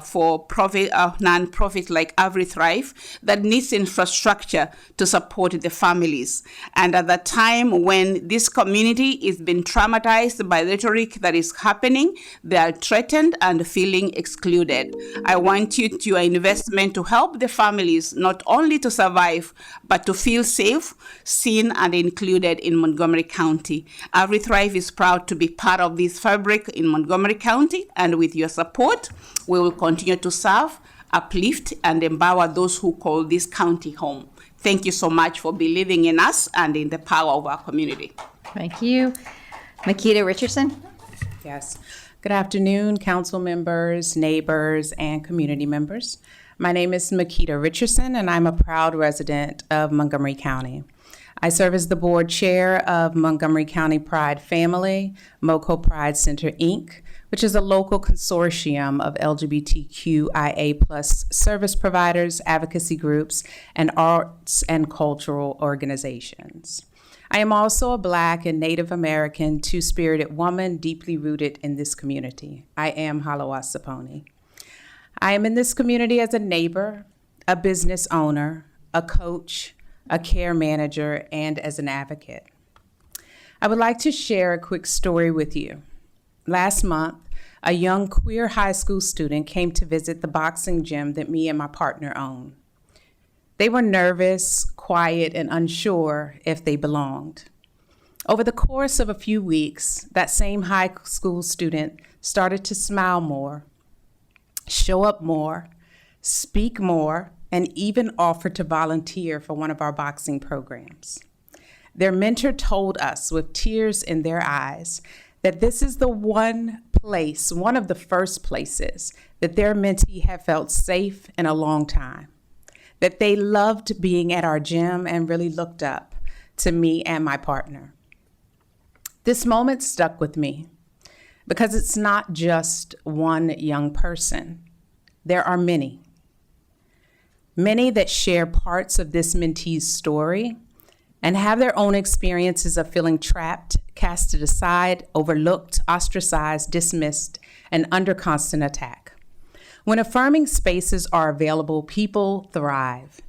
for profit, non-profit like Every Thrive that needs infrastructure to support the families. And at the time when this community is being traumatized by rhetoric that is happening, they are threatened and feeling excluded. I want you to your investment to help the families not only to survive, but to feel safe, seen, and included in Montgomery County. Every Thrive is proud to be part of this fabric in Montgomery County, and with your support, we will continue to serve, uplift, and empower those who call this county home. Thank you so much for believing in us and in the power of our community. Thank you. Makita Richardson? Yes. Good afternoon, council members, neighbors, and community members. My name is Makita Richardson, and I'm a proud resident of Montgomery County. I serve as the board chair of Montgomery County Pride Family, MoCo Pride Center, Inc., which is a local consortium of LGBTQIA+ service providers, advocacy groups, and arts and cultural organizations. I am also a Black and Native American two-spirited woman deeply rooted in this community. I am Halawa Saponi. I am in this community as a neighbor, a business owner, a coach, a care manager, and as an advocate. I would like to share a quick story with you. Last month, a young queer high school student came to visit the boxing gym that me and my partner own. They were nervous, quiet, and unsure if they belonged. Over the course of a few weeks, that same high school student started to smile more, show up more, speak more, and even offer to volunteer for one of our boxing programs. Their mentor told us with tears in their eyes that this is the one of the first places that their mentee had felt safe in a long time, that they loved being at our gym and really looked up to me and my partner. This moment stuck with me because it's not just one young person. There are many that share parts of this mentee's story and have their own experiences of feeling trapped, casted aside, overlooked, ostracized, dismissed, and under constant attack. When affirming spaces are available, people thrive.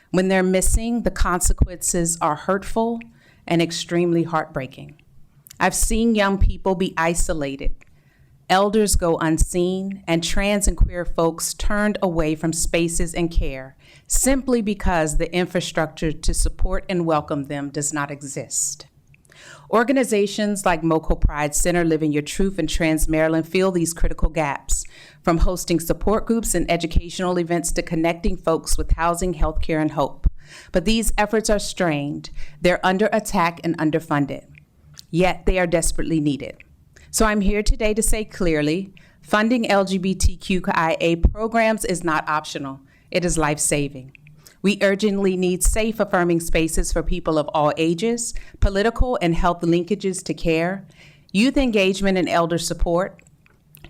When they're missing, the consequences are hurtful and extremely heartbreaking. I've seen young people be isolated, elders go unseen, and trans and queer folks turned away from spaces and care simply because the infrastructure to support and welcome them does not exist. Organizations like MoCo Pride Center, Living Your Truth, and Trans Maryland fill these critical gaps, from hosting support groups and educational events to connecting folks with housing, healthcare, and hope. But these efforts are strained, they're under attack and underfunded, yet they are desperately needed. So I'm here today to say clearly, funding LGBTQIA programs is not optional, it is life-saving. We urgently need safe, affirming spaces for people of all ages, political and health linkages to care, youth engagement and elder support,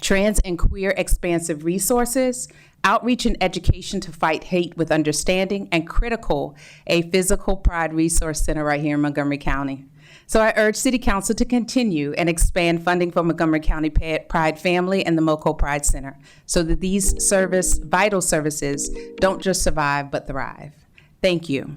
trans and queer expansive resources, outreach and education to fight hate with understanding, and critical, a physical Pride Resource Center right here in Montgomery County. So I urge City Council to continue and expand funding for Montgomery County Pride Family and the MoCo Pride Center so that these vital services don't just survive but thrive. Thank you.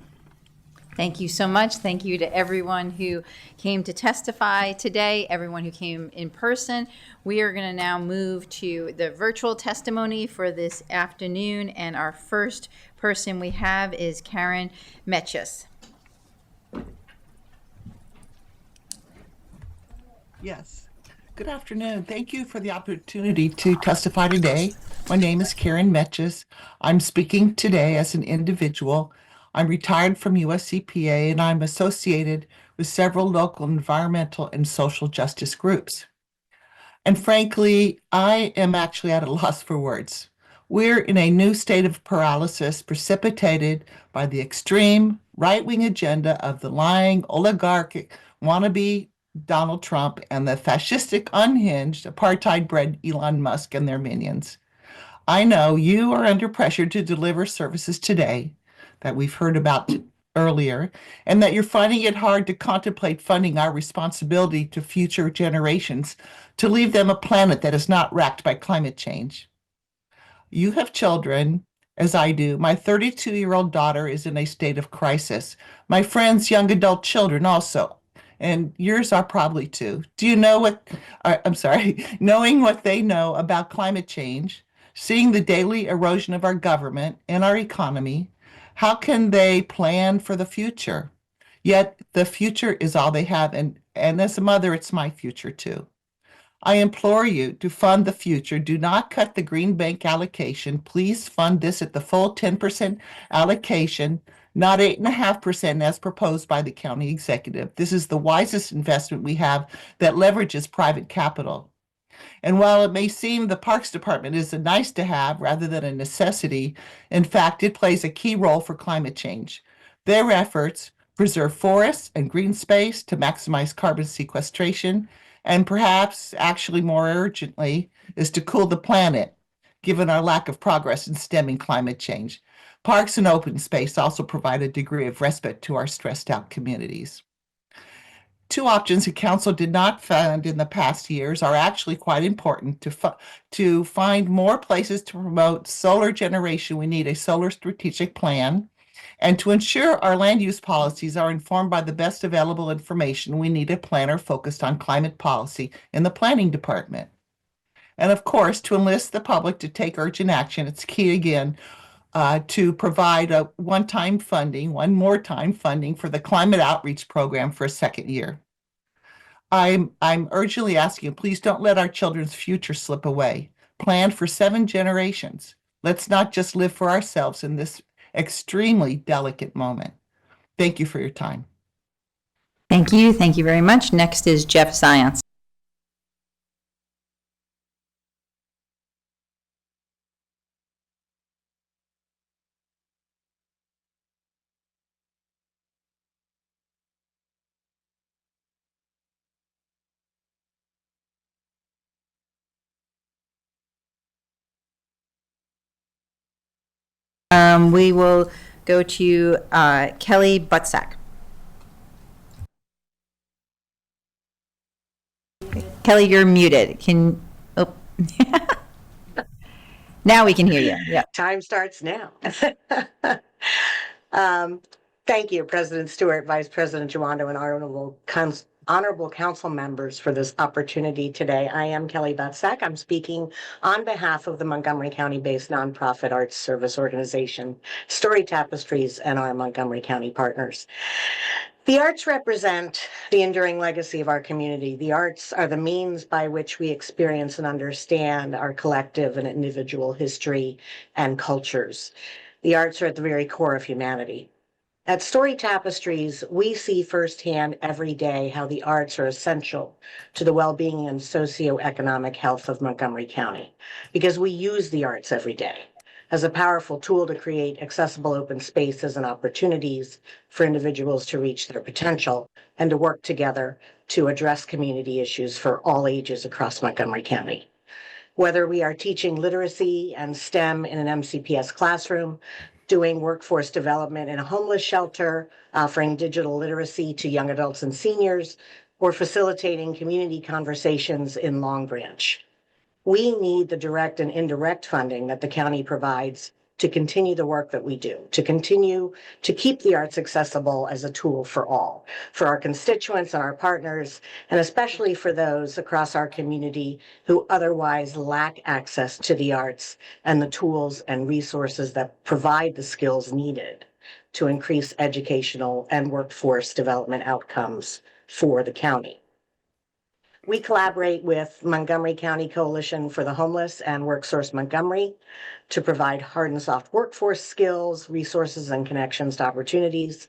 Thank you so much. Thank you to everyone who came to testify today, everyone who came in person. We are going to now move to the virtual testimony for this afternoon, and our first person we have is Karen Metchus. Yes. Good afternoon. Thank you for the opportunity to testify today. My name is Karen Metches. I'm speaking today as an individual. I'm retired from USCPA and I'm associated with several local environmental and social justice groups. And frankly, I am actually at a loss for words. We're in a new state of paralysis precipitated by the extreme right-wing agenda of the lying oligarchic wannabe Donald Trump and the fascistic, unhinged, apartheid-bred Elon Musk and their minions. I know you are under pressure to deliver services today that we've heard about earlier, and that you're finding it hard to contemplate funding our responsibility to future generations to leave them a planet that is not wrecked by climate change. You have children, as I do. My 32-year-old daughter is in a state of crisis. My friends' young adult children also. And yours are probably too. Do you know what, knowing what they know about climate change, seeing the daily erosion of our government and our economy, how can they plan for the future? Yet the future is all they have. And as a mother, it's my future too. I implore you to fund the future. Do not cut the Green Bank allocation. Please fund this at the full 10% allocation, not 8.5% as proposed by the county executive. This is the wisest investment we have that leverages private capital. And while it may seem the Parks Department is a nice to have rather than a necessity, in fact, it plays a key role for climate change. Their efforts preserve forests and green space to maximize carbon sequestration, and perhaps actually more urgently is to cool the planet, given our lack of progress in stemming climate change. Parks and open space also provide a degree of respite to our stressed out communities. Two options the council did not fund in the past years are actually quite important. To find more places to promote solar generation, we need a solar strategic plan. And to ensure our land use policies are informed by the best available information, we need a planner focused on climate policy in the planning department. And of course, to enlist the public to take urgent action, it's key again to provide a one more time funding for the climate outreach program for a second year. I'm urgently asking you, please don't let our children's future slip away. Plan for 7 generations. Let's not just live for ourselves in this extremely delicate moment. Thank you for your time. Thank you. Thank you very much. Next is Jeff Zients. We will go to Kelly Butsack. Kelly, you're muted. Now we can hear you. Yeah. Time starts now. Thank you, President Stewart, Vice President Giwando, and honorable council members for this opportunity today. I am Kelly Butsack. I'm speaking on behalf of the Montgomery County-based nonprofit arts service organization, Story Tapestries, and our Montgomery County partners. The arts represent the enduring legacy of our community. The arts are the means by which we experience and understand our collective and individual history and cultures. The arts are at the very core of humanity. At Story Tapestries, we see firsthand every day how the arts are essential to the well-being and socioeconomic health of Montgomery County, because we use the arts every day as a powerful tool to create accessible open spaces and opportunities for individuals to reach their potential and to work together to address community issues for all ages across Montgomery County. Whether we are teaching literacy and STEM in an MCPS classroom, doing workforce development in a homeless shelter, offering digital literacy to young adults and seniors, or facilitating community conversations in Long Branch. We need the direct and indirect funding that the county provides to continue the work that we do, to continue to keep the arts accessible as a tool for all, for our constituents and our partners, and especially for those across our community who otherwise lack access to the arts and the tools and resources that provide the skills needed to increase educational and workforce development outcomes for the county. We collaborate with Montgomery County Coalition for the Homeless and WorkSource Montgomery to provide hard and soft workforce skills, resources, and connections to opportunities.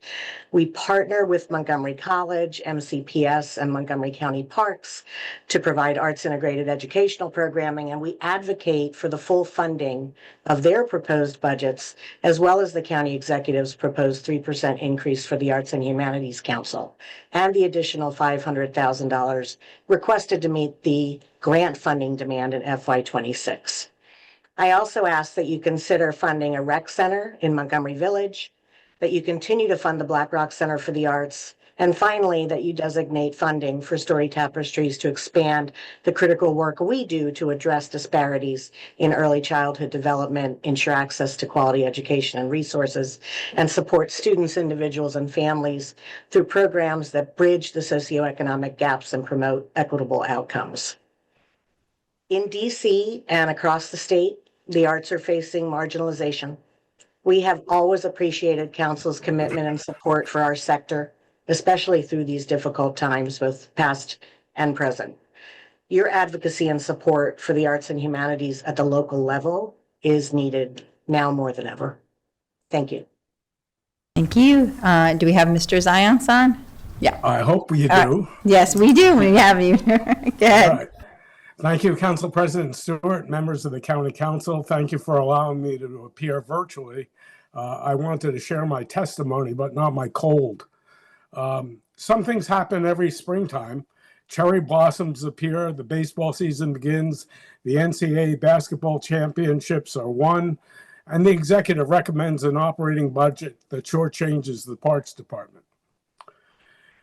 We partner with Montgomery College, MCPS, and Montgomery County Parks to provide arts integrated educational programming, and we advocate for the full funding of their proposed budgets, as well as the county executive's proposed 3% increase for the Arts and Humanities Council, and the additional $500,000 requested to meet the grant funding demand in FY26. I also ask that you consider funding a rec center in Montgomery Village, that you continue to fund the Black Rock Center for the Arts, and finally, that you designate funding for Story Tapestries to expand the critical work we do to address disparities in early childhood development, ensure access to quality education and resources, and support students, individuals, and families through programs that bridge the socioeconomic gaps and promote equitable outcomes. In DC and across the state, the arts are facing marginalization. We have always appreciated Council's commitment and support for our sector, especially through these difficult times, both past and present. Your advocacy and support for the arts and humanities at the local level is needed now more than ever. Thank you. Thank you. Do we have Mr. Zions on? Yeah. I hope you do. Yes, we do. We have you. Go ahead. All right. Thank you, Council President Stewart, members of the County Council. Thank you for allowing me to appear virtually. I wanted to share my testimony, but not my cold. Some things happen every springtime. Cherry blossoms appear, the baseball season begins, the NCAA basketball championships are won, and the executive recommends an operating budget that shortchanges the Parks Department.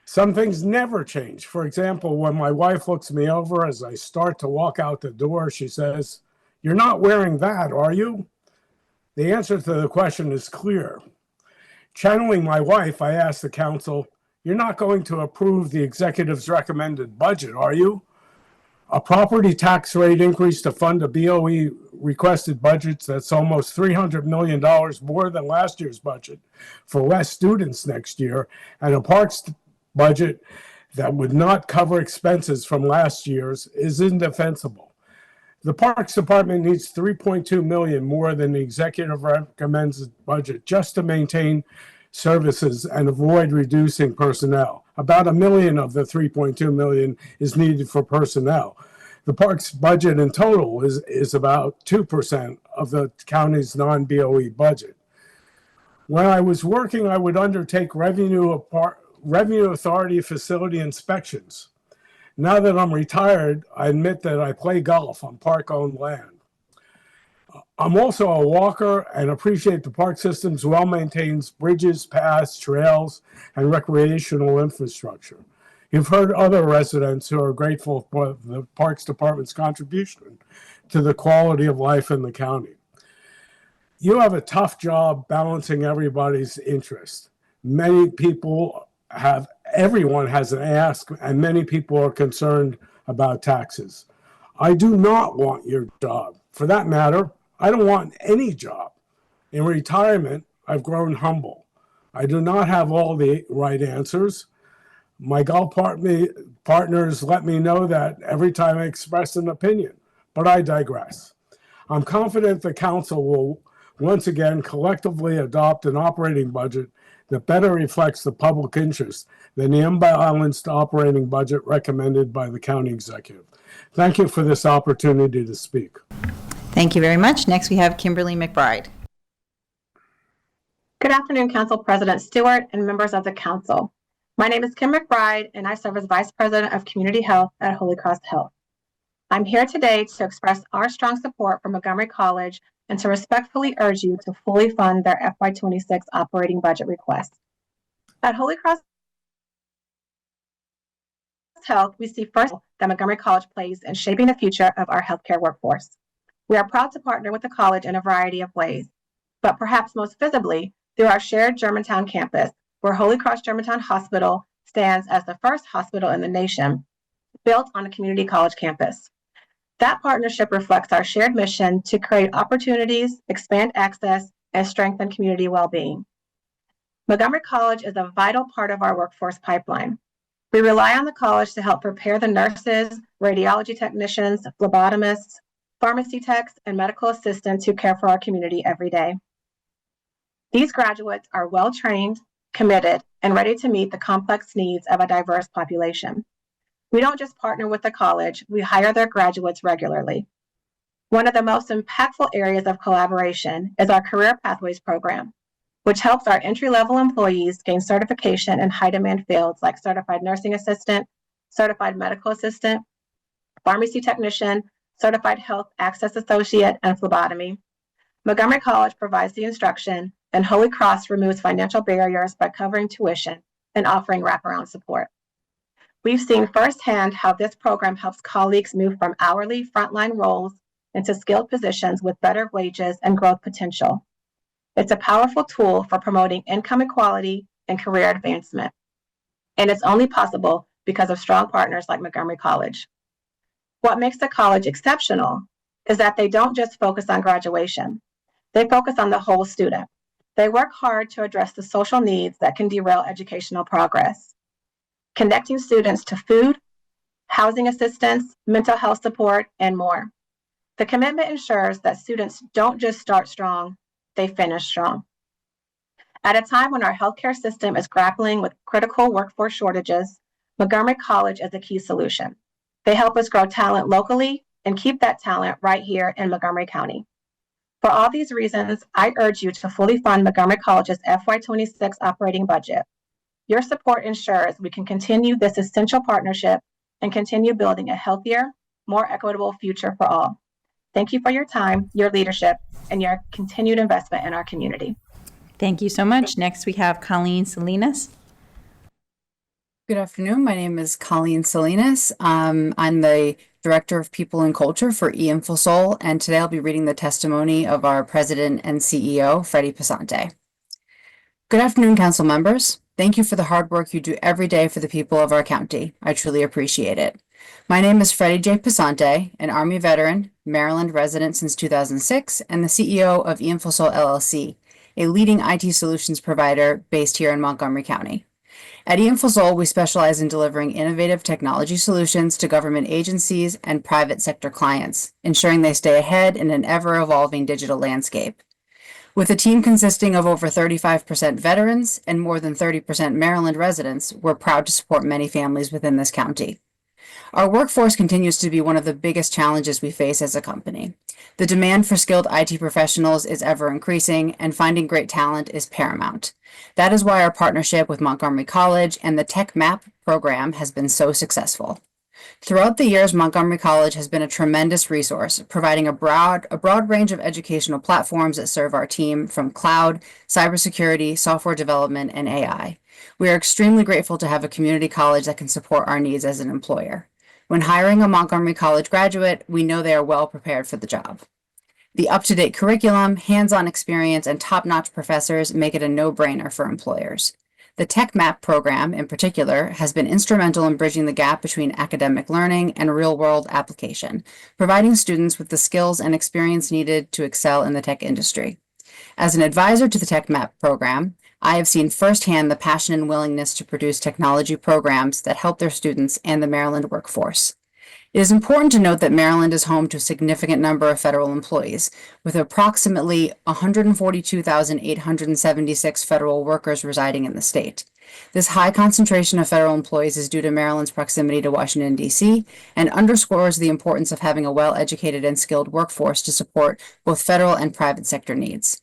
Some things never change. For example, when my wife looks me over as I start to walk out the door, she says, "You're not wearing that, are you?" The answer to the question is clear. Channeling my wife, I asked the council, "You're not going to approve the executive's recommended budget, are you? A property tax rate increase to fund a BOE requested budget that's almost $300 million more than last year's budget for less students next year, and a parks budget that would not cover expenses from last year's is indefensible. The Parks Department needs $3.2 million more than the executive recommends budget just to maintain services and avoid reducing personnel. About $1 million of the $3.2 million is needed for personnel. The parks budget in total is about 2% of the county's non-BOE budget. When I was working, I would undertake Revenue Authority facility inspections. Now that I'm retired, I admit that I play golf on park-owned land. I'm also a walker and appreciate the park system's well-maintained bridges, paths, trails, and recreational infrastructure. You've heard other residents who are grateful for the Parks Department's contribution to the quality of life in the county. You have a tough job balancing everybody's interest. Everyone has an ask, and many people are concerned about taxes. I do not want your job. For that matter, I don't want any job. In retirement, I've grown humble. I do not have all the right answers. My golf partners let me know that every time I express an opinion, but I digress. I'm confident the council will once again collectively adopt an operating budget that better reflects the public interest than the imbalanced operating budget recommended by the county executive. Thank you for this opportunity to speak. Thank you very much. Next, we have Kimberly McBride. Good afternoon, Council President Stewart and members of the council. My name is Kim McBride, and I serve as Vice President of Community Health at Holy Cross Health. I'm here today to express our strong support for Montgomery College and to respectfully urge you to fully fund their FY26 operating budget request. At Holy Cross Health, we see first that Montgomery College plays in shaping the future of our healthcare workforce. We are proud to partner with the college in a variety of ways, but perhaps most visibly through our shared Germantown campus, where Holy Cross Germantown Hospital stands as the first hospital in the nation built on a community college campus. That partnership reflects our shared mission to create opportunities, expand access, and strengthen community well-being. Montgomery College is a vital part of our workforce pipeline. We rely on the college to help prepare the nurses, radiology technicians, phlebotomists, pharmacy techs, and medical assistants who care for our community every day. These graduates are well-trained, committed, and ready to meet the complex needs of a diverse population. We don't just partner with the college, we hire their graduates regularly. One of the most impactful areas of collaboration is our Career Pathways program, which helps our entry-level employees gain certification in high-demand fields like certified nursing assistant, certified medical assistant, pharmacy technician, certified health access associate, and phlebotomy. Montgomery College provides the instruction, and Holy Cross removes financial barriers by covering tuition and offering wraparound support. We've seen firsthand how this program helps colleagues move from hourly frontline roles into skilled positions with better wages and growth potential. It's a powerful tool for promoting income equality and career advancement. And it's only possible because of strong partners like Montgomery College. What makes the college exceptional is that they don't just focus on graduation. They focus on the whole student. They work hard to address the social needs that can derail educational progress, connecting students to food, housing assistance, mental health support, and more. The commitment ensures that students don't just start strong, they finish strong. At a time when our healthcare system is grappling with critical workforce shortages, Montgomery College is a key solution. They help us grow talent locally and keep that talent right here in Montgomery County. For all these reasons, I urge you to fully fund Montgomery College's FY26 operating budget. Your support ensures we can continue this essential partnership and continue building a healthier, more equitable future for all. Thank you for your time, your leadership, and your continued investment in our community. Thank you so much. Next, we have Colleen Salinas. Good afternoon. My name is Colleen Salinas. I'm the Director of People and Culture for eInfosol, and today I'll be reading the testimony of our President and CEO, Freddie Pesante. Good afternoon, Council members. Thank you for the hard work you do every day for the people of our county. I truly appreciate it. My name is Freddie J. Pesante, an Army veteran, Maryland resident since 2006, and the CEO of eInfosol LLC, a leading IT solutions provider based here in Montgomery County. At eInfosol, we specialize in delivering innovative technology solutions to government agencies and private sector clients, ensuring they stay ahead in an ever-evolving digital landscape. With a team consisting of over 35% veterans and more than 30% Maryland residents, we're proud to support many families within this county. Our workforce continues to be one of the biggest challenges we face as a company. The demand for skilled IT professionals is ever increasing, and finding great talent is paramount. That is why our partnership with Montgomery College and the Tech Map program has been so successful. Throughout the years, Montgomery College has been a tremendous resource, providing a broad range of educational platforms that serve our team, from cloud, cybersecurity, software development, and AI. We are extremely grateful to have a community college that can support our needs as an employer. When hiring a Montgomery College graduate, we know they are well prepared for the job. The up-to-date curriculum, hands-on experience, and top-notch professors make it a no-brainer for employers. The Tech Map program, in particular, has been instrumental in bridging the gap between academic learning and real-world application, providing students with the skills and experience needed to excel in the tech industry. As an advisor to the Tech Map program, I have seen firsthand the passion and willingness to produce technology programs that help their students and the Maryland workforce. It is important to note that Maryland is home to a significant number of federal employees, with approximately 142,876 federal workers residing in the state. This high concentration of federal employees is due to Maryland's proximity to Washington, D.C., and underscores the importance of having a well-educated and skilled workforce to support both federal and private sector needs.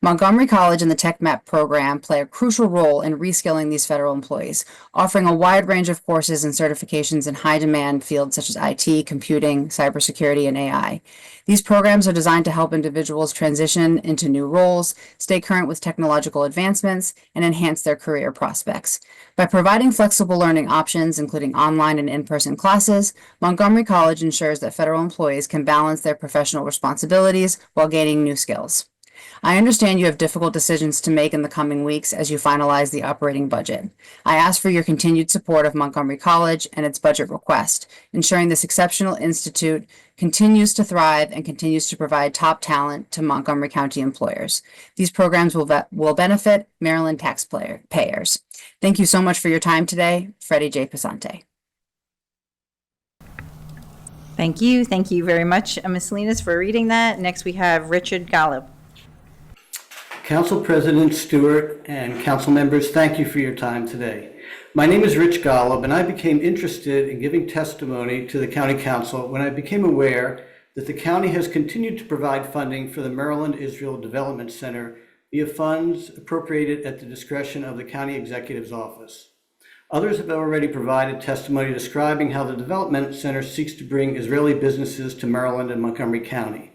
Montgomery College and the Tech Map program play a crucial role in reskilling these federal employees, offering a wide range of courses and certifications in high-demand fields such as IT, computing, cybersecurity, and AI. These programs are designed to help individuals transition into new roles, stay current with technological advancements, and enhance their career prospects. By providing flexible learning options, including online and in-person classes, Montgomery College ensures that federal employees can balance their professional responsibilities while gaining new skills. I understand you have difficult decisions to make in the coming weeks as you finalize the operating budget. I ask for your continued support of Montgomery College and its budget request, ensuring this exceptional institute continues to thrive and continues to provide top talent to Montgomery County employers. These programs will benefit Maryland taxpayers. Thank you so much for your time today. Freddie J. Pasante. Thank you. Thank you very much, Ms. Salinas, for reading that. Next, we have Richard Gallup. Council President Stewart and council members, thank you for your time today. My name is Rich Golub, and I became interested in giving testimony to the County Council when I became aware that the county has continued to provide funding for the Maryland Israel Development Center via funds appropriated at the discretion of the County Executive's Office. Others have already provided testimony describing how the Development Center seeks to bring Israeli businesses to Maryland and Montgomery County.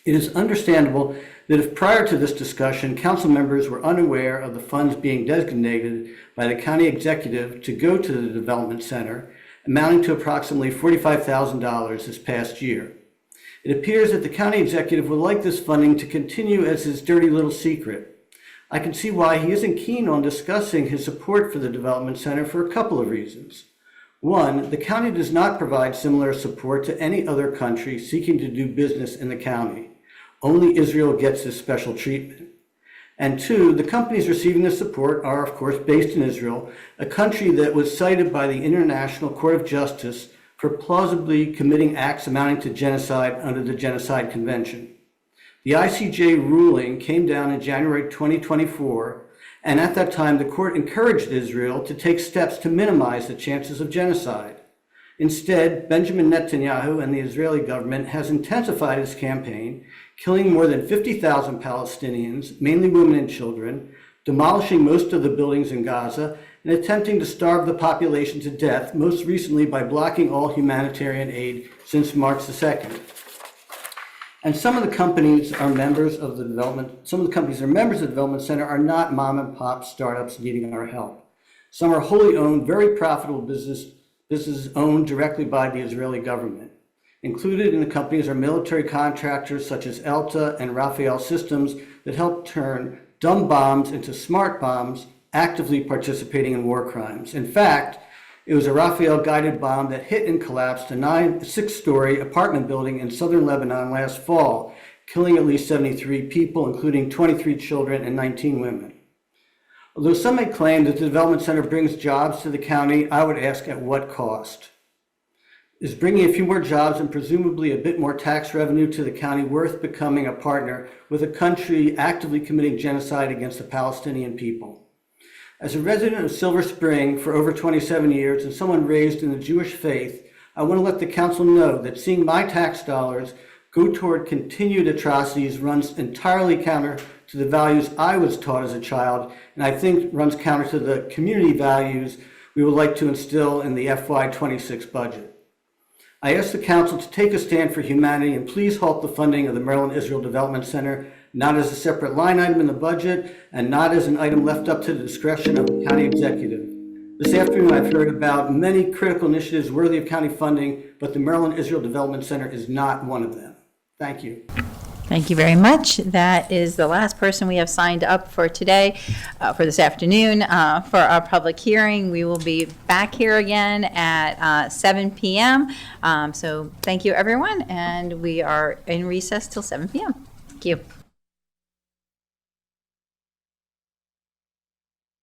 It is understandable that if prior to this discussion, council members were unaware of the funds being designated by the county executive to go to the development center, amounting to approximately $45,000 this past year. It appears that the county executive would like this funding to continue as his dirty little secret. I can see why he isn't keen on discussing his support for the development center for a couple of reasons. One, the county does not provide similar support to any other country seeking to do business in the county. Only Israel gets this special treatment. And two, the companies receiving the support are, of course, based in Israel, a country that was cited by the International Court of Justice for plausibly committing acts amounting to genocide under the Genocide Convention. The ICJ ruling came down in January 2024, and at that time, the court encouraged Israel to take steps to minimize the chances of genocide. Instead, Benjamin Netanyahu and the Israeli government has intensified its campaign, killing more than 50,000 Palestinians, mainly women and children, demolishing most of the buildings in Gaza, and attempting to starve the population to death, most recently by blocking all humanitarian aid since March the 2nd. And some of the companies are members of the Development Center are not mom and pop startups needing our help. Some are wholly owned, very profitable businesses owned directly by the Israeli government. Included in the companies are military contractors such as Elta and Rafael Systems that help turn dumb bombs into smart bombs, actively participating in war crimes. In fact, it was a Rafael guided bomb that hit and collapsed a six-story apartment building in southern Lebanon last fall, killing at least 73 people, including 23 children and 19 women. Although some may claim that the Development Center brings jobs to the county, I would ask at what cost? Is bringing a few more jobs and presumably a bit more tax revenue to the county worth becoming a partner with a country actively committing genocide against the Palestinian people? As a resident of Silver Spring for over 27 years and someone raised in the Jewish faith, I want to let the council know that seeing my tax dollars go toward continued atrocities runs entirely counter to the values I was taught as a child, and I think runs counter to the community values we would like to instill in the FY26 budget. I ask the council to take a stand for humanity and please halt the funding of the Maryland Israel Development Center, not as a separate line item in the budget and not as an item left up to the discretion of the county executive. This afternoon, I've heard about many critical initiatives worthy of county funding, but the Maryland Israel Development Center is not one of them. Thank you. Thank you very much. That is the last person we have signed up for today, for this afternoon, for our public hearing. We will be back here again at 7 p.m. So thank you, everyone, and we are in recess till 7 p.m. Thank you.